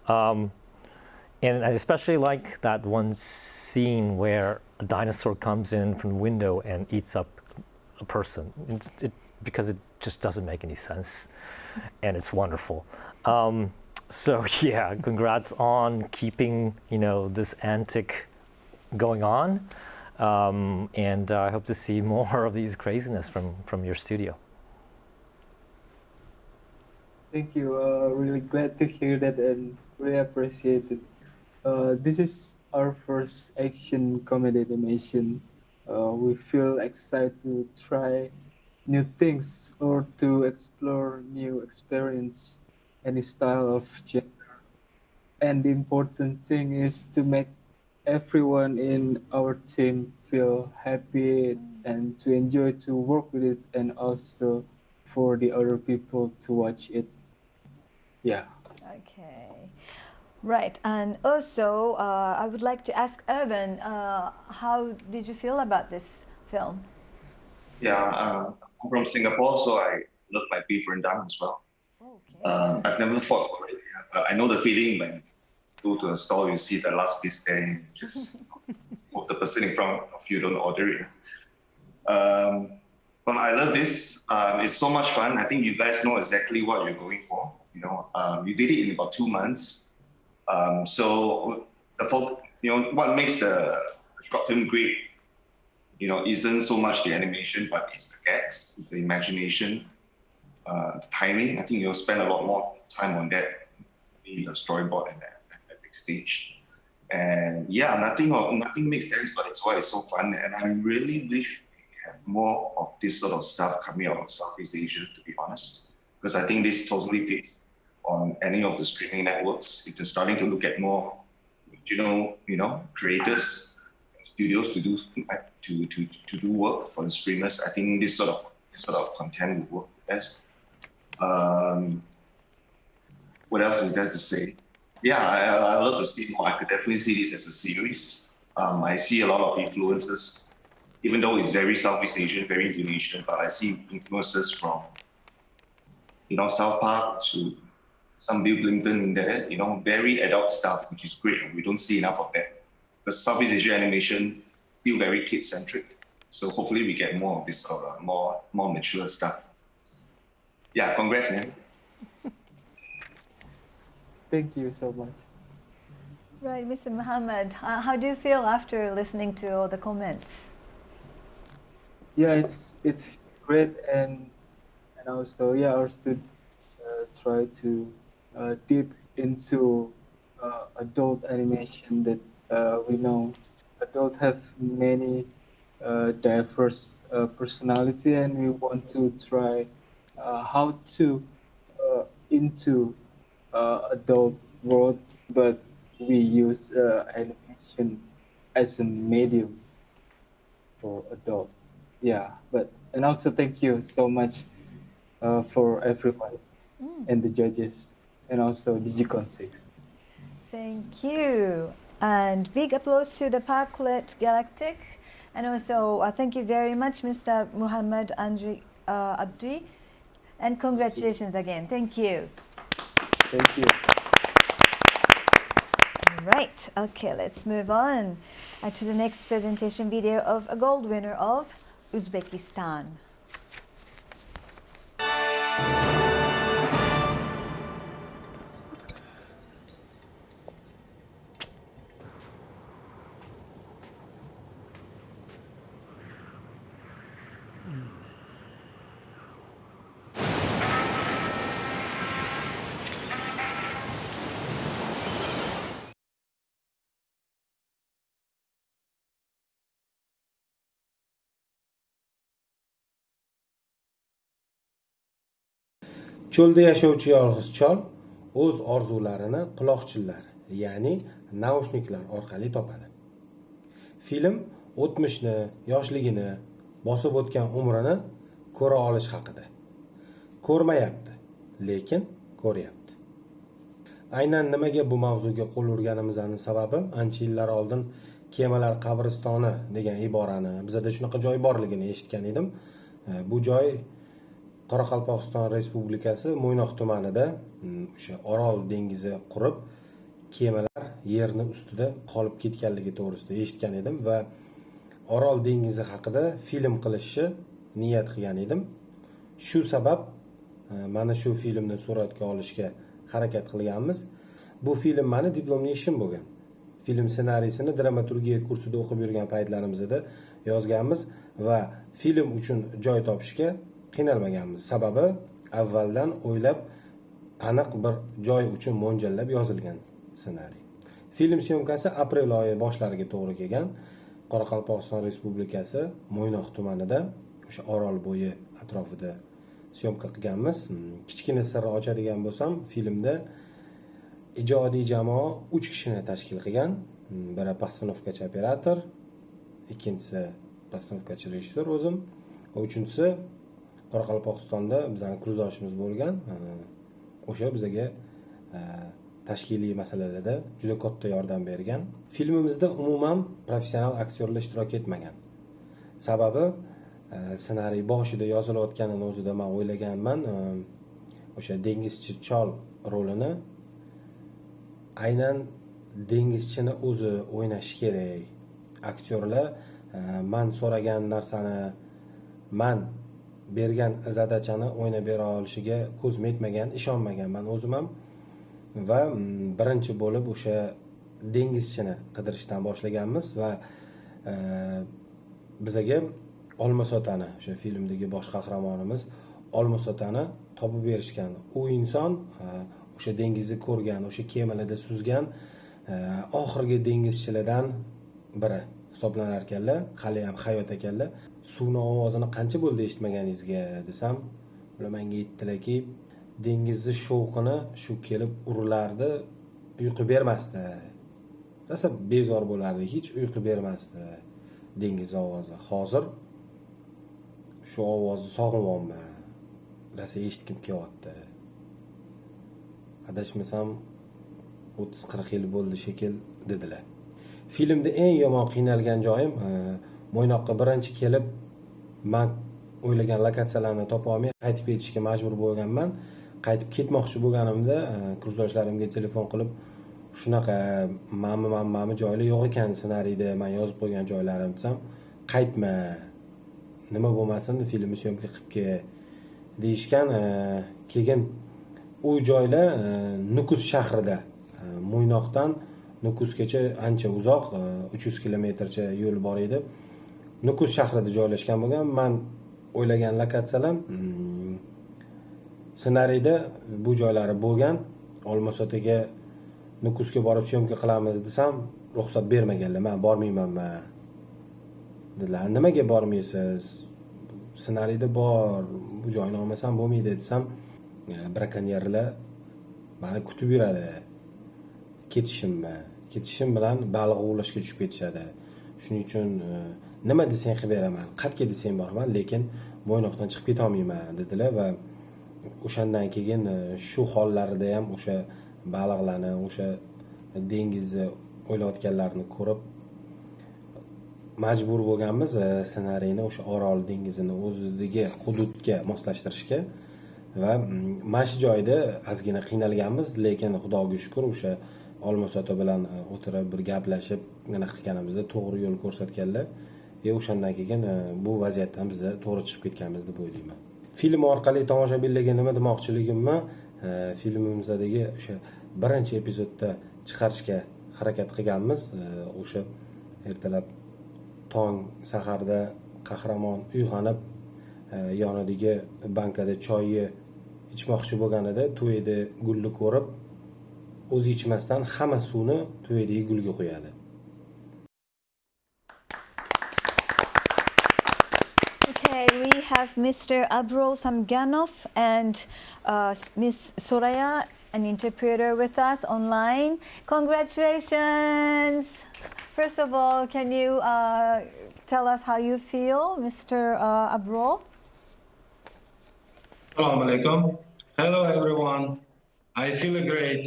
And I especially like that one scene where a dinosaur comes in from the window and eats up a person, because it just doesn't make any sense, and it's wonderful. So yeah, congrats on keeping, you know, this antic going on. And I hope to see more of these craziness from your studio. Thank you. Really glad to hear that and really appreciate it. This is our first action comedy animation. We feel excited to try new things or to explore new experience, any style of genre. And the important thing is to make everyone in our team feel happy and to enjoy to work with it, and also for the other people to watch it. Yeah. Okay. Right. And also, I would like to ask Evan, how did you feel about this film? Yeah, I'm from Singapore, so I love my beef rendang as well. Okay. I've never fought for it, but I know the feeling when you go to a store, you see the last piece there, and just hope the person in front of you don't order it. But I love this. It's so much fun. I think you guys know exactly what you're going for. You know, you did it in about 2 months. So what makes the short film great, isn't so much the animation, but it's the gags, the imagination, the timing. I think you'll spend a lot more time on that, the storyboard and that big stage. And yeah, nothing makes sense, but it's why it's so fun. And I really wish we have more of this sort of stuff coming out of Southeast Asia, to be honest, because I think this totally fits on any of the streaming networks. If they're starting to look at more regional, creators, studios to do work for the streamers, I think this sort of content will work the best. What else is there to say? Yeah, I love to see more. I could definitely see this as a series. I see a lot of influences, even though it's very Southeast Asian, very Indonesian, but I see influences from, South Park to some Bill Clinton in there, very adult stuff, which is great. And we don't see enough of that. Because Southeast Asia animation is still very kid-centric. So hopefully we get more of this sort of more mature stuff. Yeah, congrats, man. Thank you so much. Right, Mr. Muhammad, how do you feel after listening to all the comments? Yeah, it's great, and also our students try to deep into adult animation that we know adults have many diverse personality, and we want to try how to into adult world, but we use animation as a medium for adult. Yeah, and also thank you so much for everyone and the judges, and also DigiCon6. Thank you. And big applause to the Parklet Galactic. And also thank you very much, Mr. Muhammad Abdi. And congratulations again. Thank you. Thank you. Right. Okay, let's move on to the next presentation video of a gold winner of Uzbekistan. Cho'lda yashovchi yolg'iz chol o'z orzularini quloqchinlar, ya'ni naushniklar orqali topadi. Film o'tmishni, yoshligini, bosib o'tgan umrini ko'ra olish haqida. Ko'rmayapti, lekin ko'ryapti. Aynan nimaga bu mavzuga qo'l urganimizning sababi ancha yillar oldin Kemalar qabristoni degan iborani, bizda shunaqa joy borligini eshitgan edim. Bu joy Qoraqalpog'iston Respublikasi Mo'ynoq tumanida o'sha Orol dengizi qurib, kemalar yerni ustida qolib ketganligi to'g'risida eshitgan edim va Orol dengizi haqida film qilishni niyat qilgan edim. Shu sabab mana shu filmni suratga olishga harakat qilganmiz. Bu film meni diplomli ishim bo'lgan. film ssenariysini dramaturgiya kursida o'qib yurgan paytlarimizda yozganmiz va film uchun joy topishga qiynalmaganmiz. Sababi avvaldan o'ylab aniq bir joy uchun mo'ljallab yozilgan ssenariy. Film syomkasi aprel oyi boshlariga to'g'ri kelgan. Qoraqalpog'iston Respublikasi Mo'ynoq tumanida o'sha Orol bo'yi atrofida syomka qilganmiz. Kichkina sirni ochadigan bo'lsam, filmda ijodiy jamoa 3 kishini tashkil qilgan. Biri postanovkachi operator, ikkinchisi postanovkachi rejissyor o'zim, va uchinchisi Qoraqalpog'istonda bizning kursdoshimiz bo'lgan. O'sha bizga tashkiliy masalalarda juda katta yordam bergan. Filmimizda umuman professional aktyorlar ishtirok etmagan. Sababi ssenariy boshida yozilayotganini o'zida men o'ylaganman, o'sha dengizchi chol rolini aynan dengizchini o'zi o'ynashi kerak. Aktyorlar men so'ragan narsani, men bergan zadachani o'ynab bera olishiga ko'zim yetmagan, ishonmaganman o'zim ham. Va birinchi bo'lib o'sha dengizchini qidirishdan boshlaganmiz va bizga Olmasotani, o'sha filmdagi bosh qahramonimiz Olmasotani topib berishgan. U inson o'sha dengizni ko'rgan, o'sha kemalarda suzgan oxirgi dengizchilardan biri hisoblanar ekanlar, hali ham hayot ekanlar. Suvning ovozini qancha bo'ldi eshitmaganingizga desam, ular menga aytdilarki, dengizni shovqini shu kelib urilardi, uyqu bermasdi. Rosa bezor bo'lardi, hech uyqu bermasdi dengiz ovozi. Hozir shu ovozni sog'inyapman. Rosa eshitkim kelyapti. Adashmasam 30-40 yil bo'ldi shekil dedilar. Filmda eng yomon qiynalgan joyim Mo'ynoqqa birinchi kelib men o'ylagan lokatsiyalarni topa olmay qaytib ketishga majbur bo'lganman. Qaytib ketmoqchi bo'lganimda kursdoshlarimga telefon qilib, shunaqa mana joylar yo'q ekan ssenariyda, men yozib qo'ygan joylarim desam, qaytma. Nima bo'lmasin, filmni syomka qilib kel deyishgan. Keyin u joylar Nukus shahrida, Mo'ynoqdan Nukusgacha ancha uzoq, 300 kilometrcha yo'l bor edi. Nukus shahrida joylashgan bo'lgan. Men o'ylagan lokatsiyalar ssenariyda bu joylari bo'lgan. Olmasotaga Nukusga borib syomka qilamiz desam, ruxsat bermaganlar. Men bormayman dedilar. Nimaga bormaysiz? Ssenariyda bor, bu joyni olmasam bo'lmaydi desam, brakonyerlar meni kutib yuradi. Ketishim bilan baliq ovlashga tushib ketishadi. Shuning uchun nima desang qilib beraman, qayerga desang boraman, lekin Mo'ynoqdan chiqib keta olmayman dedilar va o'shandan keyin shu hollarida ham o'sha baliqlarni, o'sha dengizni o'ylayotganlarni ko'rib majbur bo'lganmiz ssenariyni o'sha Orol dengizini o'zidagi hududga moslashtirishga va mana shu joyda ozgina qiynalganmiz, lekin Xudoga shukr o'sha Olmasota bilan o'tirib bir gaplashib anaqa qilganimizda to'g'ri yo'l ko'rsatganlar. O'shandan keyin bu vaziyatdan biz to'g'ri chiqib ketganmiz deb o'ylayman. Film orqali tomoshabinlarga nima demoqchiligimni filmimizdagi o'sha birinchi epizodda chiqarishga harakat qilganmiz. O'sha ertalab tong saharda qahramon uyg'onib yonidagi bankada choyni ichmoqchi bo'lganida to'yda gulni ko'rib, o'zi ichmasdan hamma suvni to'ydagi gulga qo'yadi. Okay, we have Mr. Abrol Samganov and Ms. Soraya, an interpreter with us online. Congratulations! First of all, can you tell us how you feel, Mr. Abrol? Assalamu alaikum. Hello, everyone. I feel great.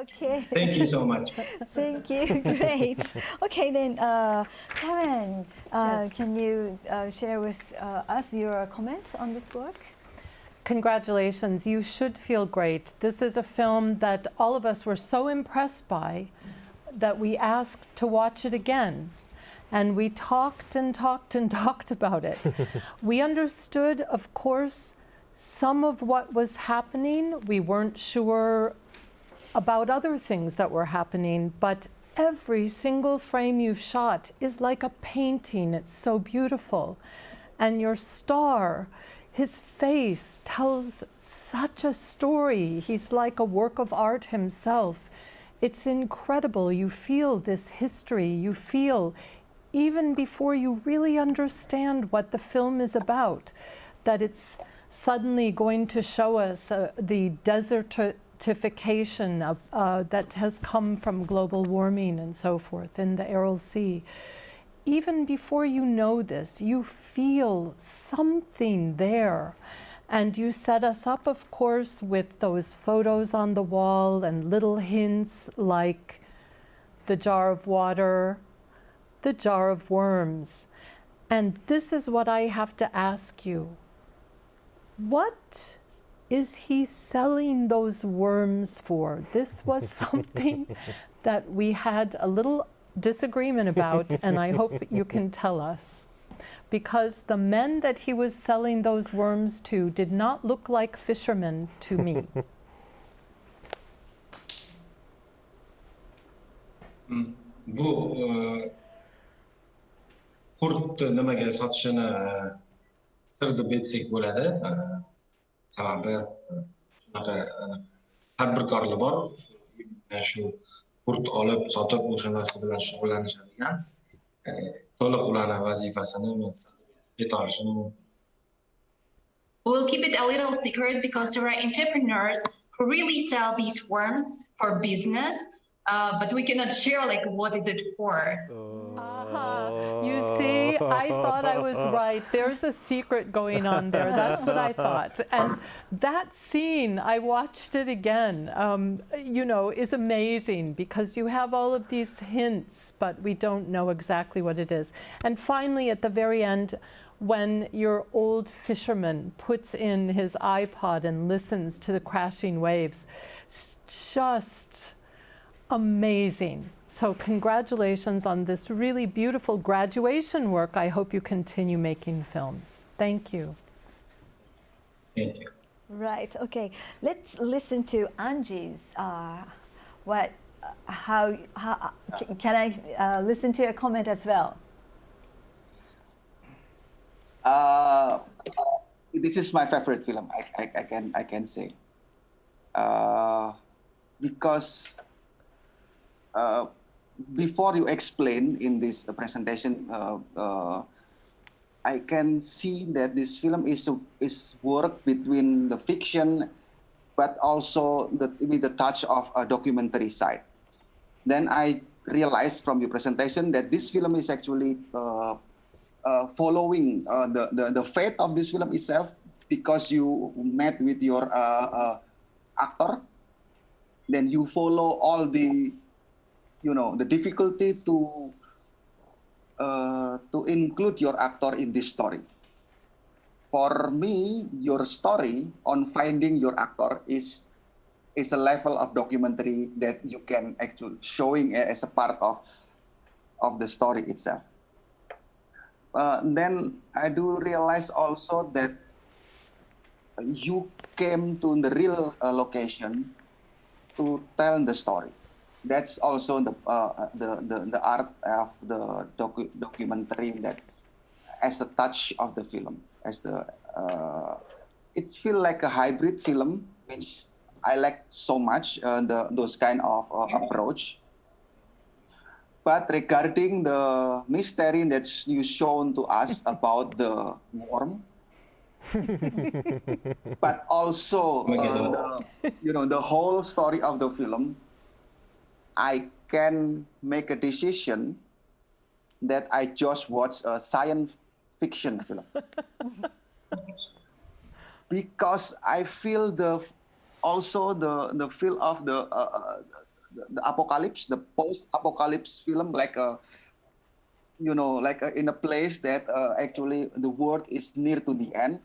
Okay. Thank you so much. Thank you. Great. Okay, then, Karen, Yes. can you share with us your comment on this work? Congratulations. You should feel great. This is a film that all of us were so impressed by that we asked to watch it again. And we talked and talked and talked about it. We understood, of course, some of what was happening. We weren't sure about other things that were happening, but every single frame you've shot is like a painting. It's so beautiful. And your star, his face tells such a story. He's like a work of art himself. It's incredible. You feel this history. You feel, even before you really understand what the film is about, that it's suddenly going to show us the desertification that has come from global warming and so forth in the Aral Sea. Even before you know this, you feel something there. And you set us up, of course, with those photos on the wall and little hints like the jar of water, the jar of worms. And this is what I have to ask you. What is he selling those worms for? This was something that we had a little disagreement about, and I hope you can tell us. Because the men that he was selling those worms to did not look like fishermen to me. Bu qurt nimaga sotishini sir deb aytsak bo'ladi. Sababi shunaqa tadbirkorlar bor. Shu qurt olib sotib o'sha narsa bilan shug'ullanishadigan. To'liq ularning vazifasini ayta olishim mumkin. We'll keep it a little secret because there are entrepreneurs who really sell these worms for business, but we cannot share like what is it for. You see, I thought I was right. There's a secret going on there. That's what I thought. And that scene, I watched it again, you know, is amazing because you have all of these hints, but we don't know exactly what it is. And finally, at the very end, when your old fisherman puts in his iPod and listens to the crashing waves, just amazing. So congratulations on this really beautiful graduation work. I hope you continue making films. Thank you. Thank you. Right, okay. Let's listen to Anji's, can I listen to your comment as well? This is my favorite film, I can say. Because before you explain in this presentation, I can see that this film is work between the fiction, but also the touch of a documentary side. Then I realized from your presentation that this film is actually following the fate of this film itself, because you met with your actor, then you follow all the the difficulty to include your actor in this story. For me, your story on finding your actor is a level of documentary that you can actually showing as a part of the story itself. Then I do realize also that you came to the real location to tell the story. That's also the art of the documentary, that as the touch of the film, as the it feels like a hybrid film, which I like so much, those kind of approach. But regarding the mystery that you shown to us about the worm, but also the whole story of the film, I can make a decision that I just watched a science fiction film. Because I feel the feel of the apocalypse, the post-apocalypse film, like in a place that actually the world is near to the end,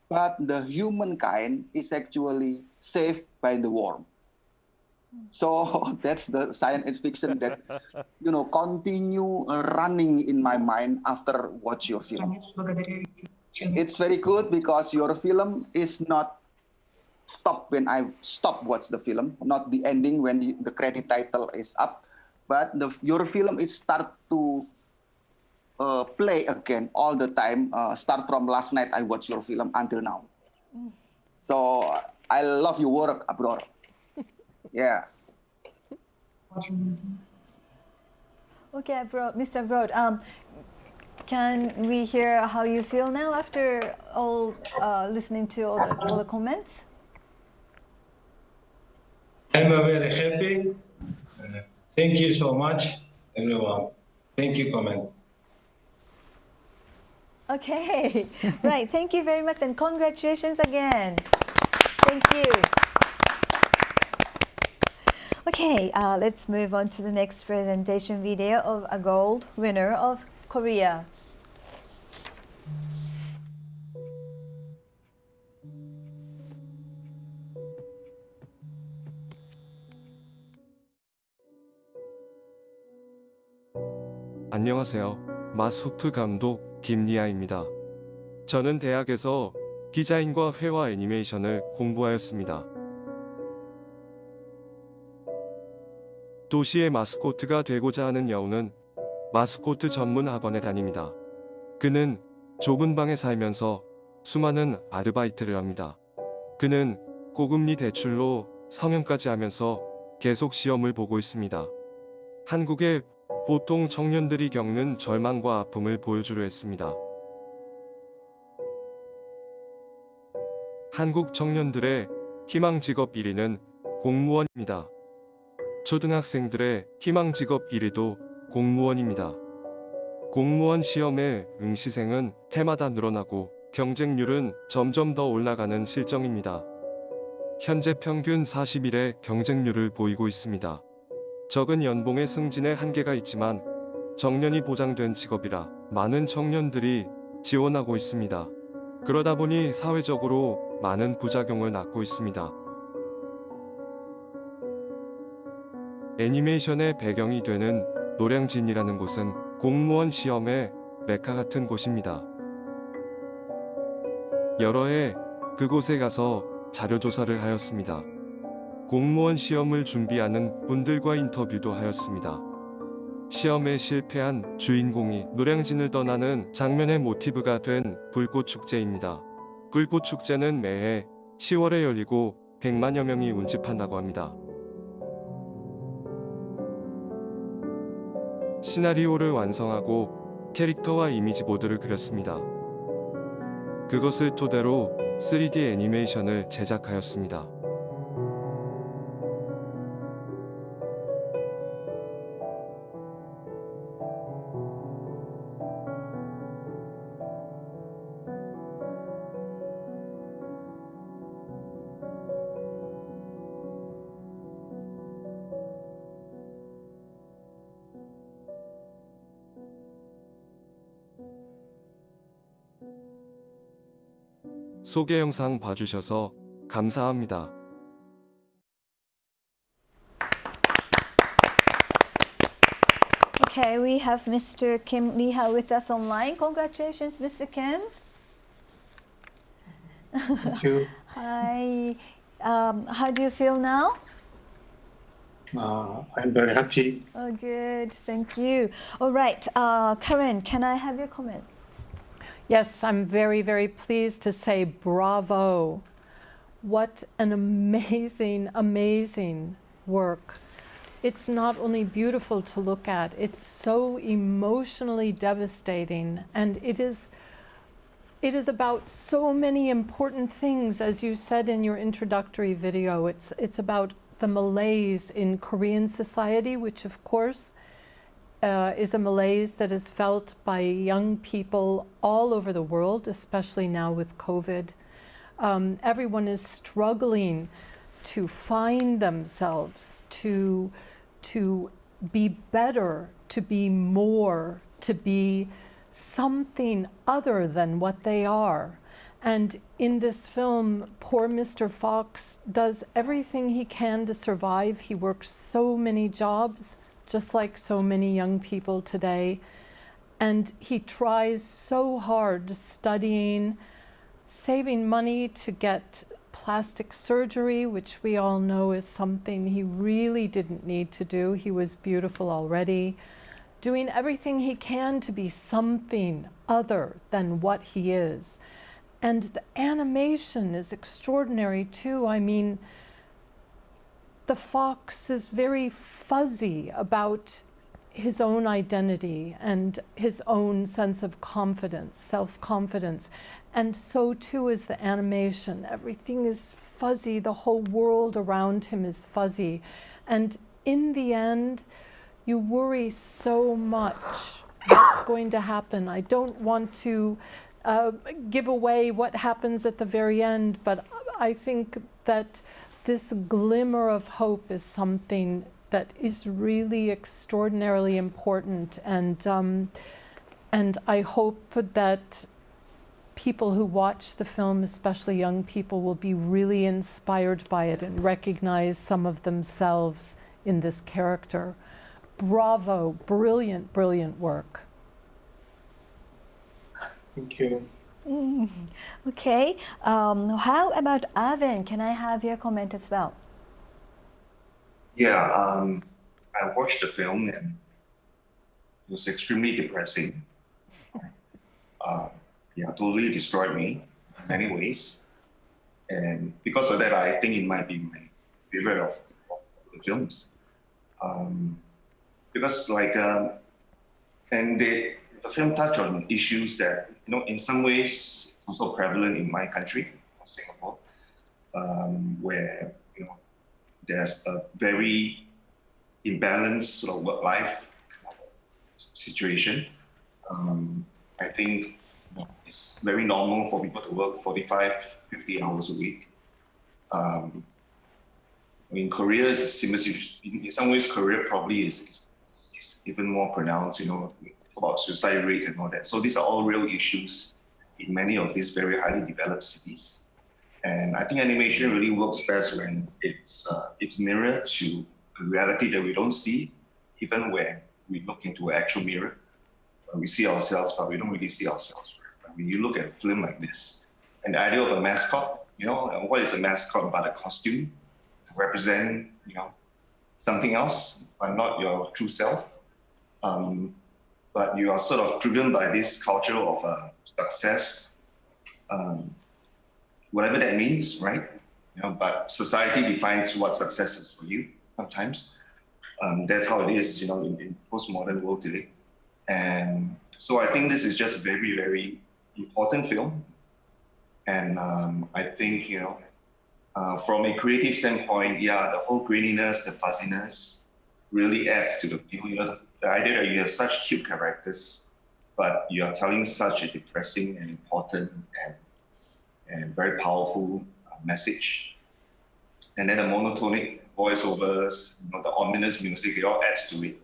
but the humankind is actually saved by the worm. So that's the science fiction that continue running in my mind after watch your film. It's very good because your film is not stop when I stop watch the film, not the ending when the credit title is up, but your film is start to play again all the time. Start from last night, I watched your film until now. So I love your work, Abrar. Yeah. Okay, Mr. Abroad, can we hear how you feel now after all listening to all the comments? I'm very happy. Thank you so much, everyone. Thank you, comments. Okay, right. Thank you very much and congratulations again. Thank you. Okay, let's move on to the next presentation video of a gold winner of Korea. 안녕하세요. 마스호프 감독 김리아입니다. 저는 대학에서 디자인과 회화 애니메이션을 공부하였습니다. 도시의 마스코트가 되고자 하는 여우는 마스코트 전문 학원에 다닙니다. 그는 좁은 방에 살면서 수많은 아르바이트를 합니다. 그는 고금리 대출로 성형까지 하면서 계속 시험을 보고 있습니다. 한국의 보통 청년들이 겪는 절망과 아픔을 보여주려 했습니다. 한국 청년들의 희망 직업 1위는 공무원입니다. 초등학생들의 희망 직업 1위도 공무원입니다. 공무원 시험의 응시생은 해마다 늘어나고 경쟁률은 점점 더 올라가는 실정입니다. 현재 평균 40일의 경쟁률을 보이고 있습니다. 적은 연봉의 승진에 한계가 있지만 정년이 보장된 직업이라 많은 청년들이 지원하고 있습니다. 그러다 보니 사회적으로 많은 부작용을 낳고 있습니다. 애니메이션의 배경이 되는 노량진이라는 곳은 공무원 시험의 메카 같은 곳입니다. 여러 해 그곳에 가서 자료조사를 하였습니다. 공무원 시험을 준비하는 분들과 인터뷰도 하였습니다. 시험에 실패한 주인공이 노량진을 떠나는 장면의 모티브가 된 불꽃축제입니다. 불꽃축제는 매해 10월에 열리고 100만여 명이 운집한다고 합니다. 시나리오를 완성하고 캐릭터와 이미지보드를 그렸습니다. 그것을 토대로 3D 애니메이션을 제작하였습니다. 소개 영상 봐주셔서 감사합니다. Okay, we have Mr. Kim Lee-ha with us online. Congratulations, Mr. Kim. Thank you. Hi. How do you feel now? I'm very happy. Oh, good. Thank you. All right. Karen, can I have your comment? Yes, I'm very, very pleased to say bravo. What an amazing, amazing work. It's not only beautiful to look at, it's so emotionally devastating, and it is about so many important things, as you said in your introductory video. It's about the malaise in Korean society, which of course is a malaise that is felt by young people all over the world, especially now with COVID. Everyone is struggling to find themselves, to be better, to be more, to be something other than what they are. And in this film, poor Mr. Fox does everything he can to survive. He works so many jobs, just like so many young people today. And he tries so hard studying, saving money to get plastic surgery, which we all know is something he really didn't need to do. He was beautiful already. Doing everything he can to be something other than what he is. And the animation is extraordinary too. I mean, the fox is very fuzzy about his own identity and his own sense of confidence, self-confidence. And so too is the animation. Everything is fuzzy. The whole world around him is fuzzy. And in the end, you worry so much what's going to happen. I don't want to give away what happens at the very end, but I think that this glimmer of hope is something that is really extraordinarily important, and I hope that people who watch the film, especially young people, will be really inspired by it and recognize some of themselves in this character. Bravo, brilliant, brilliant work. Thank you. Okay, how about Arvin? Can I have your comment as well? Yeah, I watched the film and it was extremely depressing. Yeah, totally destroyed me in many ways. And because of that, I think it might be my favorite of the films. Because and the film touched on issues that, in some ways also prevalent in my country, Singapore, where, there's a very imbalanced sort of work-life situation. I think it's very normal for people to work 45, 50 hours a week. In Korea, it's similar. In some ways, Korea probably is even more pronounced, about suicide rates and all that. So these are all real issues in many of these very highly developed cities. And I think animation really works best when it's mirrored to a reality that we don't see, even when we look into an actual mirror. We see ourselves, but we don't really see ourselves. Right? When you look at a film like this, and the idea of a mascot, what is a mascot but a costume to represent, something else, but not your true self. But you are sort of driven by this culture of success, whatever that means, right? But society defines what success is for you sometimes. That's how it is, in postmodern world today. And so I think this is just a very, very important film. And I think, from a creative standpoint, yeah, the whole graininess, the fuzziness really adds to the feel. The idea that you have such cute characters, but you are telling such a depressing and important and very powerful message. And then the monotonic voiceovers, the ominous music, it all adds to it.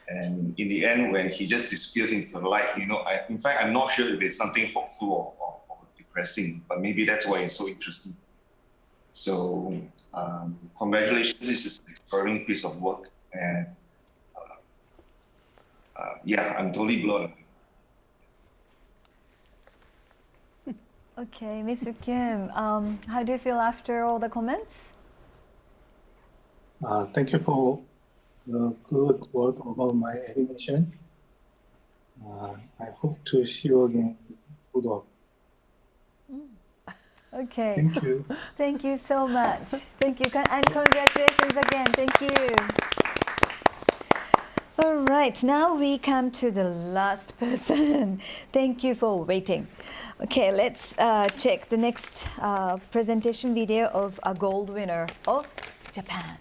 And in the end, when he just disappears into the light, in fact, I'm not sure if it's something hopeful or depressing, but maybe that's why it's so interesting. So congratulations, this is an extraordinary piece of work. And yeah, I'm totally blown away. Okay, Mr. Kim, how do you feel after all the comments? Thank you for the good work about my animation. I hope to see you again. Good work. Okay. Thank you. Thank you so much. Thank you, and congratulations again. Thank you. All right, now we come to the last person. Thank you for waiting. Okay, let's check the next presentation video of a gold winner of Japan.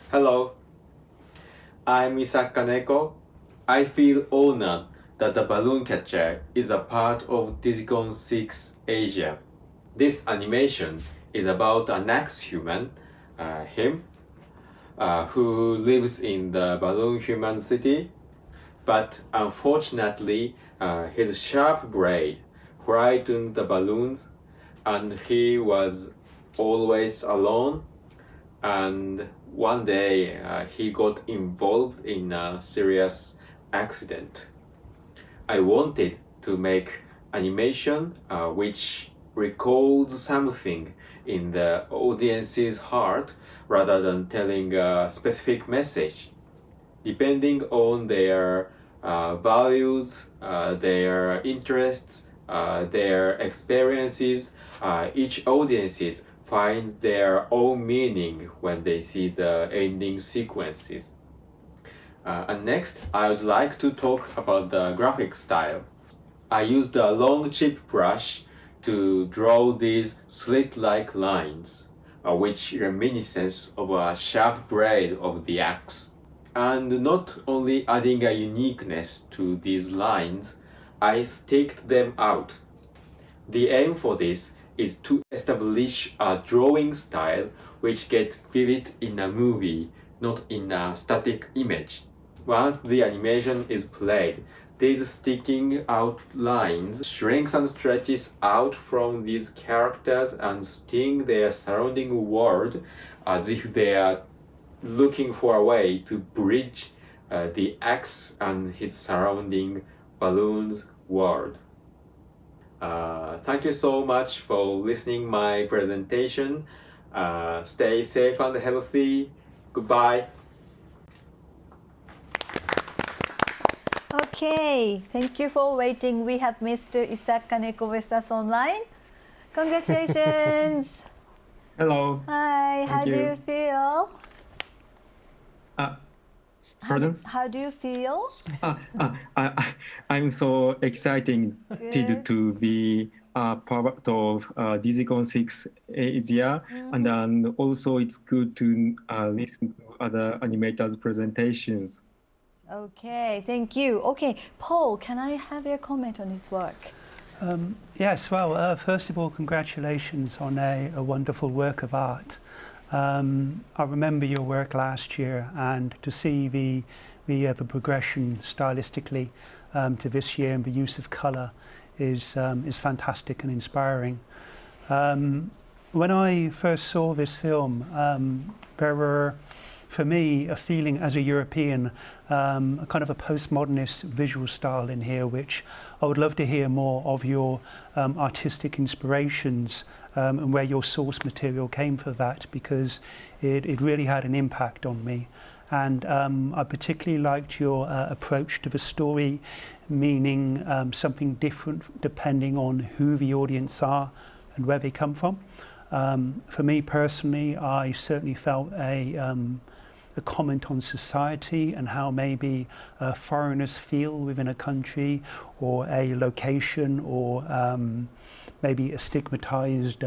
Hello. I'm Isaac Kaneko. I feel honored that the balloon catcher is a part of DigiCon6 ASIA. This animation is about an ex-human, him, who lives in the balloon human city, but unfortunately his sharp braid frightened the balloons and he was always alone, and one day he got involved in a serious accident. I wanted to make animation which recalls something in the audience's heart rather than telling a specific message. Depending on their values, their interests, their experiences, each audience finds their own meaning when they see the ending sequences. And next, I would like to talk about the graphic style. I used a long chip brush to draw these slit-like lines, which reminiscence of a sharp blade of the axe. And not only adding a uniqueness to these lines, I staked them out. The aim for this is to establish a drawing style which gets vivid in a movie, not in a static image. Once the animation is played, these sticking out lines shrinks and stretches out from these characters and sting their surrounding world as if they are looking for a way to bridge the axe and his surrounding balloons world. Thank you so much for listening my presentation. Stay safe and healthy. Goodbye. Okay, thank you for waiting. We have Mr. Isaac Kaneko with us online. Congratulations. Hello. Hi, how do you feel? Pardon? How do you feel? I'm so excited to be part of DigiCon6 ASIA, and then also it's good to listen to other animators' presentations. Okay, thank you. Okay, Paul, can I have your comment on his work? Yes, well, first of all, congratulations on a wonderful work of art. I remember your work last year, and to see the progression stylistically to this year and the use of colour is fantastic and inspiring. When I first saw this film, there were, for me, a feeling as a European, a kind of a postmodernist visual style in here, which I would love to hear more of your artistic inspirations and where your source material came for that, because it really had an impact on me. And I particularly liked your approach to the story, meaning something different depending on who the audience are and where they come from. For me personally, I certainly felt a comment on society and how maybe foreigners feel within a country or a location, or maybe a stigmatized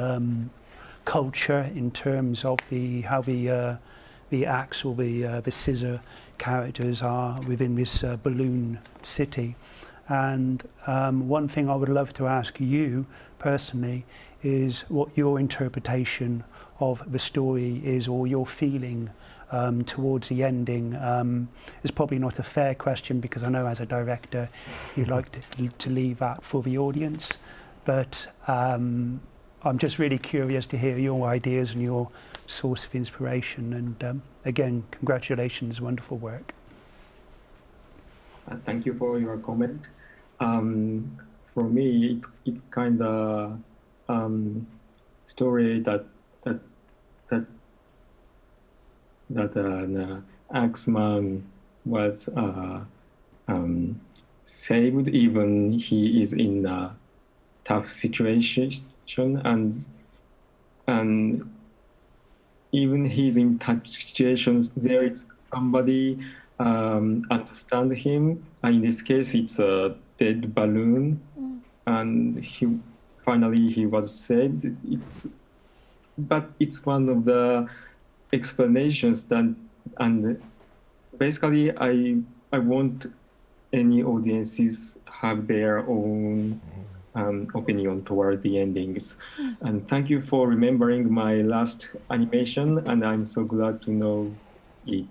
culture in terms of how the axe or the scissor characters are within this balloon city. And one thing I would love to ask you personally is what your interpretation of the story is, or your feeling towards the ending. It's probably not a fair question, because I know as a director you'd like to leave that for the audience, but I'm just really curious to hear your ideas and your source of inspiration. And again, congratulations, wonderful work. Thank you for your comment. For me, it's kind of story that an Axeman was saved, even he is in a tough situation, and even he's in tough situations, there is somebody understand him. In this case, it's a dead balloon, and finally he was saved. But it's one of the explanations that, and basically, I want any audiences have their own opinion toward the endings. And thank you for remembering my last animation, and I'm so glad to know it.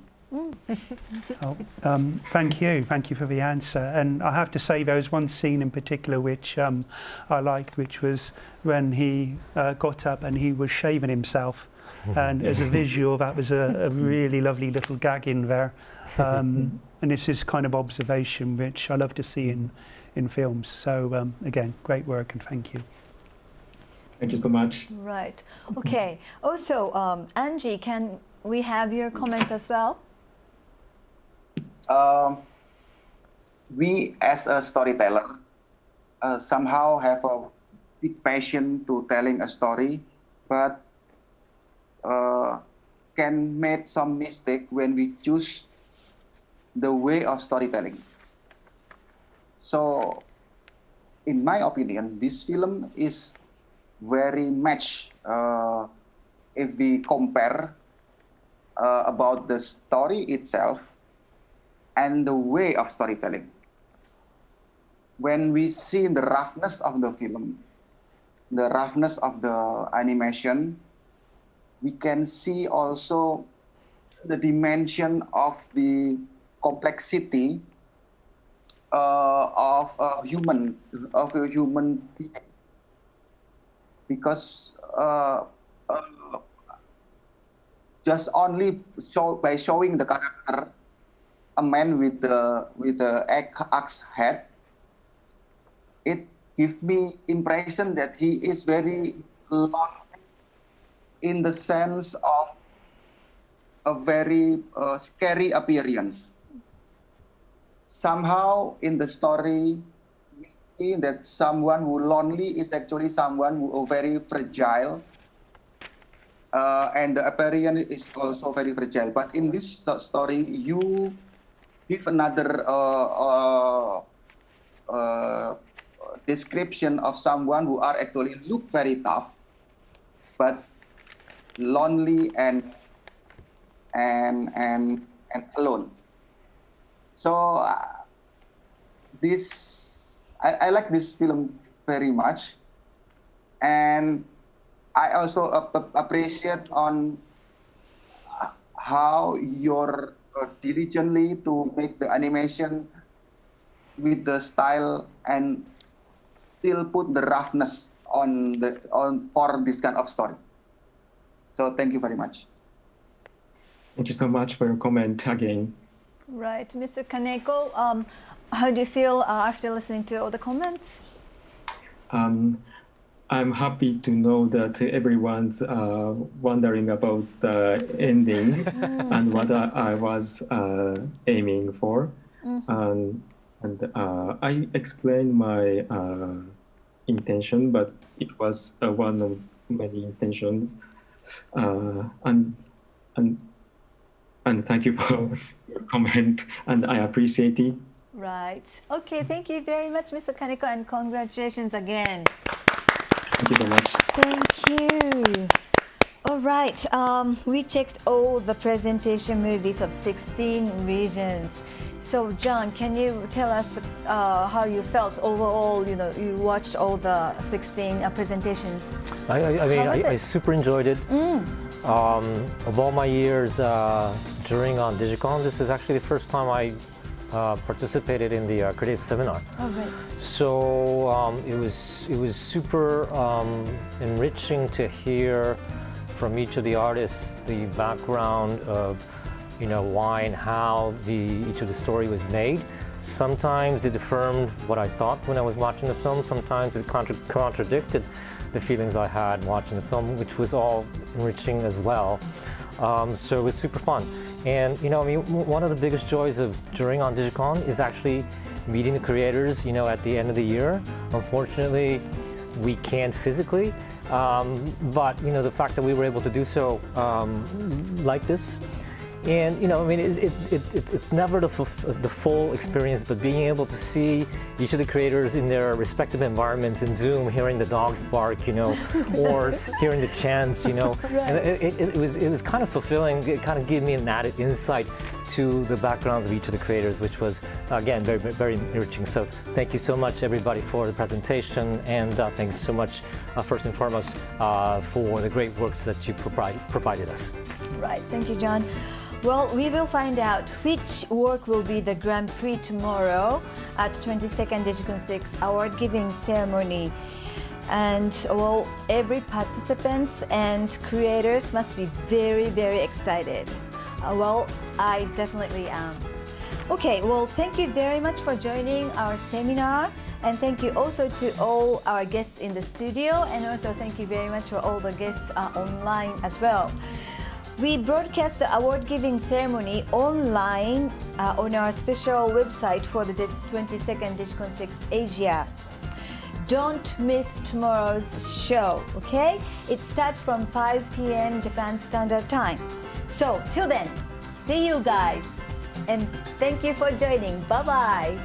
Thank you for the answer. And I have to say there was one scene in particular which I liked, which was when he got up and he was shaving himself. And as a visual, that was a really lovely little gag in there. And it's this kind of observation which I love to see in films. So again, great work and thank you. Thank you so much. Right. Okay. Also, Angie, can we have your comments as well? We as a storyteller somehow have a big passion to telling a story, but can make some mistake when we choose the way of storytelling. So, in my opinion, this film is very much, if we compare about the story itself and the way of storytelling. When we see the roughness of the film, the roughness of the animation, we can see also the dimension of the complexity of a human being. Because just only by showing the character, a man with the axe head, it gives me impression that he is very lonely in the sense of a very scary appearance. Somehow in the story, we see that someone who lonely is actually someone who is very fragile, and the appearance is also very fragile. But in this story, you give another description of someone who are actually look very tough, but lonely and alone. So I like this film very much, and I also appreciate on how you're diligently to make the animation with the style and still put the roughness for this kind of story. So thank you very much. Thank you so much for your comment again. Right, Mr. Kaneko, how do you feel after listening to all the comments? I'm happy to know that everyone's wondering about the ending and what I was aiming for. And I explained my intention, but it was one of many intentions. And thank you for your comment, and I appreciate it. Right. Okay, thank you very much, Mr. Kaneko, and congratulations again. Thank you so much. Thank you. All right, we checked all the presentation movies of 16 regions. So, John, can you tell us how you felt overall? You know, you watched all the 16 presentations. I super enjoyed it. Of all my years during DigiCon, this is actually the first time I participated in the creative seminar. Oh, great! So it was super enriching to hear from each of the artists the background of why and how each of the story was made. Sometimes it affirmed what I thought when I was watching the film. Sometimes it contradicted the feelings I had watching the film, which was all enriching as well. So it was super fun. And one of the biggest joys of during DigiCon is actually meeting the creators, at the end of the year. Unfortunately, we can't physically, but the fact that we were able to do so like this. And it's never the full experience, but being able to see each of the creators in their respective environments in Zoom, hearing the dogs bark, or hearing the chants, and it was kind of fulfilling. It kind of gave me an added insight into the backgrounds of each of the creators, which was, again, very, very enriching. So thank you so much, everybody, for the presentation, and thanks so much, first and foremost, for the great works that you provided us. Right, thank you, John. Well, we will find out which work will be the Grand Prix tomorrow at 22nd DigiCon6 award giving ceremony. And well, every participants and creators must be very, very excited. Well, I definitely am. Okay, well, thank you very much for joining our seminar. And thank you also to all our guests in the studio. And also thank you very much for all the guests online as well. We broadcast the award-giving ceremony online on our special website for the 22nd DigiCon6 ASIA. Don't miss tomorrow's show, okay? It starts from 5 p.m. Japan Standard Time. So, till then, see you guys. And thank you for joining. Bye-bye.